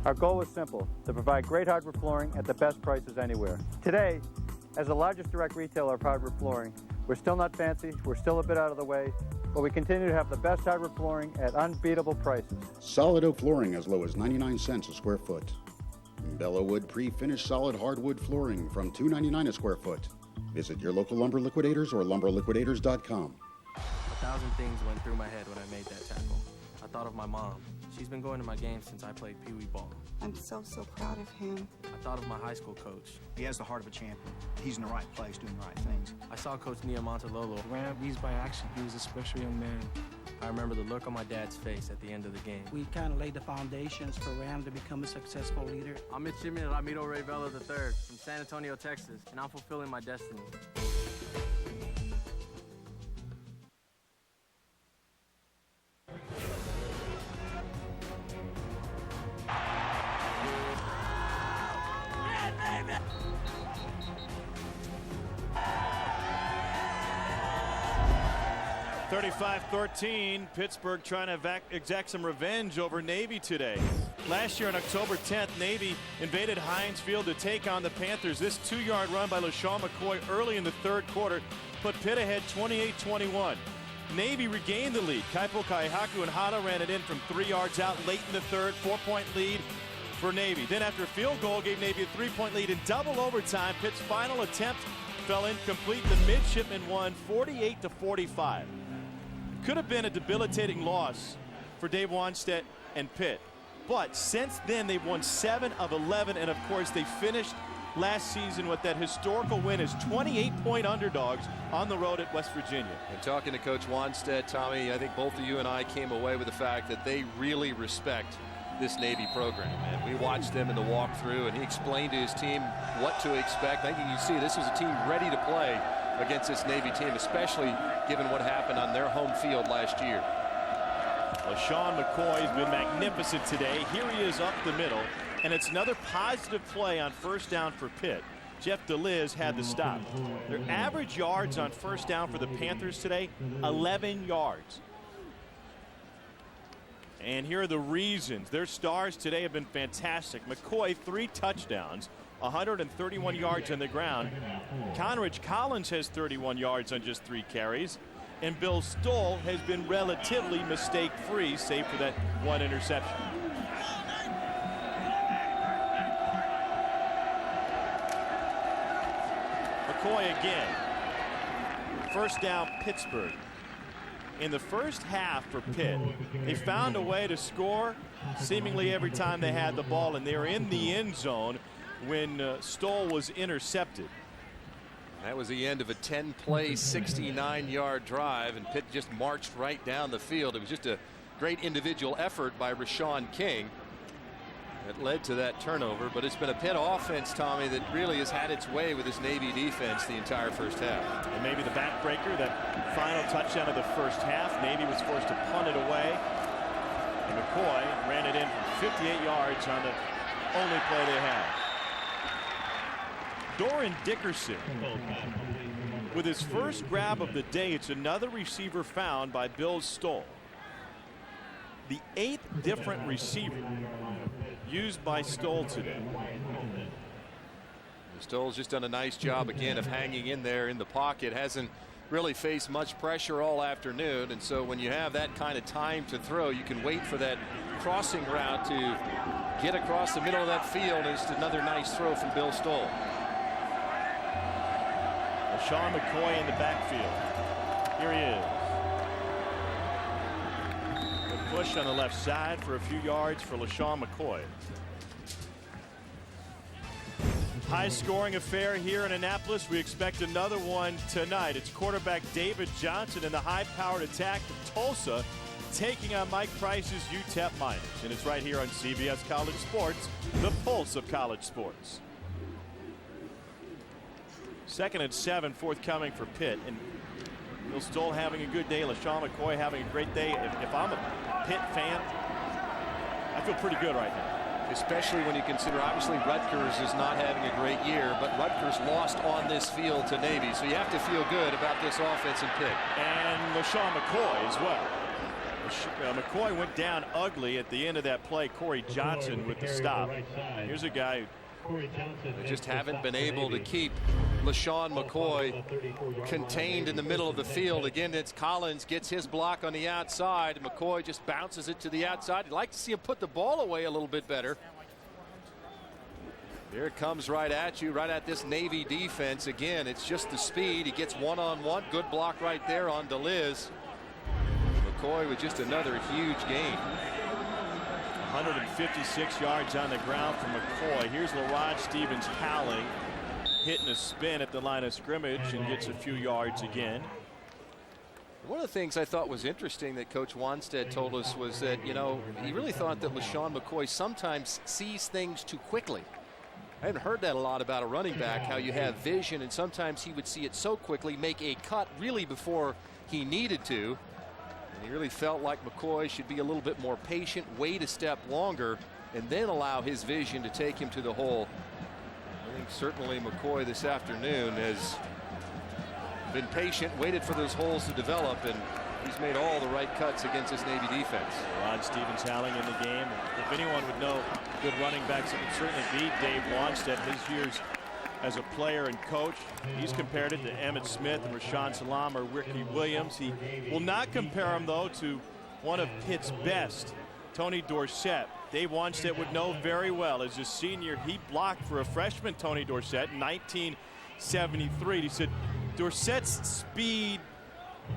Our goal was simple, to provide great hardwood flooring at the best prices anywhere. Today, as the largest direct retailer of hardwood flooring, we're still not fancy, we're still a bit out of the way, but we continue to have the best hardwood flooring at unbeatable prices.
Solid oak flooring as low as 99 cents a square foot. Bellawood pre-finished solid hardwood flooring from $2.99 a square foot. Visit your local Lumber Liquidators or lumberliquidators.com.
1,000 things went through my head when I made that tackle. I thought of my mom. She's been going to my games since I played Pee Wee ball.
I'm so proud of him.
I thought of my high school coach.
He has the heart of a champion. He's in the right place doing the right things.
I saw Coach Niamontalolo.
He ran up beats by action. He was a special young man.
I remember the look on my dad's face at the end of the game.
We kind of laid the foundations for Ram to become a successful leader.
I'm Midshipmen Ramiro Revelo III from San Antonio, Texas, and I'm fulfilling my destiny.
baby! 35-13, Pittsburgh trying to exact some revenge over Navy today. Last year on October 10th, Navy invaded Heinz Field to take on the Panthers. This 2-yard run by Lesean Mccoy early in the third quarter put Pitt ahead 28-21. Navy regained the lead. Hbcu and Hada ran it in from 3 yards out late in the third. 4-point lead for Navy. Then after a field goal gave Navy a 3-point lead in double overtime. Pitt's final attempt fell incomplete. The Midshipmen won 48-45. Could have been a debilitating loss for Dave Wanstead and Pitt. But since then, they've won 7 of 11. And of course, they finished last season with that historical win as 28-point underdogs on the road at West Virginia.
And talking to Coach Wanstead, Tommy, I think both of you and I came away with the fact that they really respect this Navy program. And we watched them in the walkthrough, and he explained to his team what to expect. I think you see this was a team ready to play against this Navy team, especially given what happened on their home field last year.
Lesean Mccoy has been magnificent today. Here he is up the middle, and it's another positive play on first down for Pitt. Jeff DeLiz had the stop. Their average yards on first down for the Panthers today, 11 yards. And here are the reasons. Their stars today have been fantastic. McCoy, 3 touchdowns, 131 yards on the ground. Conridge Collins has 31 yards on just 3 carries. And Bill Stoll has been relatively mistake-free, save for that 1 interception. McCoy again. First down, Pittsburgh. In the first half for Pitt, they found a way to score seemingly every time they had the ball, and they were in the end zone when Stoll was intercepted.
That was the end of a 10-play, 69-yard drive, and Pitt just marched right down the field. It was just a great individual effort by Rashawn King that led to that turnover. But it's been a Pitt offense, Tommy, that really has had its way with this Navy defense the entire first half.
And maybe the backbreaker, that final touchdown of the first half. Navy was forced to punt it away. And McCoy ran it in from 58 yards on the only play they had. Doran Dickerson with his first grab of the day. It's another receiver found by Bill Stoll. The 8th different receiver used by Stoll today.
Stoll's just done a nice job again of hanging in there in the pocket. Hasn't really faced much pressure all afternoon, and so when you have that kind of time to throw, you can wait for that crossing route to get across the middle of that field. And it's another nice throw from Bill Stoll.
Lesean Mccoy in the backfield. Here he is. The push on the left side for a few yards for Lesean Mccoy. High scoring affair here in Annapolis. We expect another one tonight. It's quarterback David Johnson in the high powered attack of Tulsa taking on Mike Price's UTEP Miners. And it's right here on CBS College Sports, the pulse of college sports. 2nd and 7 forthcoming for Pitt, and Bill Stoll having a good day. Lesean Mccoy having a great day. If I'm a Pitt fan, I feel pretty good right now.
Especially when you consider, obviously, Rutgers is not having a great year, but Rutgers lost on this field to Navy, so you have to feel good about this offense in Pitt.
And Lesean Mccoy as well. McCoy went down ugly at the end of that play. Corey Johnson with the stop. Here's a guy
they just haven't been able to keep Lesean Mccoy contained in the middle of the field. Again, it's Collins gets his block on the outside. McCoy just bounces it to the outside. You'd like to see him put the ball away a little bit better. Here it comes right at you, right at this Navy defense. Again, it's just the speed. He gets one-on-one. Good block right there on DeLiz. McCoy with just another huge gain.
156 yards on the ground for McCoy. Here's LaRod Stevens howling, hitting a spin at the line of scrimmage and gets a few yards again.
One of the things I thought was interesting that Coach Wanstead told us was that, you know, he really thought that Lesean McCoy sometimes sees things too quickly. I haven't heard that a lot about a running back, how you have vision, and sometimes he would see it so quickly, make a cut really before he needed to. And he really felt like McCoy should be a little bit more patient, wait a step longer, and then allow his vision to take him to the hole. I think certainly McCoy this afternoon has been patient, waited for those holes to develop, and he's made all the right cuts against this Navy defense.
Rod Stevens howling in the game. If anyone would know good running backs, it would certainly be Dave Wanstead. His years as a player and coach, he's compared it to Emmitt Smith and Rashawn Salam or Ricky Williams. He will not compare him, though, to one of Pitt's best, Tony Dorsett. Dave Wanstead would know very well. As a senior, he blocked for a freshman, Tony Dorsett, in 1973. He said Dorsett's speed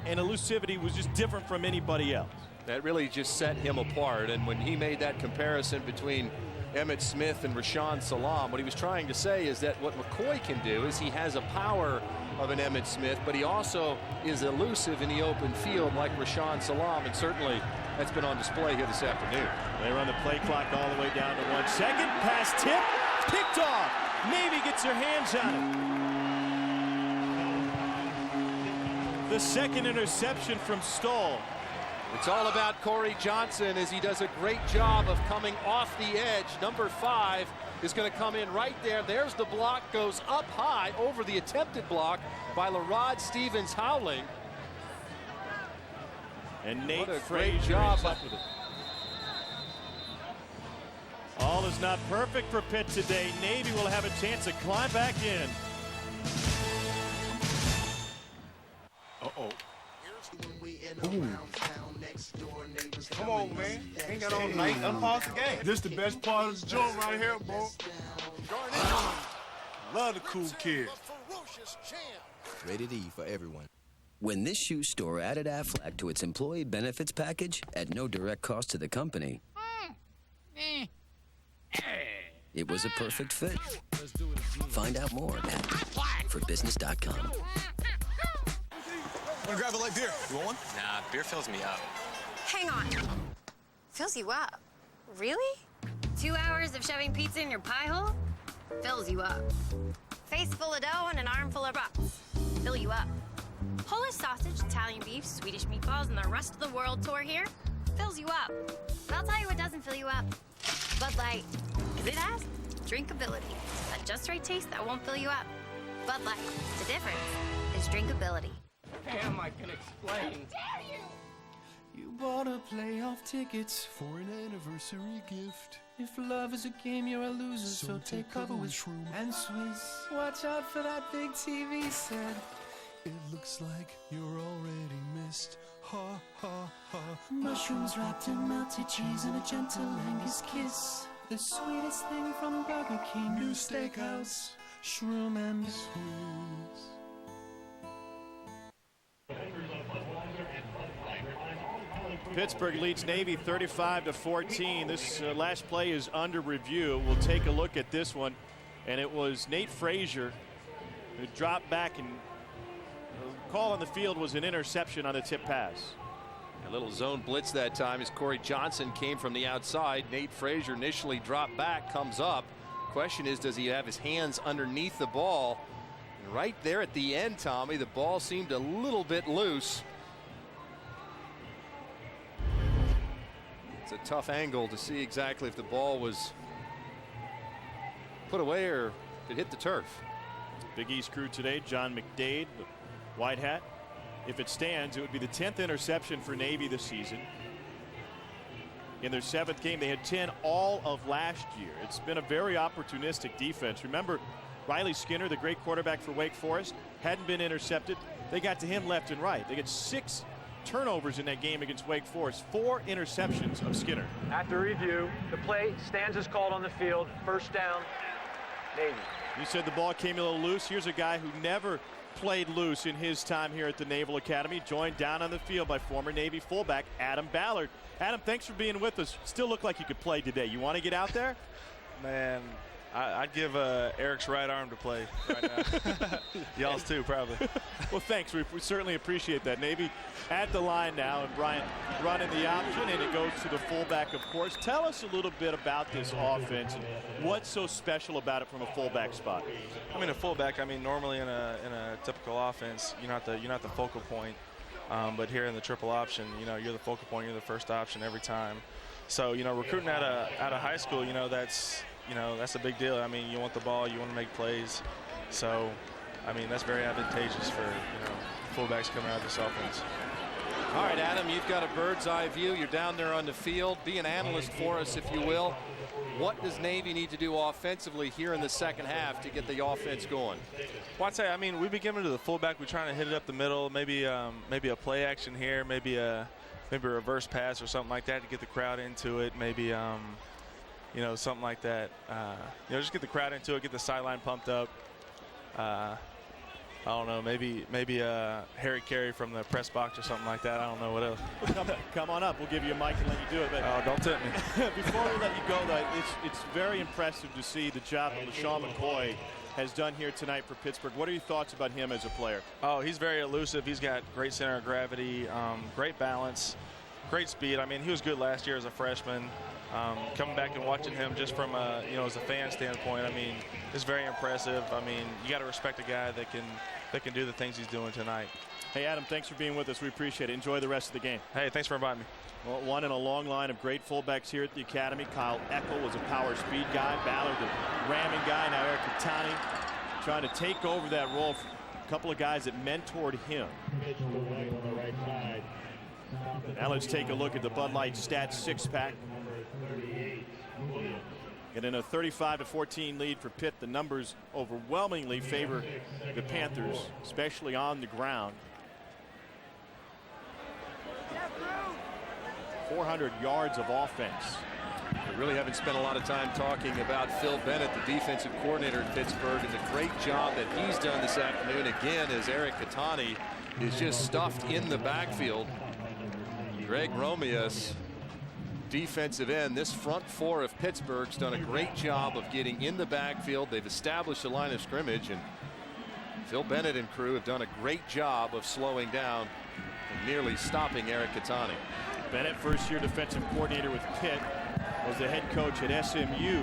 and elusivity was just different from anybody else.
That really just set him apart. And when he made that comparison between Emmitt Smith and Rashawn Salam, what he was trying to say is that what McCoy can do is he has a power of an Emmitt Smith, but he also is elusive in the open field like Rashawn Salam, and certainly that's been on display here this afternoon.
They run the play clock all the way down to 1 second. Pass tip, picked off. Navy gets their hands on it. The second interception from Stoll.
It's all about Corey Johnson as he does a great job of coming off the edge. Number 5 is going to come in right there. There's the block, goes up high over the attempted block by LaRod Stevens howling.
And Nate
what a
Frazier
great job
up with it. All is not perfect for Pitt today. Navy will have a chance to climb back in.
Uh-oh. Come on, man. Ain't got all night. Unpause the game. This the best part of the joint right here, bro. Love the cool kids.
Rated E for everyone. When this shoe store added Aflac to its employee benefits package at no direct cost to the company, it was a perfect fit. Find out more at forbusiness.com.
Wanna grab a light beer? You want one?
Nah, beer fills me up.
Hang on. Fills you up? Really? 2 hours of shoving pizza in your pie hole? Fills you up. Face full of dough and an armful of rocks. Fill you up. Polish sausage, Italian beef, Swedish meatballs, and the rest of the world tour here fills you up. But I'll tell you what doesn't fill you up. Bud Light. Because it has drinkability. That just right taste that won't fill you up. Bud Light. The difference is drinkability.
Damn, I can explain. How dare you?
You bought a playoff tickets for an anniversary gift. If love is a game, you're a loser, so take cover with Shroom and Swiss. Watch out for that big TV set. It looks like you're already missed. Ha, ha, ha. Mushrooms wrapped in melted cheese and a gentle Angus kiss. The sweetest thing from Burger King. New steakhouse. Shroom and Swiss.
Pittsburgh leads Navy 35-14. This last play is under review. We'll take a look at this one. And it was Nate Frazier who dropped back, and the call on the field was an interception on the tip pass.
A little zone blitz that time as Corey Johnson came from the outside. Nate Frazier initially dropped back, comes up. Question is, does he have his hands underneath the ball? And right there at the end, Tommy, the ball seemed a little bit loose. It's a tough angle to see exactly if the ball was put away or it hit the turf.
Big East crew today, John McDade, the white hat. If it stands, it would be the 10th interception for Navy this season. In their 7th game, they had 10 all of last year. It's been a very opportunistic defense. Remember, Riley Skinner, the great quarterback for Wake Forest, hadn't been intercepted. They got to him left and right. They got 6 turnovers in that game against Wake Forest, 4 interceptions of Skinner.
After review, the play stands as called on the field. First down, Navy.
You said the ball came a little loose. Here's a guy who never played loose in his time here at the Naval Academy, joined down on the field by former Navy fullback Adam Ballard. Adam, thanks for being with us. Still look like you could play today. You want to get out there?
Man, I'd give Eric's right arm to play right now. Y'all's too, probably.
Well, thanks. We certainly appreciate that. Navy at the line now, and Bryant running the option, and it goes to the fullback, of course. Tell us a little bit about this offense and what's so special about it from a fullback spot.
I mean, a fullback. I mean, normally in a typical offense, you're not the focal point. But here in the triple option, you're the focal point. You're the first option every time. So, recruiting out of high school, that's a big deal. I mean, you want the ball, you want to make plays. So, I mean, that's very advantageous for, fullbacks coming out of this offense.
All right, Adam, you've got a bird's eye view. You're down there on the field. Be an analyst for us, if you will. What does Navy need to do offensively here in the second half to get the offense going?
Well, I'd say, I mean, we've been giving to the fullback. We're trying to hit it up the middle. Maybe a play action here. Maybe a reverse pass or something like that to get the crowd into it. Maybe something like that. Just get the crowd into it, get the sideline pumped up. I don't know, maybe a Harry Carey from the press box or something like that. I don't know what else.
Come on up. We'll give you a mic and let you do it. But
don't tempt me.
Before we let you go, though, it's very impressive to see the job that Lesean Mccoy has done here tonight for Pittsburgh. What are your thoughts about him as a player?
Oh, he's very elusive. He's got great center of gravity, great balance, great speed. I mean, he was good last year as a freshman. Coming back and watching him just from as a fan standpoint, I mean, it's very impressive. I mean, you got to respect a guy that can do the things he's doing tonight.
Hey, Adam, thanks for being with us. We appreciate it. Enjoy the rest of the game.
Hey, thanks for inviting me.
Well, one in a long line of great fullbacks here at the Academy. Kyle Eckel was a power speed guy. Ballard, the ramming guy. Now Eric Catani trying to take over that role for a couple of guys that mentored him. Now let's take a look at the Bud Light Stats six-pack. And in a 35-14 lead for Pitt, the numbers overwhelmingly favor the Panthers, especially on the ground. 400 yards of offense.
We really haven't spent a lot of time talking about Phil Bennett, the defensive coordinator at Pittsburgh, and the great job that he's done this afternoon again as Eric Catani is just stuffed in the backfield. Greg Romeus, defensive end. This front four of Pittsburgh's done a great job of getting in the backfield. They've established a line of scrimmage, and Phil Bennett and crew have done a great job of slowing down and nearly stopping Eric Catani.
Bennett, first-year defensive coordinator with Pitt, was the head coach at SMU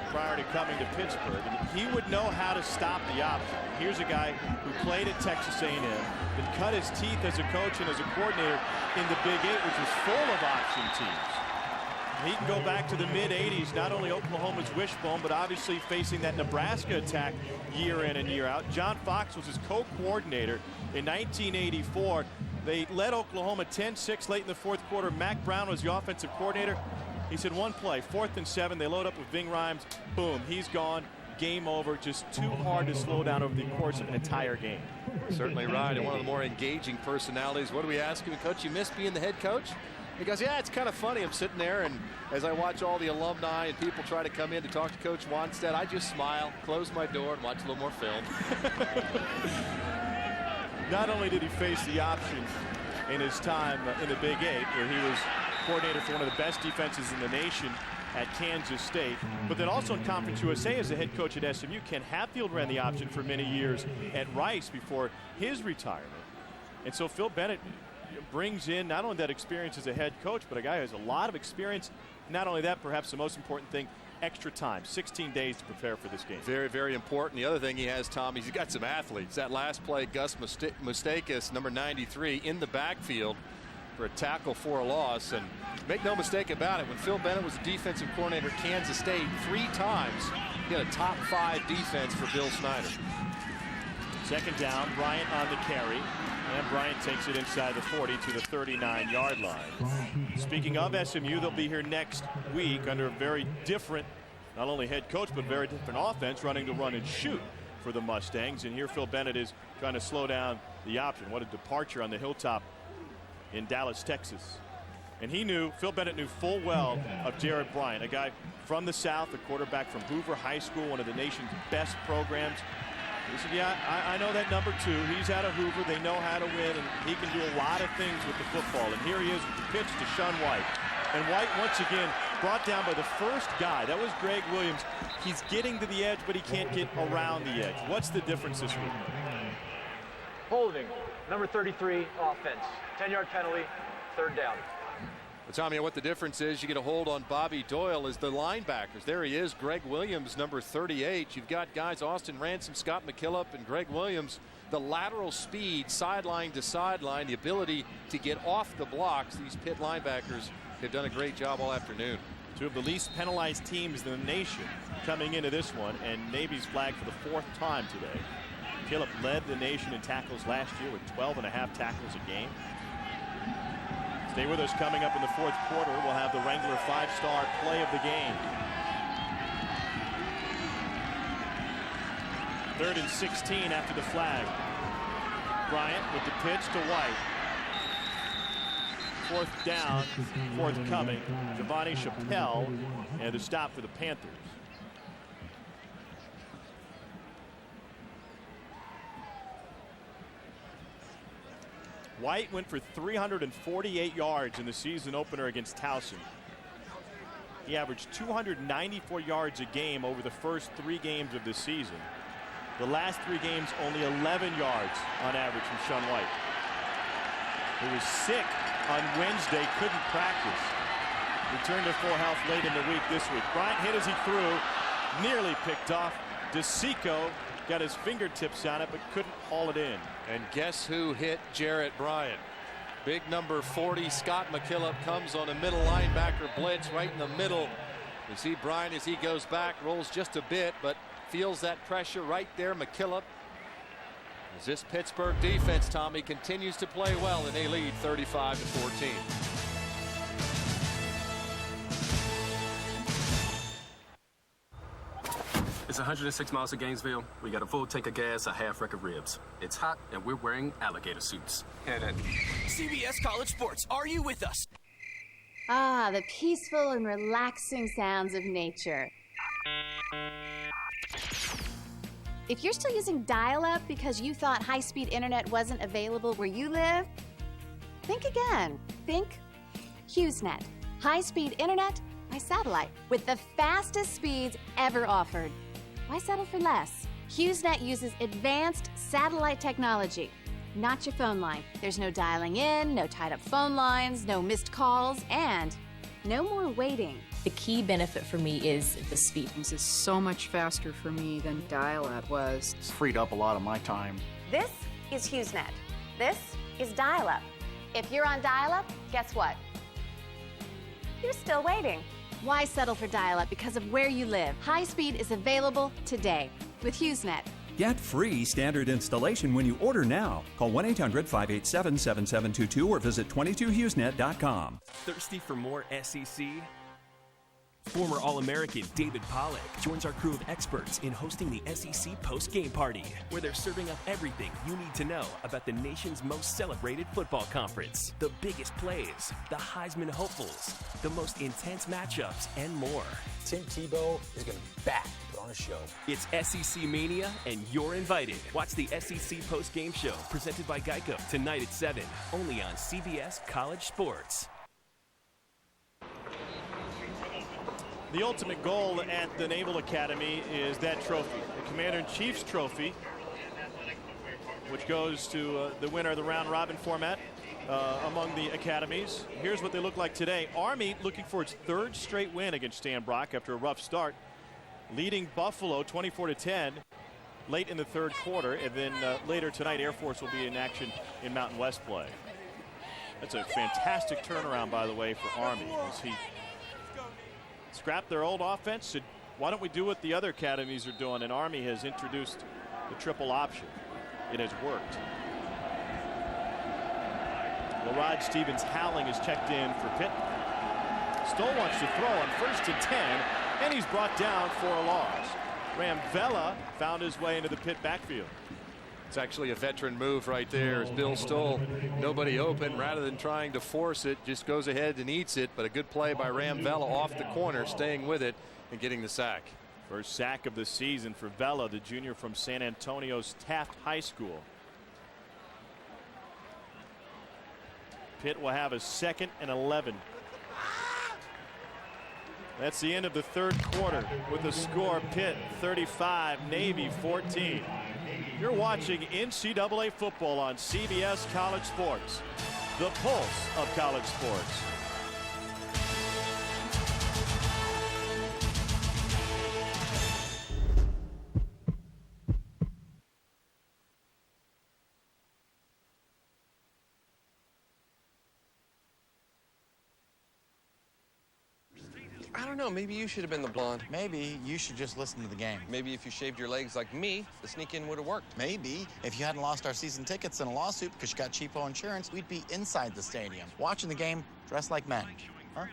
prior to coming to Pittsburgh, and he would know how to stop the option. Here's a guy who played at Texas A&M and cut his teeth as a coach and as a coordinator in the Big Eight, which was full of option teams. He can go back to the mid-'80s, not only Oklahoma's wishbone, but obviously facing that Nebraska attack year in and year out. John Fox was his co-coordinator in 1984. They led Oklahoma 10-6 late in the fourth quarter. Mack Brown was the offensive coordinator. He said one play, 4th and 7. They load up with Ving Rhymes. Boom, he's gone. Game over. Just too hard to slow down over the course of an entire game.
Certainly right, and one of the more engaging personalities. What do we ask him? Coach, you miss being the head coach? He goes, yeah, it's kind of funny. I'm sitting there, and as I watch all the alumni and people try to come in to talk to Coach Wanstead, I just smile, close my door, and watch a little more film.
Not only did he face the option in his time in the Big Eight, where he was coordinator for one of the best defenses in the nation at Kansas State, but then also in Conference USA as the head coach at SMU. Ken Hatfield ran the option for many years at Rice before his retirement. And so Phil Bennett brings in not only that experience as a head coach, but a guy who has a lot of experience. Not only that, perhaps the most important thing, extra time, 16 days to prepare for this game.
Very, very important. The other thing he has, Tom, he's got some athletes. That last play, Gus Mustakas, number 93, in the backfield for a tackle for a loss. And make no mistake about it, when Phil Bennett was the defensive coordinator at Kansas State, 3 times he had a top 5 defense for Bill Snyder.
Second down, Bryant on the carry. And Bryant takes it inside the 40 to the 39-yard line. Speaking of SMU, they'll be here next week under a very different, not only head coach, but very different offense, running to run and shoot for the Mustangs. And here Phil Bennett is trying to slow down the option. What a departure on the hilltop in Dallas, Texas. And Phil Bennett knew full well of Jared Bryant, a guy from the South, a quarterback from Hoover High School, one of the nation's best programs. He said, yeah, I know that number 2. He's out of Hoover. They know how to win, and he can do a lot of things with the football. And here he is with the pitch to Sean White. And White, once again, brought down by the first guy. That was Greg Williams. He's getting to the edge, but he can't get around the edge. What's the difference this week?
Holding, number 33, offense. 10-yard penalty, 3rd down.
Well, Tommy, what the difference is, you get a hold on Bobby Doyle as the linebackers. There he is, Greg Williams, number 38. You've got guys, Austin Ransom, Scott McKillop, and Greg Williams. The lateral speed, sideline to sideline, the ability to get off the blocks. These Pitt linebackers have done a great job all afternoon.
2 of the least penalized teams in the nation coming into this one, and Navy's flagged for the 4th time today. McKillop led the nation in tackles last year with 12.5 tackles a game. Stay with us. Coming up in the 4th quarter, we'll have the Wrangler 5-star play of the game. 3rd and 16 after the flag. Bryant with the pitch to White. 4th down, forthcoming. Giovanni Chappelle, and the stop for the Panthers. White went for 348 yards in the season opener against Towson. He averaged 294 yards a game over the first 3 games of the season. The last 3 games, only 11 yards on average from Sean White. He was sick on Wednesday, couldn't practice. Returned to full health late in the week this week. Bryant hit as he threw, nearly picked off. DeSico got his fingertips on it, but couldn't haul it in.
And guess who hit Jarrett Bryant? Big number 40, Scott McKillop, comes on a middle linebacker blitz right in the middle. You see Bryant as he goes back, rolls just a bit, but feels that pressure right there. McKillop, as this Pittsburgh defense, Tommy, continues to play well, and they lead 35-14.
It's 106 miles to Gainesville. We got a full tank of gas, a half rack of ribs. It's hot, and we're wearing alligator suits. And
CBS College Sports, are you with us?
Ah, the peaceful and relaxing sounds of nature. If you're still using dial-up because you thought high-speed internet wasn't available where you live, think again. Think HughesNet. High-speed internet by satellite with the fastest speeds ever offered. Why settle for less? HughesNet uses advanced satellite technology, not your phone line. There's no dialing in, no tied-up phone lines, no missed calls, and no more waiting.
The key benefit for me is the speed.
This is so much faster for me than dial-up was.
It's freed up a lot of my time.
This is HughesNet. This is dial-up. If you're on dial-up, guess what? You're still waiting. Why settle for dial-up because of where you live? High speed is available today with HughesNet.
Get free standard installation when you order now. Call 1-800-587-7722 or visit 22hughesnet.com.
Thirsty for more SEC? Former All-American David Pollack joins our crew of experts in hosting the SEC post-game party, where they're serving up everything you need to know about the nation's most celebrated football conference. The biggest plays, the Heisman hopefuls, the most intense matchups, and more.
Tim Tebow is going to be back on a show.
It's SEC Mania, and you're invited. Watch the SEC post-game show presented by Geico tonight at 7, only on CBS College Sports.
The ultimate goal at the Naval Academy is that trophy, the Commander-in-Chief's trophy, which goes to the winner of the round-robin format among the academies. Here's what they look like today. Army looking for its 3rd straight win against Stan Brock after a rough start, leading Buffalo 24-10 late in the 3rd quarter, and then later tonight Air Force will be in action in Mountain West play. That's a fantastic turnaround, by the way, for Army, as he scrapped their old offense, said, why don't we do what the other academies are doing? And Army has introduced the triple option. It has worked. LaRod Stevens-Howling is checked in for Pitt. Stoll wants to throw on 1st and 10, and he's brought down for a loss. Ramvella found his way into the Pitt backfield.
It's actually a veteran move right there, as Bill Stoll, nobody open, rather than trying to force it, just goes ahead and eats it. But a good play by Ramvella off the corner, staying with it and getting the sack.
First sack of the season for Vela, the junior from San Antonio's Taft High School. Pitt will have a 2nd and 11. That's the end of the third quarter with the score: Pitt 35, Navy 14. You're watching NCAA football on CBS College Sports, the pulse of college sports.
I don't know, maybe you should have been the blonde.
Maybe you should just listen to the game.
Maybe if you shaved your legs like me, the sneak-in would have worked.
Maybe if you hadn't lost our season tickets in a lawsuit because you got cheapo insurance, we'd be inside the stadium, watching the game dressed like men. Huh?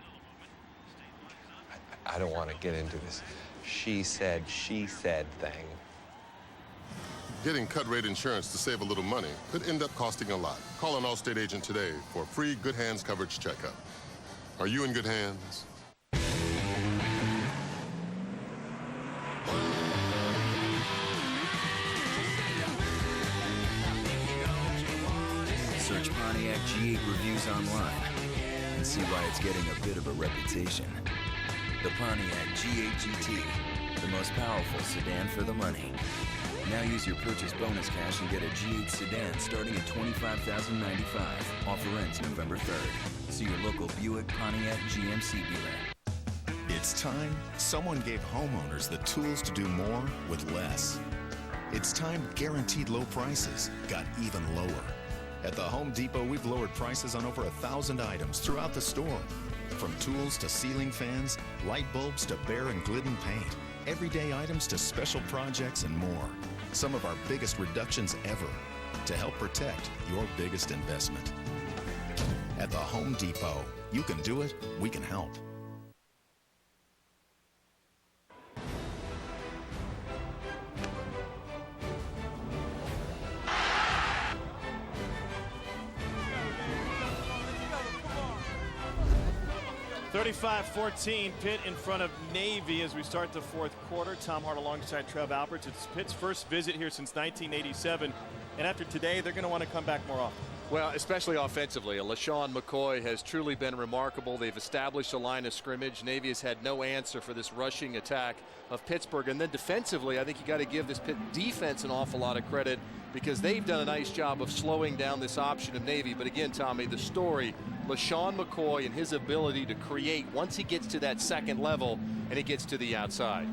I don't want to get into this she said thing.
Getting cut-rate insurance to save a little money could end up costing a lot. Call an Allstate agent today for a free Good Hands coverage checkup. Are you in good hands?
Search Pontiac G8 reviews online and see why it's getting a bit of a reputation. The Pontiac G8 GT, the most powerful sedan for the money. Now use your purchase bonus cash and get a G8 sedan starting at $25,095. Offer ends November 3rd. See your local Buick, Pontiac, GMC dealer.
It's time someone gave homeowners the tools to do more with less. It's time guaranteed low prices got even lower. At the Home Depot, we've lowered prices on over 1,000 items throughout the store. From tools to ceiling fans, light bulbs to bare and Glidden paint, everyday items to special projects and more. Some of our biggest reductions ever to help protect your biggest investment. At the Home Depot, you can do it, we can help.
(35-14) Pitt in front of Navy as we start the fourth quarter. Tom Hart alongside Trev Alberts. It's Pitt's first visit here since 1987, and after today they're going to want to come back more often.
Well, especially offensively. Lesean Mccoy has truly been remarkable. They've established a line of scrimmage. Navy has had no answer for this rushing attack of Pittsburgh. And then defensively, I think you got to give this Pitt defense an awful lot of credit because they've done a nice job of slowing down this option of Navy. But again, Tommy, the story, Lesean Mccoy and his ability to create once he gets to that second level and he gets to the outside.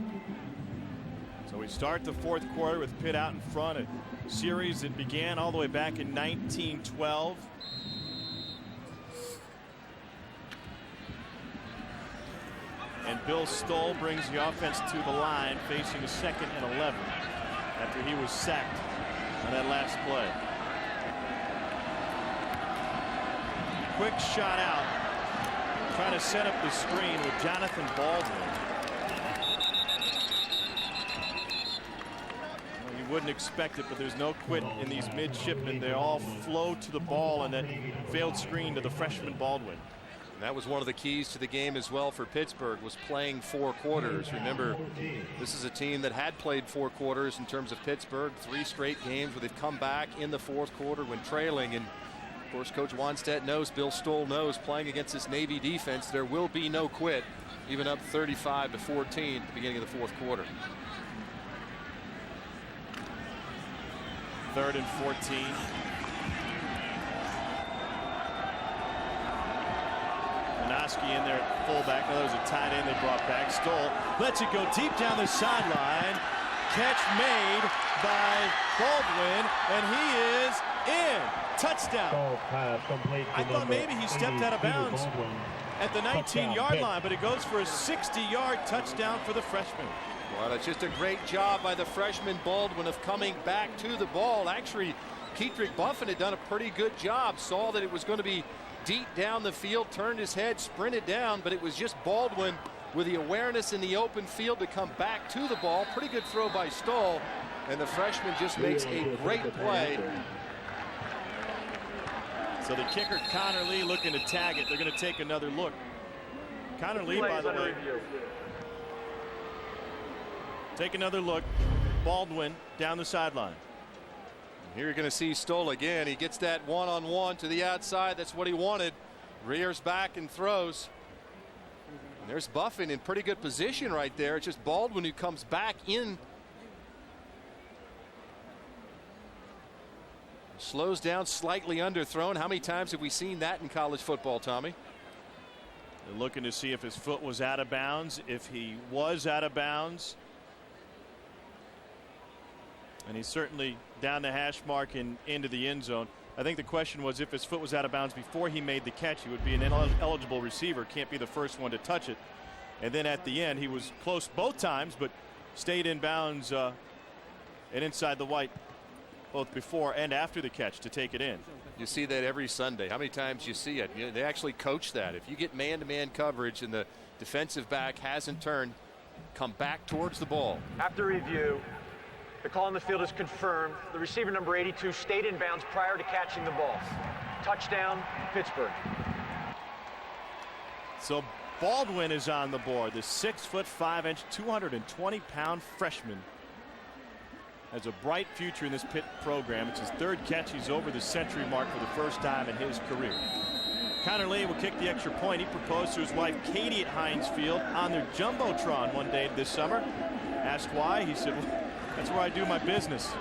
So we start the fourth quarter with Pitt out in front. A series that began all the way back in 1912. And Bill Stoll brings the offense to the line, facing a 2nd and 11 after he was sacked on that last play. Quick shot out, trying to set up the screen with Jonathan Baldwin. Wouldn't expect it, but there's no quit in these midshipmen. They all flow to the ball, and that failed screen to the freshman Baldwin.
And that was one of the keys to the game as well for Pittsburgh, was playing 4 quarters. Remember, this is a team that had played 4 quarters in terms of Pittsburgh, 3 straight games where they've come back in the fourth quarter when trailing. And of course, Coach Wannstedt knows, Bill Stoll knows, playing against this Navy defense, there will be no quit, even up 35-14 at the beginning of the fourth quarter.
3rd and 14. Minoski in there at fullback. Now there's a tight end they brought back. Stoll lets it go deep down the sideline. Catch made by Baldwin, and he is in. Touchdown. I thought maybe he stepped out of bounds at the 19-yard line, but it goes for a 60-yard touchdown for the freshman.
Well, it's just a great job by the freshman Baldwin of coming back to the ball. Actually, Keetrick Buffin had done a pretty good job. Saw that it was going to be deep down the field, turned his head, sprinted down, but it was just Baldwin with the awareness in the open field to come back to the ball. Pretty good throw by Stoll, and the freshman just makes a great play.
So the kicker, Connor Lee, looking to tag it. They're going to take another look. Connor Lee, by the way, Take another look. Baldwin down the sideline.
Here you're going to see Stoll again. He gets that one-on-one to the outside. That's what he wanted. Rears back and throws. And there's Buffin in pretty good position right there. It's just Baldwin who comes back in. Slows down, slightly underthrown. How many times have we seen that in college football, Tommy?
They're looking to see if his foot was out of bounds. If he was out of bounds. And he's certainly down the hash mark and into the end zone. I think the question was if his foot was out of bounds before he made the catch, he would be an ineligible receiver. Can't be the first one to touch it. And then at the end, he was close both times, but stayed in bounds and inside the white both before and after the catch to take it in.
You see that every Sunday. How many times you see it? They actually coach that. If you get man-to-man coverage and the defensive back hasn't turned, come back towards the ball.
After review, the call on the field is confirmed. The receiver number 82 stayed in bounds prior to catching the ball. Touchdown, Pittsburgh.
So Baldwin is on the board. The 6'5", 220-pound freshman has a bright future in this Pitt program. It's his third catch. He's over the century mark for the first time in his career. Connor Lee will kick the extra point. He proposed to his wife Katie at Heinz Field on their Jumbotron one day this summer. Asked why, he said, well, that's where I do my business.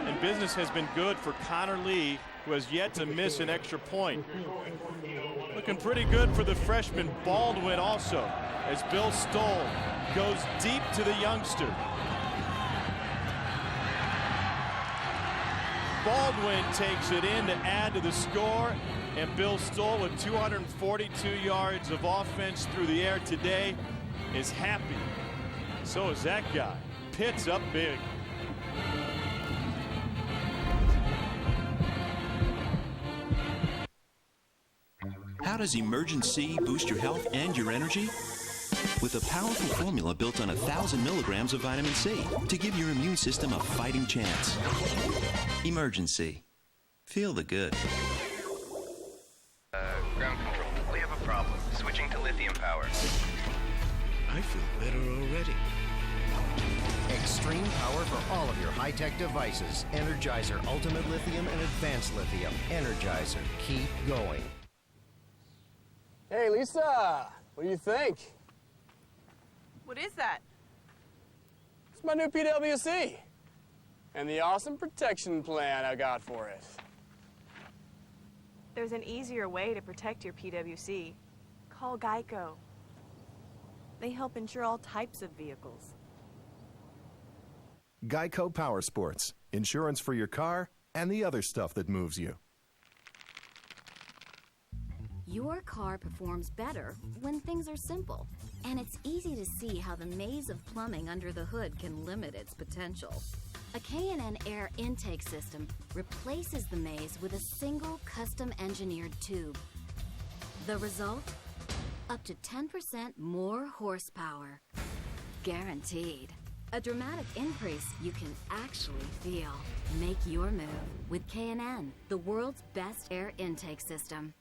And business has been good for Connor Lee, who has yet to miss an extra point. Looking pretty good for the freshman Baldwin also, as Bill Stoll goes deep to the youngster. Baldwin takes it in to add to the score, and Bill Stoll, with 242 yards of offense through the air today, is happy. So is that guy. Pitt's up big.
How does Emergency boost your health and your energy? With a powerful formula built on 1,000 milligrams of vitamin C to give your immune system a fighting chance. Emergency. Feel the good.
Ground control. We have a problem. Switching to lithium power.
I feel better already.
Extreme power for all of your high-tech devices. Energizer Ultimate Lithium and Advanced Lithium. Energizer. Keep going.
Hey, Lisa. What do you think?
What is that?
It's my new PWC. And the awesome protection plan I got for it.
There's an easier way to protect your PWC. Call Geico. They help insure all types of vehicles.
Geico Power Sports. Insurance for your car and the other stuff that moves you.
Your car performs better when things are simple. And it's easy to see how the maze of plumbing under the hood can limit its potential. A K&N air intake system replaces the maze with a single custom-engineered tube. The result? Up to 10% more horsepower. Guaranteed. A dramatic increase you can actually feel. Make your move with K&N, the world's best air intake system.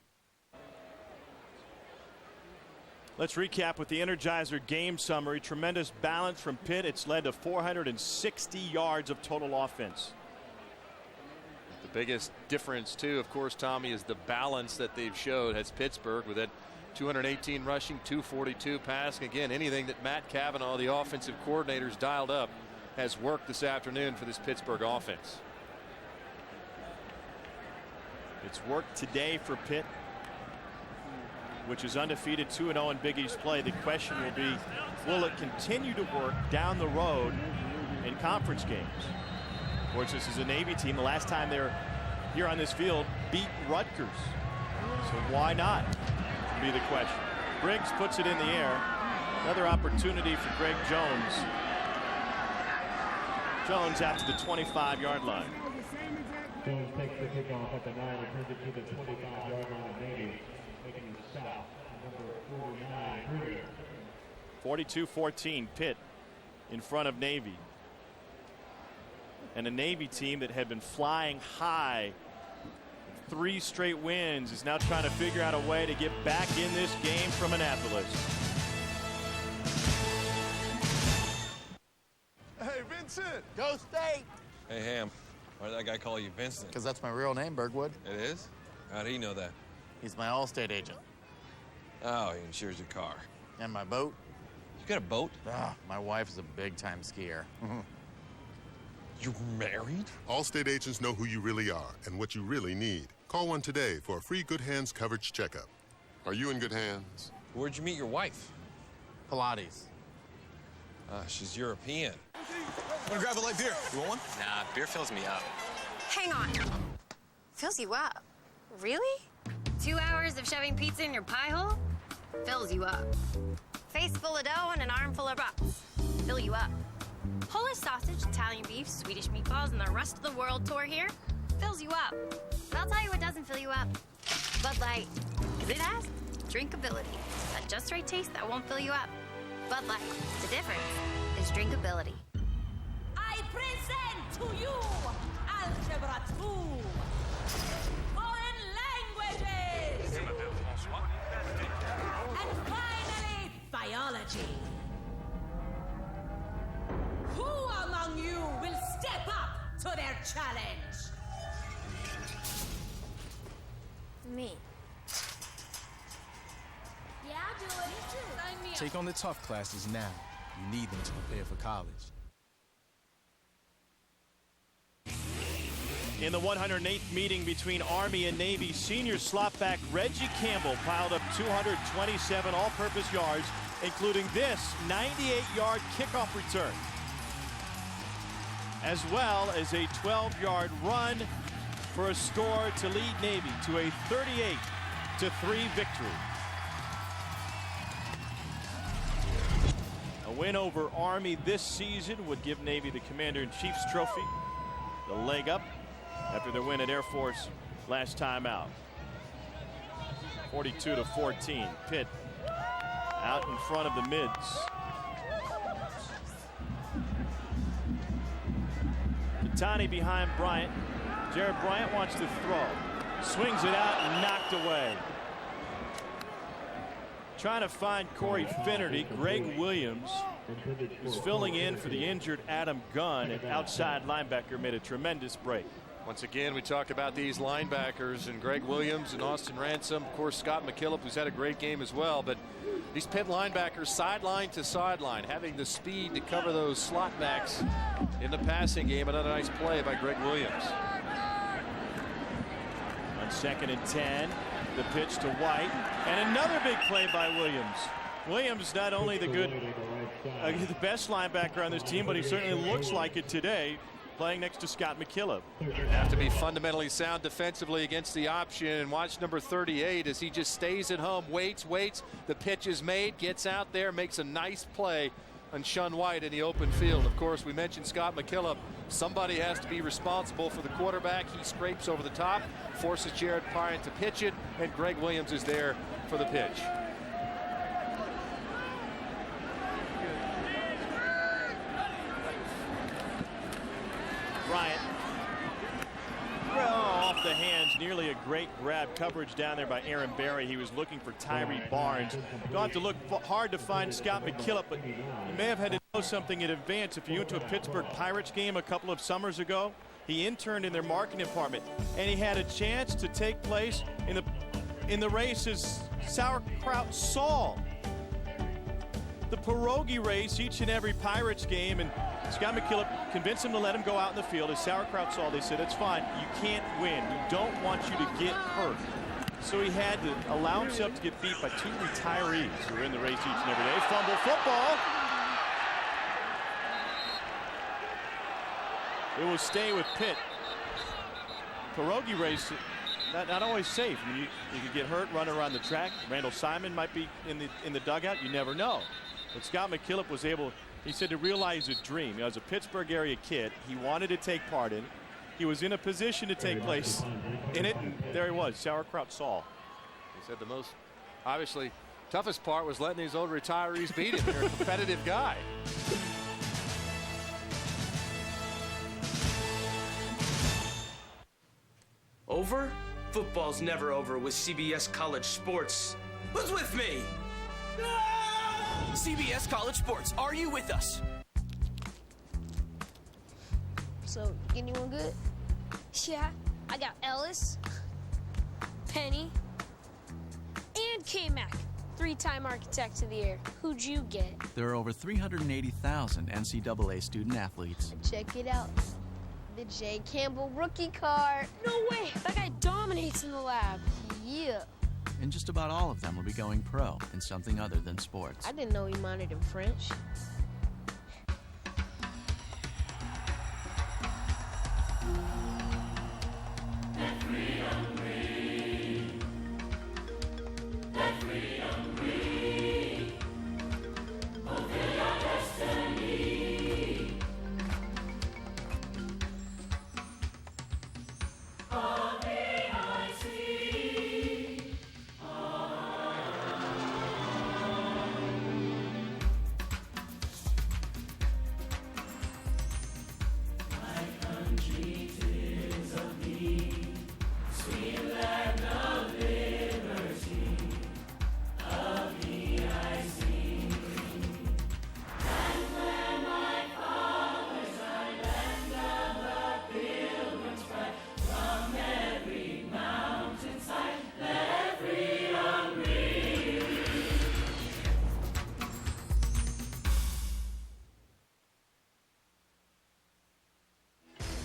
Let's recap with the Energizer game summary. Tremendous balance from Pitt. It's led to 460 yards of total offense.
The biggest difference, too, of course, Tommy, is the balance that they've showed. Has Pittsburgh with that 218 rushing, 242 passing. Again, anything that Matt Cavanaugh, the offensive coordinator's dialed up, has worked this afternoon for this Pittsburgh offense.
It's worked today for Pitt, which is undefeated 2-0 in Big East play. The question will be, will it continue to work down the road in conference games? Of course, this is a Navy team. The last time they were here on this field beat Rutgers. So why not, would be the question. Briggs puts it in the air. Another opportunity for Greg Jones. Jones out to the 25-yard line.
Jones takes the kickoff at the 9 and turns it to the 25-yard line of Navy.
42-14 Pitt in front of Navy. And a Navy team that had been flying high, 3 straight wins, is now trying to figure out a way to get back in this game from Annapolis.
Vincent!
Go State!
Hey, Ham, why did that guy call you Vincent?
Because that's my real name, Bergwood.
It is? How did he know that?
He's my Allstate agent.
Oh, he insures your car.
And my boat.
You got a boat?
Ah, my wife is a big-time skier.
You married?
Allstate agents know who you really are and what you really need. Call one today for a free Good Hands coverage checkup. Are you in good hands?
Where'd you meet your wife?
Pilates.
She's European.
Wanna grab a light beer? You want one?
Nah, beer fills me up.
Hang on. Fills you up. Really? 2 hours of shoving pizza in your pie hole? Fills you up. Face full of dough and an armful of rocks. Fill you up. Polish sausage, Italian beef, Swedish meatballs, and the rest of the world tour here fills you up. But I'll tell you what doesn't fill you up. Bud Light. Because it has drinkability. That just right taste that won't fill you up. Bud Light. The difference is drinkability.
I present to you Algebra 2. Foreign languages. And finally, biology. Who among you will step up to their challenge?
Me.
Yeah, I'll do it.
Take on the tough classes now. You need them to prepare for college.
In the 108th meeting between Army and Navy, senior slotback Reggie Campbell piled up 227 all-purpose yards, including this 98-yard kickoff return, as well as a 12-yard run for a score to lead Navy to a 38-3 victory. A win over Army this season would give Navy the Commander-in-Chief's trophy, the leg up after their win at Air Force last time out. 42-14. Pitt out in front of the Mids. Catani behind Bryant. Jared Bryant wants to throw. Swings it out and knocked away. Trying to find Corey Finnerty. Greg Williams is filling in for the injured Adam Gunn. An outside linebacker made a tremendous break.
Once again, we talk about these linebackers and Greg Williams and Austin Ransom. Of course, Scott McKillop, who's had a great game as well. But these Pitt linebackers, sideline to sideline, having the speed to cover those slot backs in the passing game. Another nice play by Greg Williams.
On 2nd and 10, the pitch to White. And another big play by Williams. Williams not only the best linebacker on this team, but he certainly looks like it today, playing next to Scott McKillop.
Have to be fundamentally sound defensively against the option, and watch number 38 as he just stays at home, waits. The pitch is made, gets out there, makes a nice play on Shun White in the open field. Of course, we mentioned Scott McKillop. Somebody has to be responsible for the quarterback. He scrapes over the top, forces Jared Bryant to pitch it, and Greg Williams is there for the pitch.
Bryant. Well, off the hands, nearly a great grab coverage down there by Aaron Berry. He was looking for Tyree Barnes. Don't have to look hard to find Scott McKillop, but you may have had to know something in advance. If you went to a Pittsburgh Pirates game a couple of summers ago, he interned in their marketing department, and he had a chance to take place in the race as Sauerkraut Saul. The pierogi race each and every Pirates game, and Scott McKillop convinced him to let him go out in the field. As Sauerkraut Saul, they said, it's fine, you can't win. We don't want you to get hurt. So he had to allow himself to get beat by two retirees who are in the race each and every day. Fumble football. It will stay with Pitt. Pierogi race, not always safe. I mean, you could get hurt running around the track. Randall Simon might be in the dugout. You never know. But Scott McKillop was able, he said, to realize a dream. You know, as a Pittsburgh area kid, he wanted to take part in. He was in a position to take place in it, and there he was, Sauerkraut Saul.
He said the most, obviously, toughest part was letting these old retirees beat him. You're a competitive guy.
Over? Football's never over with CBS College Sports. Who's with me? CBS College Sports, are you with us?
So, anyone good?
Yeah, I got Ellis, Penny, and K-Mac, 3-time Architect of the Year. Who'd you get?
There are over 380,000 NCAA student athletes.
Check it out. The Jay Campbell rookie card.
No way! That guy dominates in the lab.
Yeah.
And just about all of them will be going pro in something other than sports.
I didn't know he minored in French.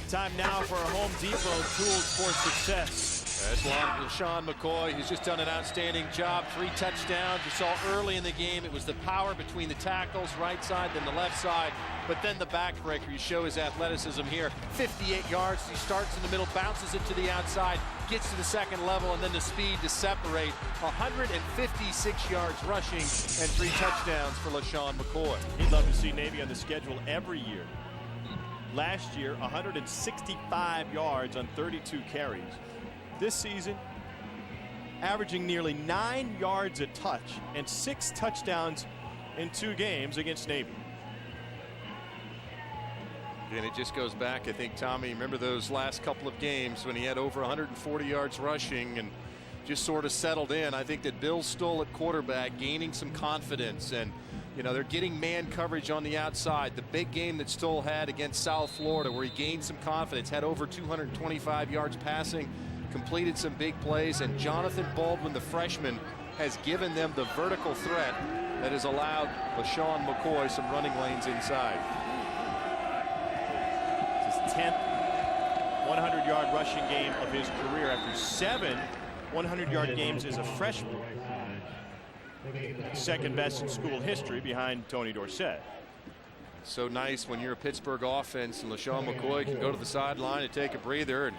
Time now for a Home Depot Tools for Success.
That's Lesean Mccoy. He's just done an outstanding job. 3 touchdowns. You saw early in the game it was the power between the tackles, right side, then the left side. But then the backbreaker. You show his athleticism here. 58 yards. He starts in the middle, bounces it to the outside, gets to the second level, and then the speed to separate. 156 yards rushing and 3 touchdowns for Lesean Mccoy.
He'd love to see Navy on the schedule every year. Last year, 165 yards on 32 carries. This season, averaging nearly 9 yards a touch and 6 touchdowns in 2 games against Navy.
And it just goes back, I think, Tommy, remember those last couple of games when he had over 140 yards rushing and just sort of settled in. I think that Bill Stoll at quarterback gaining some confidence, and you know, they're getting man coverage on the outside. The big game that Stoll had against South Florida where he gained some confidence, had over 225 yards passing, completed some big plays, and Jonathan Baldwin, the freshman, has given them the vertical threat that has allowed Lesean Mccoy some running lanes inside.
It's his 10th 100-yard rushing game of his career after 7 100-yard games as a freshman. Second best in school history behind Tony Dorsett.
So nice when you're a Pittsburgh offense and Lesean Mccoy can go to the sideline and take a breather, and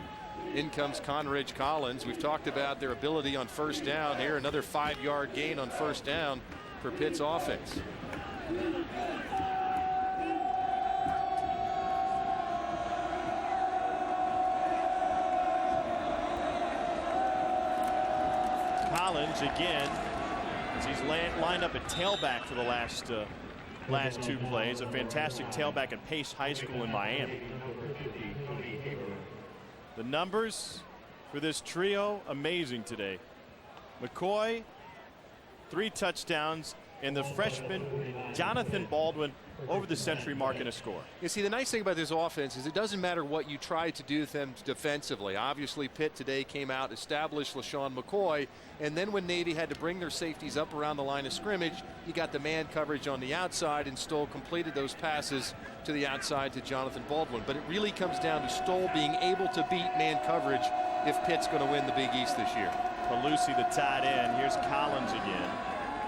in comes Conridge Collins. We've talked about their ability on first down here. Another 5-yard gain on first down for Pitt's offense.
Collins again, as he's lined up at tailback for the last 2 plays. A fantastic tailback at Pace High School in Miami. The numbers for this trio, amazing today. McCoy, 3 touchdowns, and the freshman Jonathan Baldwin over the century mark in a score.
You see, the nice thing about this offense is it doesn't matter what you try to do with them defensively. Obviously, Pitt today came out, established Lesean Mccoy, and then when Navy had to bring their safeties up around the line of scrimmage, you got the man coverage on the outside, and Stoll completed those passes to the outside to Jonathan Baldwin. But it really comes down to Stoll being able to beat man coverage if Pitt's going to win the Big East this year.
Pelusi, the tight end. Here's Collins again.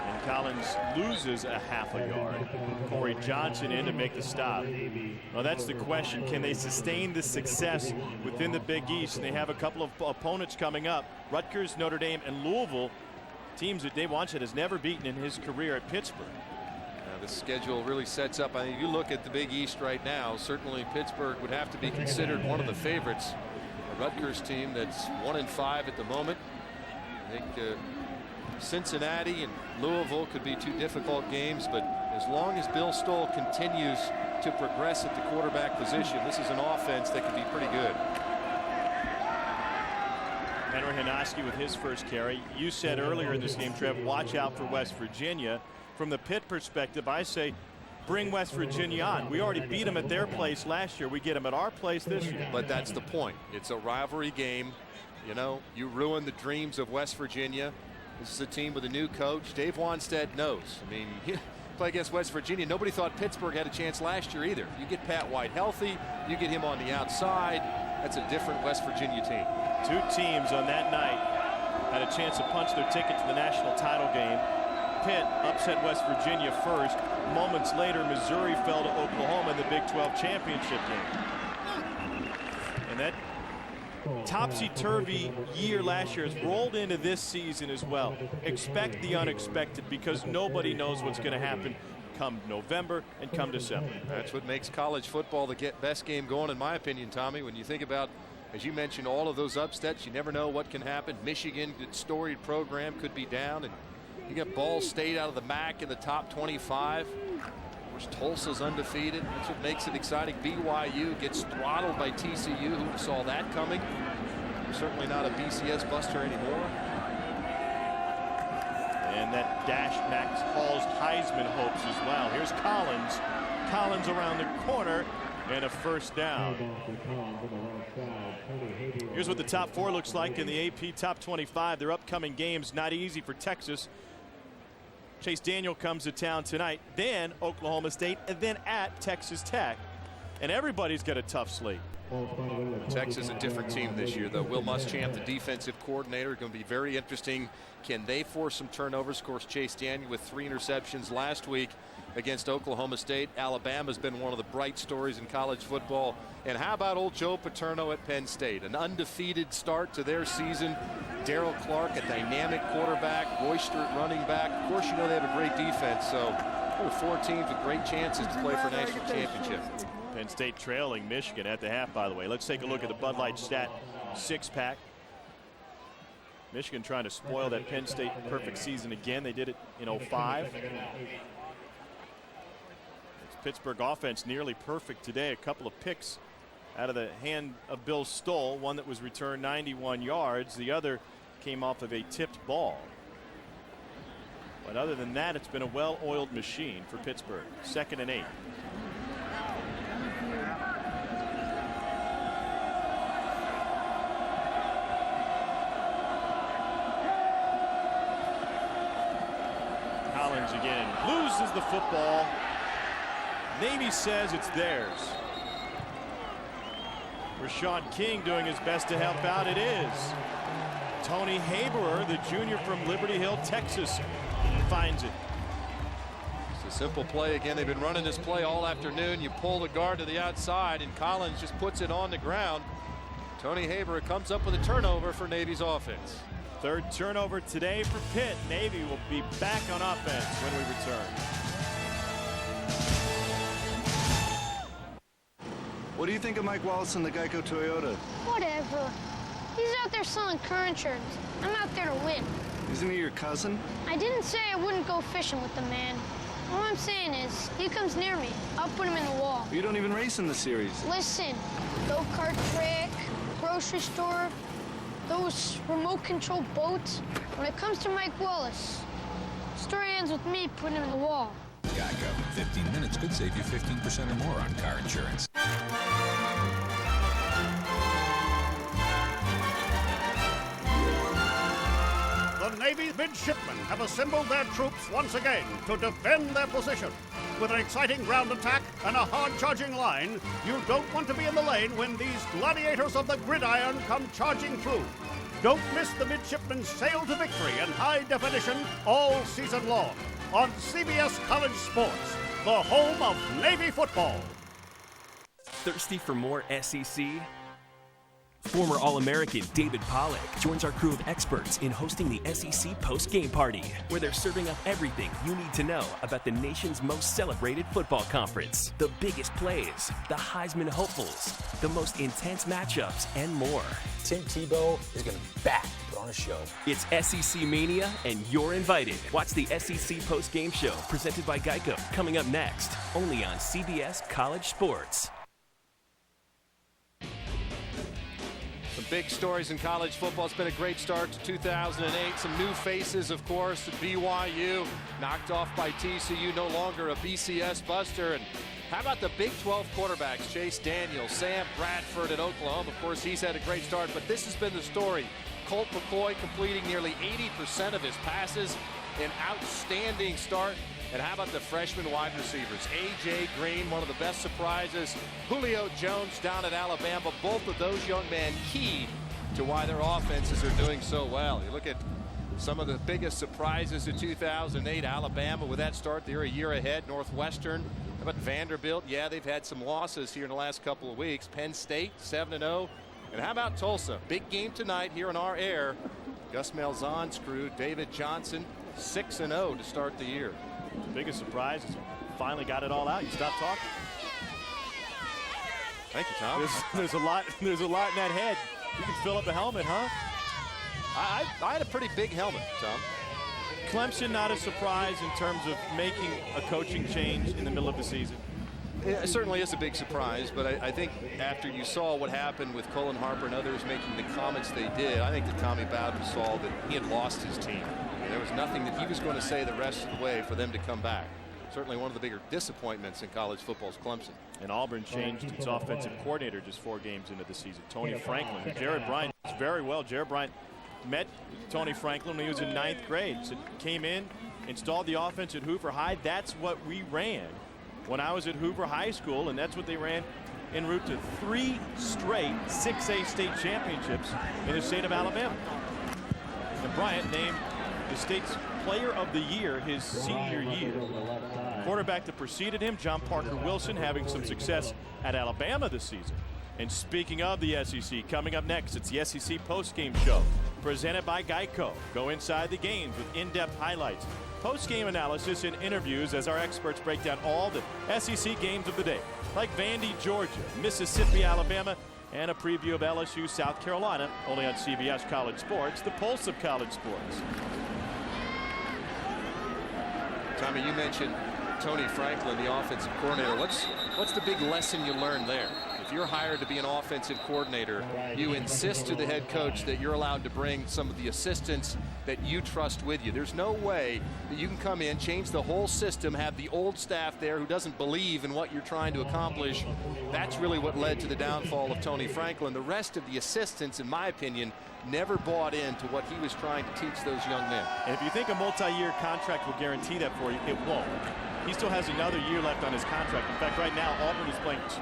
And Collins loses a half a yard. Corey Johnson in to make the stop. Well, that's the question. Can they sustain this success within the Big East? And they have a couple of opponents coming up. Rutgers, Notre Dame, and Louisville. Teams that Dave Wanchett has never beaten in his career at Pittsburgh.
The schedule really sets up. I mean, you look at the Big East right now, certainly Pittsburgh would have to be considered one of the favorites. A Rutgers team that's 1-5 at the moment. I think Cincinnati and Louisville could be 2 difficult games, but as long as Bill Stoll continues to progress at the quarterback position, this is an offense that could be pretty good.
Henry Hanoski with his first carry. You said earlier in this game, Trev, watch out for West Virginia. From the Pitt perspective, I say bring West Virginia on. We already beat them at their place last year. We get them at our place this year.
But that's the point. It's a rivalry game. You know, you ruin the dreams of West Virginia. This is a team with a new coach. Dave Wanstead knows. I mean, you play against West Virginia. Nobody thought Pittsburgh had a chance last year either. You get Pat White healthy. You get him on the outside. That's a different West Virginia team.
Two teams on that night had a chance to punch their ticket to the national title game. Pitt upset West Virginia first. Moments later, Missouri fell to Oklahoma in the Big 12 championship game. And that topsy-turvy year last year has rolled into this season as well. Expect the unexpected, because nobody knows what's going to happen come November and come December.
That's what makes college football the best game going, in my opinion, Tommy. When you think about, as you mentioned, all of those upsets, you never know what can happen. Michigan, good storied program, could be down, and you get Ball State out of the MAC in the top 25. Of course, Tulsa's undefeated. That's what makes it exciting. BYU gets throttled by TCU. Who saw that coming? They're certainly not a BCS buster anymore.
And that dashed Max Hall's Heisman hopes as well. Here's Collins. Collins around the corner, and a first down. Here's what the top 4 looks like in the AP top 25. Their upcoming games not easy for Texas. Chase Daniel comes to town tonight, then Oklahoma State, and then at Texas Tech. And everybody's got a tough slate.
Texas a different team this year, though. Will Muschamp, the defensive coordinator, going to be very interesting. Can they force some turnovers? Of course, Chase Daniel with 3 interceptions last week against Oklahoma State. Alabama's been one of the bright stories in college football. And how about old Joe Paterno at Penn State? An undefeated start to their season. Darrell Clark, a dynamic quarterback. Royster at running back. Of course, you know they have a great defense. So there are 4 teams with great chances to play for national championship.
Penn State trailing Michigan at the half, by the way. Let's take a look at the Bud Light Stat 6-pack. Michigan trying to spoil that Penn State perfect season again. They did it in 05. Pittsburgh offense nearly perfect today. A couple of picks out of the hand of Bill Stoll. One that was returned 91 yards. The other came off of a tipped ball. But other than that, it's been a well-oiled machine for Pittsburgh. 2nd and 8. Collins again loses the football. Navy says it's theirs. Rashawn King doing his best to help out. It is. Tony Haberer, the junior from Liberty Hill, Texas, finds it.
It's a simple play. Again, they've been running this play all afternoon. You pull the guard to the outside, and Collins just puts it on the ground. Tony Haberer comes up with a turnover for Navy's offense.
3rd turnover today for Pitt. Navy will be back on offense when we return.
What do you think of Mike Wallace and the Geico Toyota?
Whatever. He's out there selling car insurance. I'm out there to win.
Isn't he your cousin?
I didn't say I wouldn't go fishing with the man. All I'm saying is, he comes near me, I'll put him in the wall.
You don't even race in the series.
Listen, go-kart track, grocery store, those remote-controlled boats. When it comes to Mike Wallace, the story ends with me putting him in the wall.
Geico. 15 minutes could save you 15% or more on car insurance.
The Navy midshipmen have assembled their troops once again to defend their position. With an exciting ground attack and a hard-charging line, you don't want to be in the lane when these gladiators of the gridiron come charging through. Don't miss the midshipmen's sail to victory in high definition all season long on CBS College Sports, the home of Navy football.
Thirsty for more SEC? Former All-American David Pollack joins our crew of experts in hosting the SEC post-game party, where they're serving up everything you need to know about the nation's most celebrated football conference. The biggest plays, the Heisman hopefuls, the most intense matchups, and more.
Tim Tebow is going to put on a show.
It's SEC Mania, and you're invited. Watch the SEC post-game show presented by Geico, coming up next, only on CBS College Sports.
Some
big stories in college football. It's been a great start to 2008. Some new faces, of course. BYU knocked off by TCU, no longer a BCS buster. And how about the Big 12 quarterbacks? Chase Daniels, Sam Bradford at Oklahoma. Of course, he's had a great start, but this has been the story. Colt McCoy completing nearly 80% of his passes. An outstanding start. And how about the freshman wide receivers? A.J. Green, one of the best surprises. Julio Jones down at Alabama. Both of those young men key to why their offenses are doing so well. You look at some of the biggest surprises in 2008. Alabama with that start, they're a year ahead. Northwestern. How about Vanderbilt? Yeah, they've had some losses here in the last couple of weeks. Penn State 7-0. And how about Tulsa? Big game tonight here on our air. Gus Malzahn's crew, David Johnson, 6-0 to start the year.
The biggest surprise is finally got it all out. You stop talking.
Thank you, Tom.
There's a lot in that head. You can fill up a helmet, huh?
I had a pretty big helmet, Tom.
Clemson not a surprise in terms of making a coaching change in the middle of the season.
It certainly is a big surprise, but I think after you saw what happened with Colin Harper and others making the comments they did, I think that Tommy Bowden saw that he had lost his team. There was nothing that he was going to say the rest of the way for them to come back. Certainly one of the bigger disappointments in college football is Clemson.
And Auburn changed its offensive coordinator just 4 games into the season. Tony Franklin, who Jared Bryant knows very well. Jared Bryant met Tony Franklin when he was in 9th grade. So came in, installed the offense at Hoover High. That's what we ran when I was at Hoover High School, and that's what they ran en route to 3 straight 6A state championships in the state of Alabama. And Bryant named the state's player of the year his senior year. Quarterback that preceded him, John Parker Wilson, having some success at Alabama this season. And speaking of the SEC, coming up next, it's the SEC postgame show presented by Geico. Go inside the games with in-depth highlights, post-game analysis, and interviews as our experts break down all the SEC games of the day, like Vandy, Georgia, Mississippi, Alabama, and a preview of LSU, South Carolina, only on CBS College Sports, the pulse of college sports.
Tommy, you mentioned Tony Franklin, the offensive coordinator. What's the big lesson you learned there? If you're hired to be an offensive coordinator, you insist to the head coach that you're allowed to bring some of the assistants that you trust with you. There's no way that you can come in, change the whole system, have the old staff there who doesn't believe in what you're trying to accomplish. That's really what led to the downfall of Tony Franklin. The rest of the assistants, in my opinion, never bought into what he was trying to teach those young men.
And if you think a multi-year contract will guarantee that for you, it won't. He still has another year left on his contract. In fact, right now, Auburn is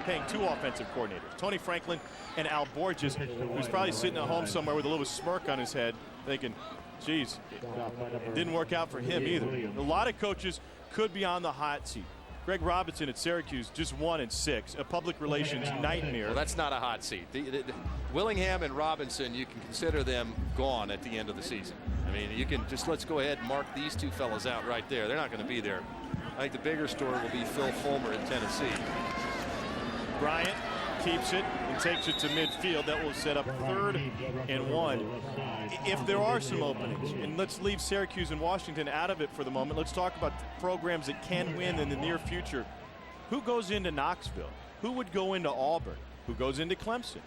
paying 2 offensive coordinators, Tony Franklin and Al Borges, who's probably sitting at home somewhere with a little smirk on his head, thinking, geez, it didn't work out for him either. A lot of coaches could be on the hot seat. Greg Robinson at Syracuse just 1-6, a public relations nightmare.
Well, that's not a hot seat. Willingham and Robinson, you can consider them gone at the end of the season. I mean, you can just, let's go ahead and mark these 2 fellas out right there. They're not going to be there. I think the bigger story will be Phil Fulmer in Tennessee.
Bryant keeps it and takes it to midfield. That will set up 3rd and 1. If there are some openings, and let's leave Syracuse and Washington out of it for the moment, let's talk about programs that can win in the near future. Who goes into Knoxville? Who would go into Auburn? Who goes into Clemson?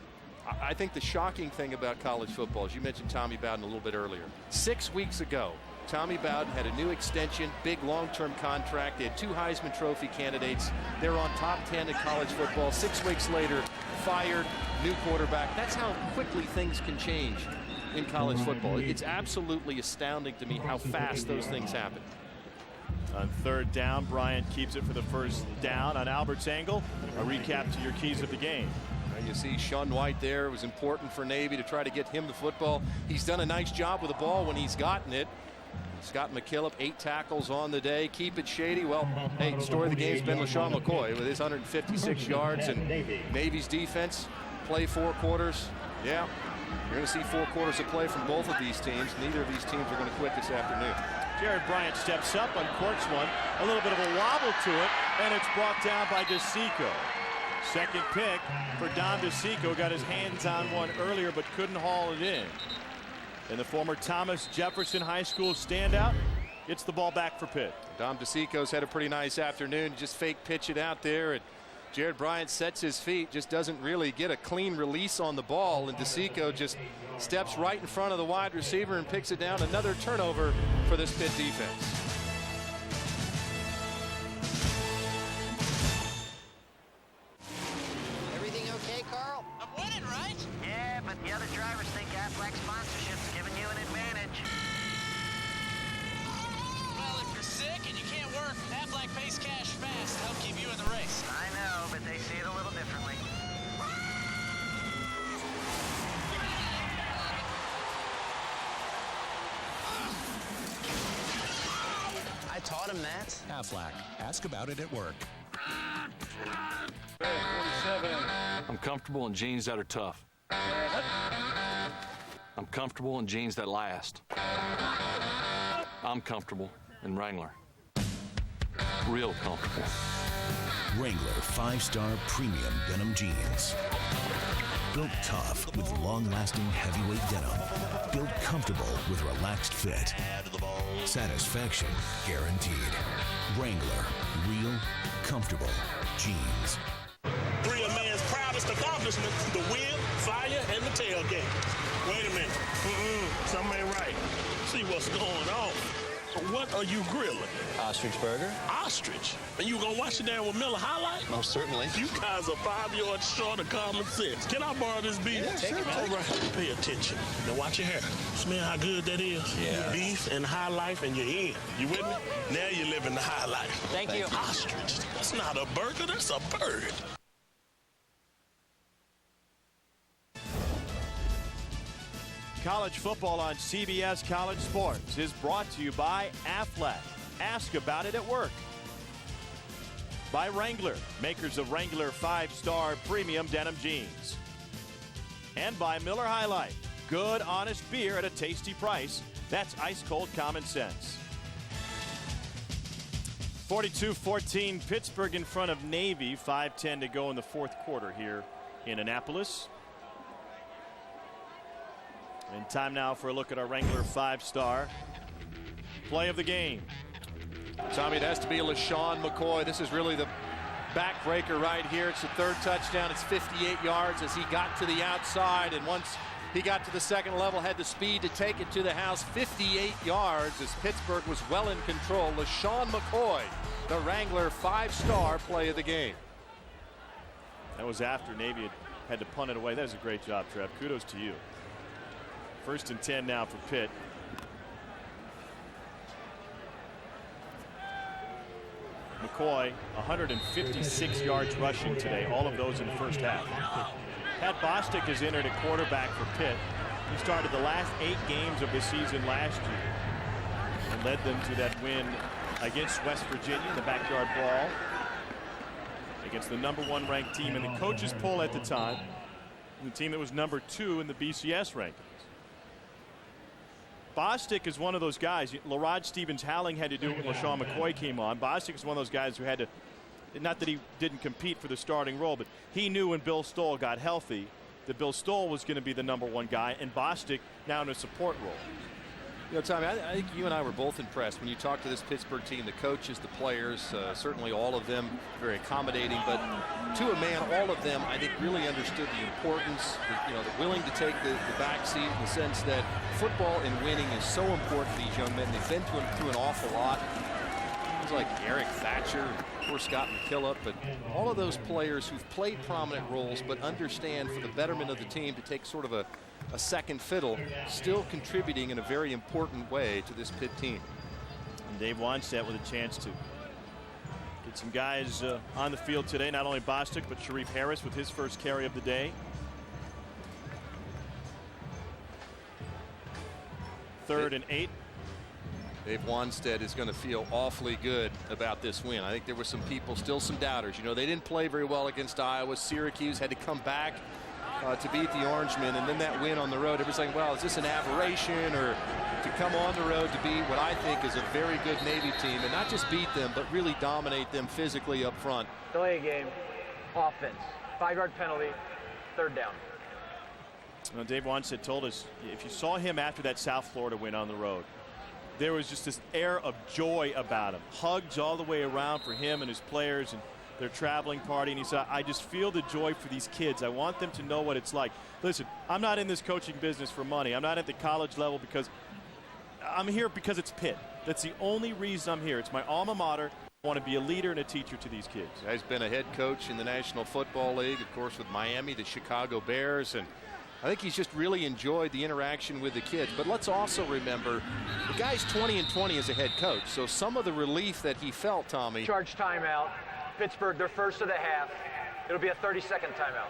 I think the shocking thing about college football is you mentioned Tommy Bowden a little bit earlier. 6 weeks ago, Tommy Bowden had a new extension, big long-term contract. They had 2 Heisman Trophy candidates. They were on top 10 in college football. 6 weeks later, fired, new quarterback. That's how quickly things can change in college football. It's absolutely astounding to me how fast those things happen.
On 3rd down, Bryant keeps it for the 1st down on Albert's angle. A recap to your keys of the game.
You see Sean White there. It was important for Navy to try to get him the football. He's done a nice job with the ball when he's gotten it. Scott McKillop, 8 tackles on the day. Keep it shady. Well, hey, the story of the game's been Lesean Mccoy with his 156 yards, and Navy's defense play 4 quarters. Yeah, you're going to see 4 quarters of play from both of these teams. Neither of these teams are going to quit this afternoon.
Jared Bryant steps up, uncorks one. A little bit of a wobble to it, and it's brought down by DeSico. 2nd pick for Dom DeSico. Got his hands on one earlier, but couldn't haul it in. And the former Thomas Jefferson High School standout gets the ball back for Pitt.
Dom DeSico's had a pretty nice afternoon. Just fake pitch it out there. And Jared Bryant sets his feet, just doesn't really get a clean release on the ball, and DeSico just steps right in front of the wide receiver and picks it down. Another turnover for this Pitt defense.
Everything okay, Carl?
I'm winning, right? Yeah, but the other drivers think Aflac sponsorship's giving you an advantage.
Well, if you're sick and you can't work, Aflac pays cash fast to help keep you in the race.
I know, but they see it a little differently.
I taught him that.
Aflac. Ask about it at work.
I'm comfortable in jeans that are tough. I'm comfortable in jeans that last. I'm comfortable in Wrangler. Real comfortable.
Wrangler 5-star premium denim jeans. Built tough with long-lasting heavyweight denim. Built comfortable with relaxed fit. Satisfaction guaranteed. Wrangler, real, comfortable jeans.
Three of man's proudest accomplishments: the wheel, fire, and the tailgate. Wait a minute. Something ain't right. See what's going on. What are you grilling?
Ostrich burger.
Ostrich? And you gonna wash it down with Miller High Life?
Most certainly.
You guys are 5 yards short of common sense. Can I borrow this beef?
Yeah, take it, man.
All right, pay attention. Now watch your hair. Smell how good that is?
Yeah.
Beef and High Life, and you're in. You with me? Now you're living the high life.
Thank you.
Ostrich. That's not a burger, that's a bird.
College football on CBS College Sports is brought to you by Aflac. Ask about it at work. By Wrangler, makers of Wrangler 5-star premium denim jeans. And by Miller High Life, good, honest beer at a tasty price. That's ice-cold common sense. 42-14, Pittsburgh in front of Navy. 5:10 to go in the fourth quarter here in Annapolis. And time now for a look at our Wrangler 5-star play of the game.
Tommy, it has to be Lesean Mccoy. This is really the backbreaker right here. It's the third touchdown. It's 58 yards as he got to the outside, and once he got to the second level, had the speed to take it to the house. 58 yards as Pittsburgh was well in control. Lesean Mccoy, the Wrangler 5-star play of the game.
That was after Navy had to punt it away. That was a great job, Trev. Kudos to you. 1st and 10 now for Pitt. McCoy, 156 yards rushing today, all of those in the first half. Pat Bostic has entered at quarterback for Pitt. He started the last 8 games of the season last year and led them to that win against West Virginia in the backyard brawl against the #1 ranked team in the coaches poll at the time, the team that was #2 in the BCS rankings. Bostic is one of those guys. LaRod Stevens-Howling had to do it when Lesean Mccoy came on. Bostic is one of those guys who had to, not that he didn't compete for the starting role, but he knew when Bill Stoll got healthy that Bill Stoll was going to be the #1 guy, and Bostic now in a support role.
You know, Tommy, I think you and I were both impressed when you talked to this Pittsburgh team, the coaches, the players, certainly all of them very accommodating, but to a man, all of them, I think, really understood the importance, you know, they're willing to take the back seat in the sense that football and winning is so important to these young men. They've been through an awful lot. It's like Eric Thatcher, poor Scott McKillop, but all of those players who've played prominent roles but understand for the betterment of the team to take sort of a second fiddle, still contributing in a very important way to this Pitt team.
And Dave Wannstedt with a chance to get some guys on the field today. Not only Bostic, but Sharif Harris with his first carry of the day. 3rd and 8.
Dave Wannstedt is going to feel awfully good about this win. I think there were some people, still some doubters. You know, they didn't play very well against Iowa. Syracuse had to come back to beat the Orangemen, and then that win on the road, everybody's like, well, is this an aberration, or to come on the road to beat what I think is a very good Navy team, and not just beat them, but really dominate them physically up front.
Delay game, offense, 5-yard penalty, 3rd down.
Well, Dave Wannstedt told us, if you saw him after that South Florida win on the road, there was just this air of joy about him. Hugs all the way around for him and his players, and their traveling party, and he said, I just feel the joy for these kids. I want them to know what it's like. Listen, I'm not in this coaching business for money. I'm not at the college level because I'm here because it's Pitt. That's the only reason I'm here. It's my alma mater. I want to be a leader and a teacher to these kids.
He's been a head coach in the National Football League, of course, with Miami, the Chicago Bears, and I think he's just really enjoyed the interaction with the kids. But let's also remember, the guy's 20-20 as a head coach, so some of the relief that he felt, Tommy.
Charge timeout. Pittsburgh, their first of the half. It'll be a 30-second timeout.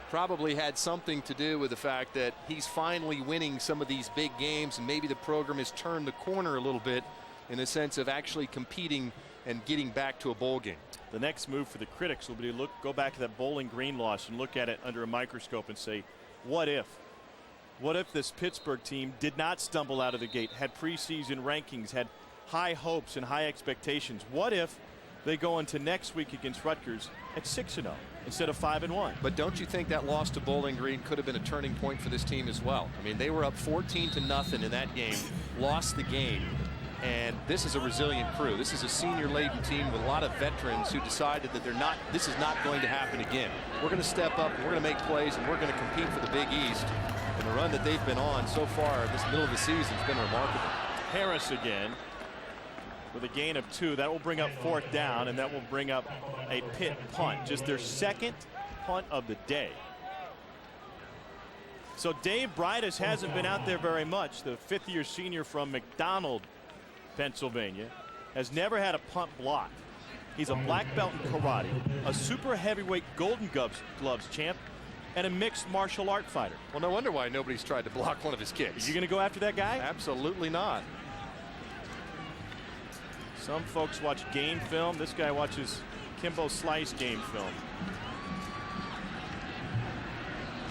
Probably had something to do with the fact that he's finally winning some of these big games, and maybe the program has turned the corner a little bit in the sense of actually competing and getting back to a bowl game.
The next move for the critics will be to go back to that Bowling Green loss and look at it under a microscope and say, what if? What if this Pittsburgh team did not stumble out of the gate, had preseason rankings, had high hopes and high expectations? What if they go into next week against Rutgers at 6-0 instead of 5-1?
But don't you think that loss to Bowling Green could have been a turning point for this team as well? I mean, they were up 14-0 in that game, lost the game, and this is a resilient crew. This is a senior-laden team with a lot of veterans who decided that this is not going to happen again. We're going to step up, and we're going to make plays, and we're going to compete for the Big East. And the run that they've been on so far this middle of the season has been remarkable.
Harris again with a gain of 2. That will bring up 4th down, and that will bring up a Pitt punt. Just their second punt of the day. So Dave Breitis hasn't been out there very much. The 5th-year senior from McDonald, Pennsylvania, has never had a punt blocked. He's a black belt in karate, a super heavyweight Golden Gloves champ, and a mixed martial art fighter.
Well, no wonder why nobody's tried to block one of his kicks.
Are you going to go after that guy?
Absolutely not.
Some folks watch game film. This guy watches Kimbo Slice game film.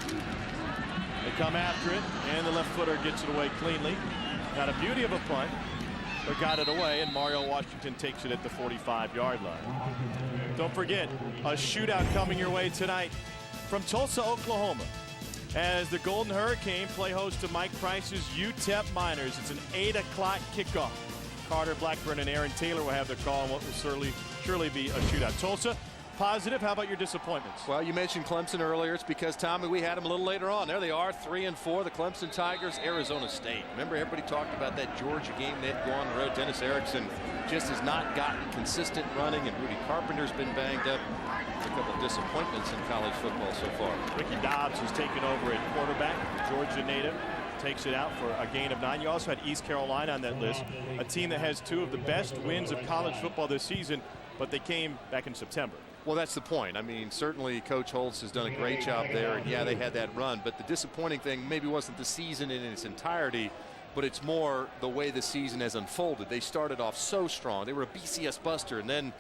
They come after it, and the left footer gets it away cleanly. Got a beauty of a punt, but got it away, and Mario Washington takes it at the 45-yard line. Don't forget, a shootout coming your way tonight from Tulsa, Oklahoma, as the Golden Hurricane play host to Mike Price's UTEP Miners. It's an 8 o'clock kickoff. Carter Blackburn and Aaron Taylor will have the call on what will surely be a shootout. Tulsa, positive. How about your disappointments?
Well, you mentioned Clemson earlier. It's because, Tommy, we had them a little later on. There they are, 3-4, the Clemson Tigers, Arizona State. Remember, everybody talked about that Georgia game they had go on the road. Dennis Erickson just has not gotten consistent running, and Rudy Carpenter's been banged up. A couple of disappointments in college football so far.
Ricky Dobbs has taken over at quarterback. The Georgia native takes it out for a gain of 9. You also had East Carolina on that list, a team that has 2 of the best wins of college football this season, but they came back in September.
Well, that's the point. I mean, certainly Coach Holtz has done a great job there, and yeah, they had that run, but the disappointing thing maybe wasn't the season in its entirety, but it's more the way the season has unfolded. They started off so strong. They were a BCS buster, and then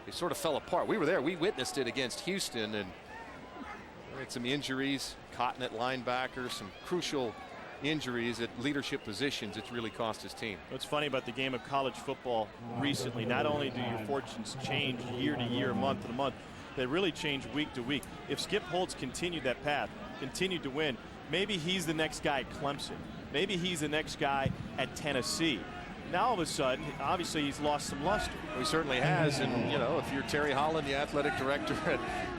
they sort of fell apart. We were there. We witnessed it against Houston, and had some injuries, Cotton at linebacker, some crucial injuries at leadership positions. It's really cost his team.
What's funny about the game of college football recently, not only do your fortunes change year to year, month to month, they really change week to week. If Skip Holtz continued that path, continued to win, maybe he's the next guy at Clemson. Maybe he's the next guy at Tennessee. Now all of a sudden, obviously he's lost some luster.
Well, he certainly has, and you know, if you're Terry Holland, the athletic director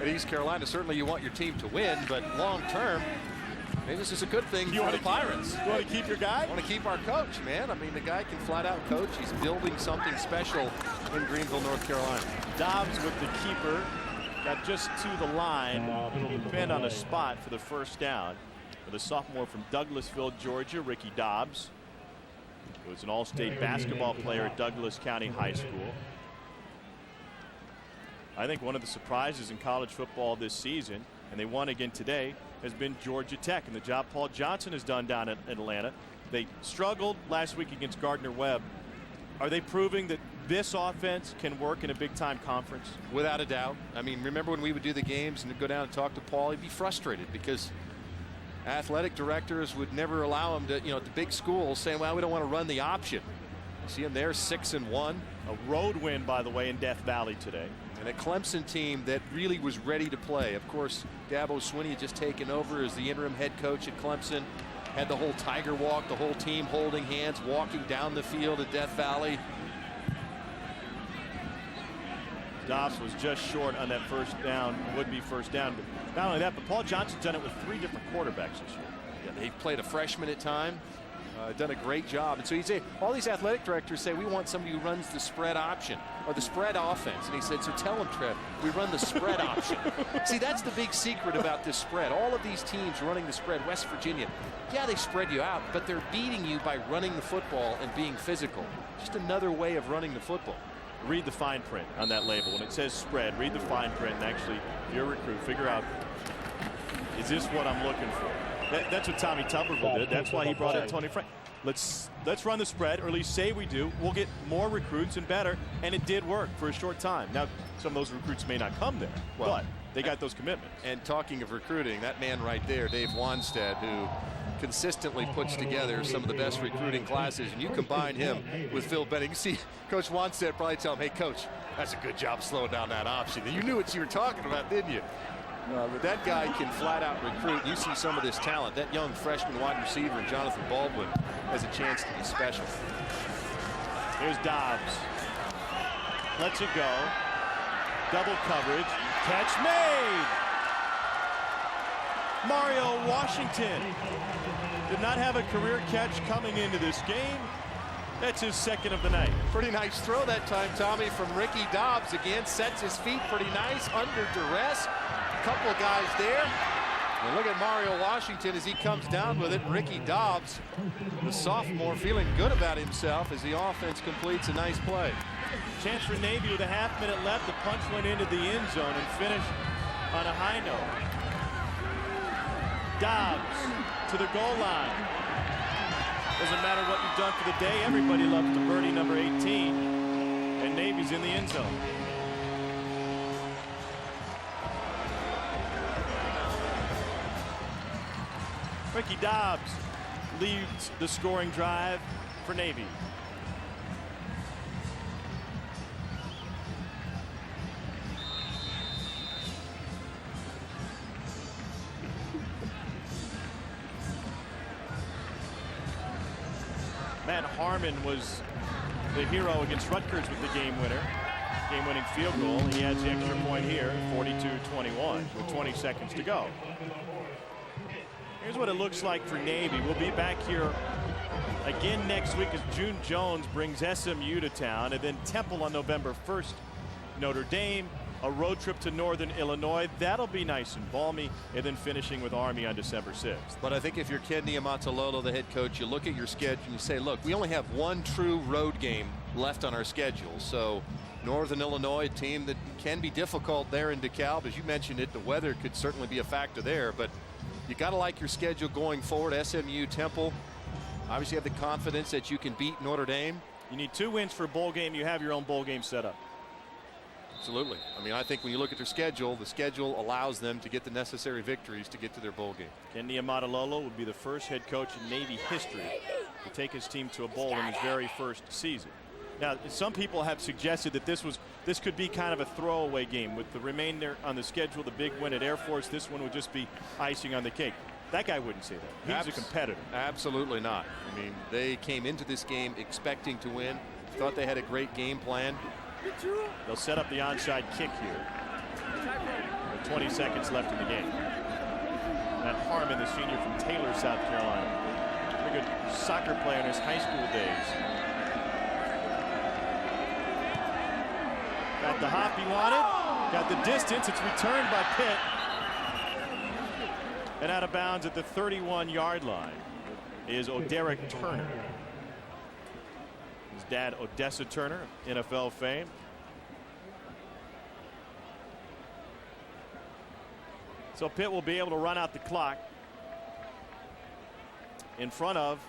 at East Carolina, certainly you want your team to win, but long term, maybe this is a good thing for the Pirates.
You want to keep your guy?
I want to keep our coach, man. I mean, the guy can flat out coach. He's building something special in Greenville, North Carolina.
Dobbs with the keeper. Got just to the line. It'll depend on a spot for the first down. For the sophomore from Douglasville, Georgia, Ricky Dobbs. He was an all-state basketball player at Douglas County High School. I think one of the surprises in college football this season, and they won again today, has been Georgia Tech and the job Paul Johnson has done down at Atlanta. They struggled last week against Gardner-Webb. Are they proving that this offense can work in a big-time conference?
Without a doubt. I mean, remember when we would do the games and go down and talk to Paul, he'd be frustrated because athletic directors would never allow him to, you know, at the big schools saying, well, we don't want to run the option. You see him there, 6-1.
A road win, by the way, in Death Valley today.
And a Clemson team that really was ready to play. Of course, Dabo Swinney had just taken over as the interim head coach at Clemson. Had the whole Tiger Walk, the whole team holding hands, walking down the field at Death Valley.
Dobbs was just short on that first down, would-be first down. But not only that, but Paul Johnson's done it with 3 different quarterbacks this year.
Yeah, they've played a freshman at time. Done a great job. And so you say, all these athletic directors say we want somebody who runs the spread option or the spread offense. And he said, so tell them, Trev, we run the spread option. See, that's the big secret about this spread. All of these teams running the spread, West Virginia, yeah, they spread you out, but they're beating you by running the football and being physical. Just another way of running the football.
Read the fine print on that label. When it says spread, read the fine print and actually, if you're a recruit, figure out, is this what I'm looking for? That's what Tommy Tuberville did. That's why he brought in Tony Frank. Let's run the spread, or at least say we do. We'll get more recruits and better, and it did work for a short time. Now, some of those recruits may not come there, but they got those commitments.
And talking of recruiting, that man right there, Dave Wanstead, who consistently puts together some of the best recruiting classes, and you combine him with Phil Benning. You see Coach Wanstead probably tell him, hey, Coach, that's a good job slowing down that option. And you knew what you were talking about, didn't you? But that guy can flat out recruit. You see some of this talent. That young freshman wide receiver, Jonathan Baldwin, has a chance to be special.
Here's Dobbs. Lets it go. Double coverage. Catch made. Mario Washington did not have a career catch coming into this game. That's his second of the night.
Pretty nice throw that time, Tommy, from Ricky Dobbs. Again, sets his feet pretty nice, under duress. Couple of guys there. And look at Mario Washington as he comes down with it. Ricky Dobbs, the sophomore, feeling good about himself as the offense completes a nice play.
Chance for Navy with a half-minute left. The punch went into the end zone and finished on a high note. Dobbs to the goal line. Doesn't matter what you've done for the day. Everybody loves the birdie, number 18. And Navy's in the end zone. Ricky Dobbs leads the scoring drive for Navy. Matt Harmon was the hero against Rutgers with the game-winning field goal. He adds the extra point here, 42-21, with 20 seconds to go. Here's what it looks like for Navy. We'll be back here again next week as June Jones brings SMU to town, and then Temple on November 1st, Notre Dame, a road trip to Northern Illinois. That'll be nice and balmy, and then finishing with Army on December 6th.
But I think if you're Ken Niumatalolo, the head coach, you look at your schedule and you say, look, we only have one true road game left on our schedule. So Northern Illinois, a team that can be difficult there in DeKalb. As you mentioned it, the weather could certainly be a factor there, but you got to like your schedule going forward. SMU, Temple, obviously have the confidence that you can beat Notre Dame.
You need 2 wins for a bowl game. You have your own bowl game set up.
Absolutely. I mean, I think when you look at their schedule, the schedule allows them to get the necessary victories to get to their bowl game.
Ken Niumatalolo would be the first head coach in Navy history to take his team to a bowl in his very first season. Now, some people have suggested that this could be kind of a throwaway game with the remainder on the schedule, the big win at Air Force. This one would just be icing on the cake. That guy wouldn't say that. He's a competitor.
Absolutely not. I mean, they came into this game expecting to win, thought they had a great game plan.
They'll set up the onside kick here. With 20 seconds left in the game. Matt Harmon, the senior from Taylor, South Carolina. Very good soccer player in his high school days. Got the hop he wanted. Got the distance. It's returned by Pitt. And out of bounds at the 31-yard line is Oderick Turner. His dad, Odessa Turner, NFL fame. So Pitt will be able to run out the clock in front of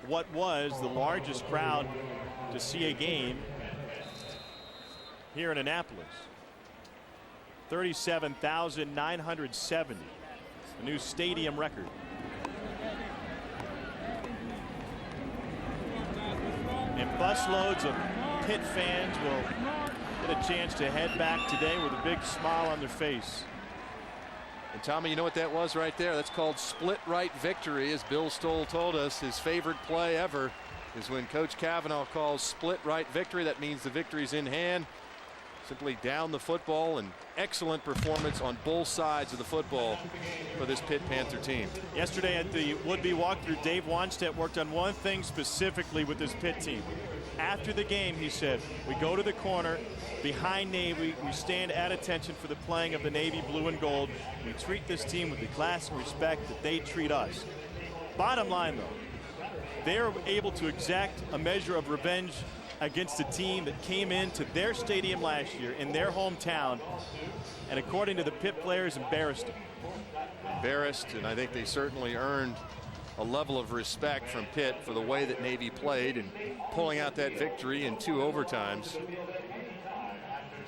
what was the largest crowd to see a game here in Annapolis. 37,970, a new stadium record. And busloads of Pitt fans will get a chance to head back today with a big smile on their face.
And Tommy, you know what that was right there? That's called split right victory. As Bill Stoll told us, his favorite play ever is when Coach Cavanaugh calls split right victory. That means the victory's in hand. Simply down the football, and excellent performance on both sides of the football for this Pitt Panther team.
Yesterday at the would-be walkthrough, Dave Wanstedt worked on one thing specifically with this Pitt team. After the game, he said, we go to the corner behind Navy, we stand at attention for the playing of the Navy blue and gold. We treat this team with the class and respect that they treat us. Bottom line, though, they're able to exact a measure of revenge against a team that came into their stadium last year in their hometown, and according to the Pitt players, embarrassed them.
Embarrassed, and I think they certainly earned a level of respect from Pitt for the way that Navy played and pulling out that victory in 2 overtimes.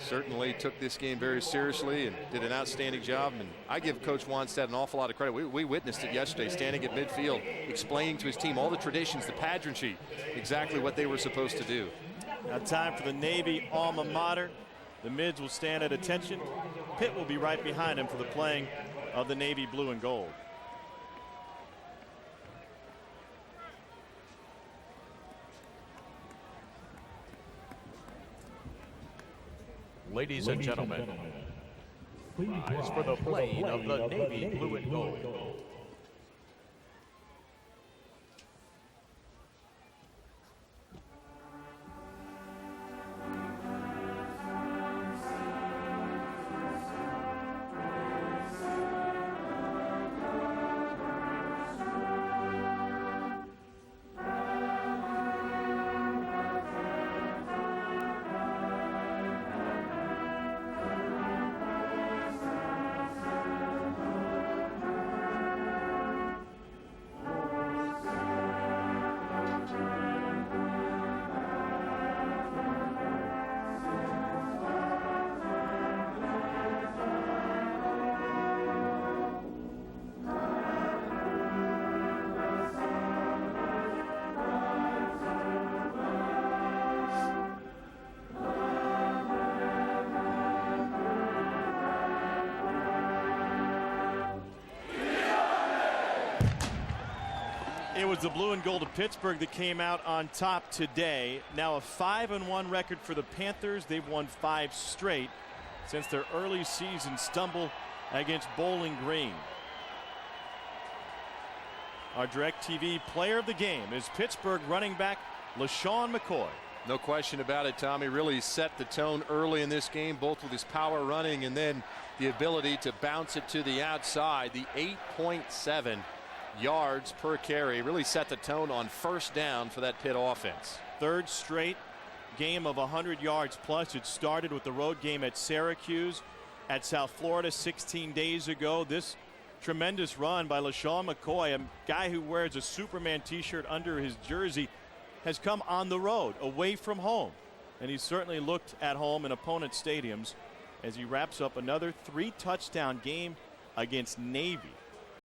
Certainly took this game very seriously and did an outstanding job, and I give Coach Wanstedt an awful lot of credit. We witnessed it yesterday, standing at midfield, explaining to his team all the traditions, the pageantry, exactly what they were supposed to do.
Now time for the Navy alma mater. The mids will stand at attention. Pitt will be right behind him for the playing of the Navy blue and gold.
Ladies and gentlemen, rise for the playing of the Navy blue and gold.
It was the blue and gold of Pittsburgh that came out on top today. Now a 5-1 record for the Panthers. They've won 5 straight since their early season stumble against Bowling Green. Our DirecTV player of the game is Pittsburgh running back Lesean Mccoy.
No question about it, Tommy. Really set the tone early in this game, both with his power running and then the ability to bounce it to the outside. The 8.7 yards per carry really set the tone on first down for that Pitt offense.
Third straight game of 100 yards plus. It started with the road game at Syracuse at South Florida 16 days ago. This tremendous run by Lesean Mccoy, a guy who wears a Superman t-shirt under his jersey, has come on the road away from home, and he's certainly looked at home in opponent stadiums as he wraps up another 3-touchdown game against Navy.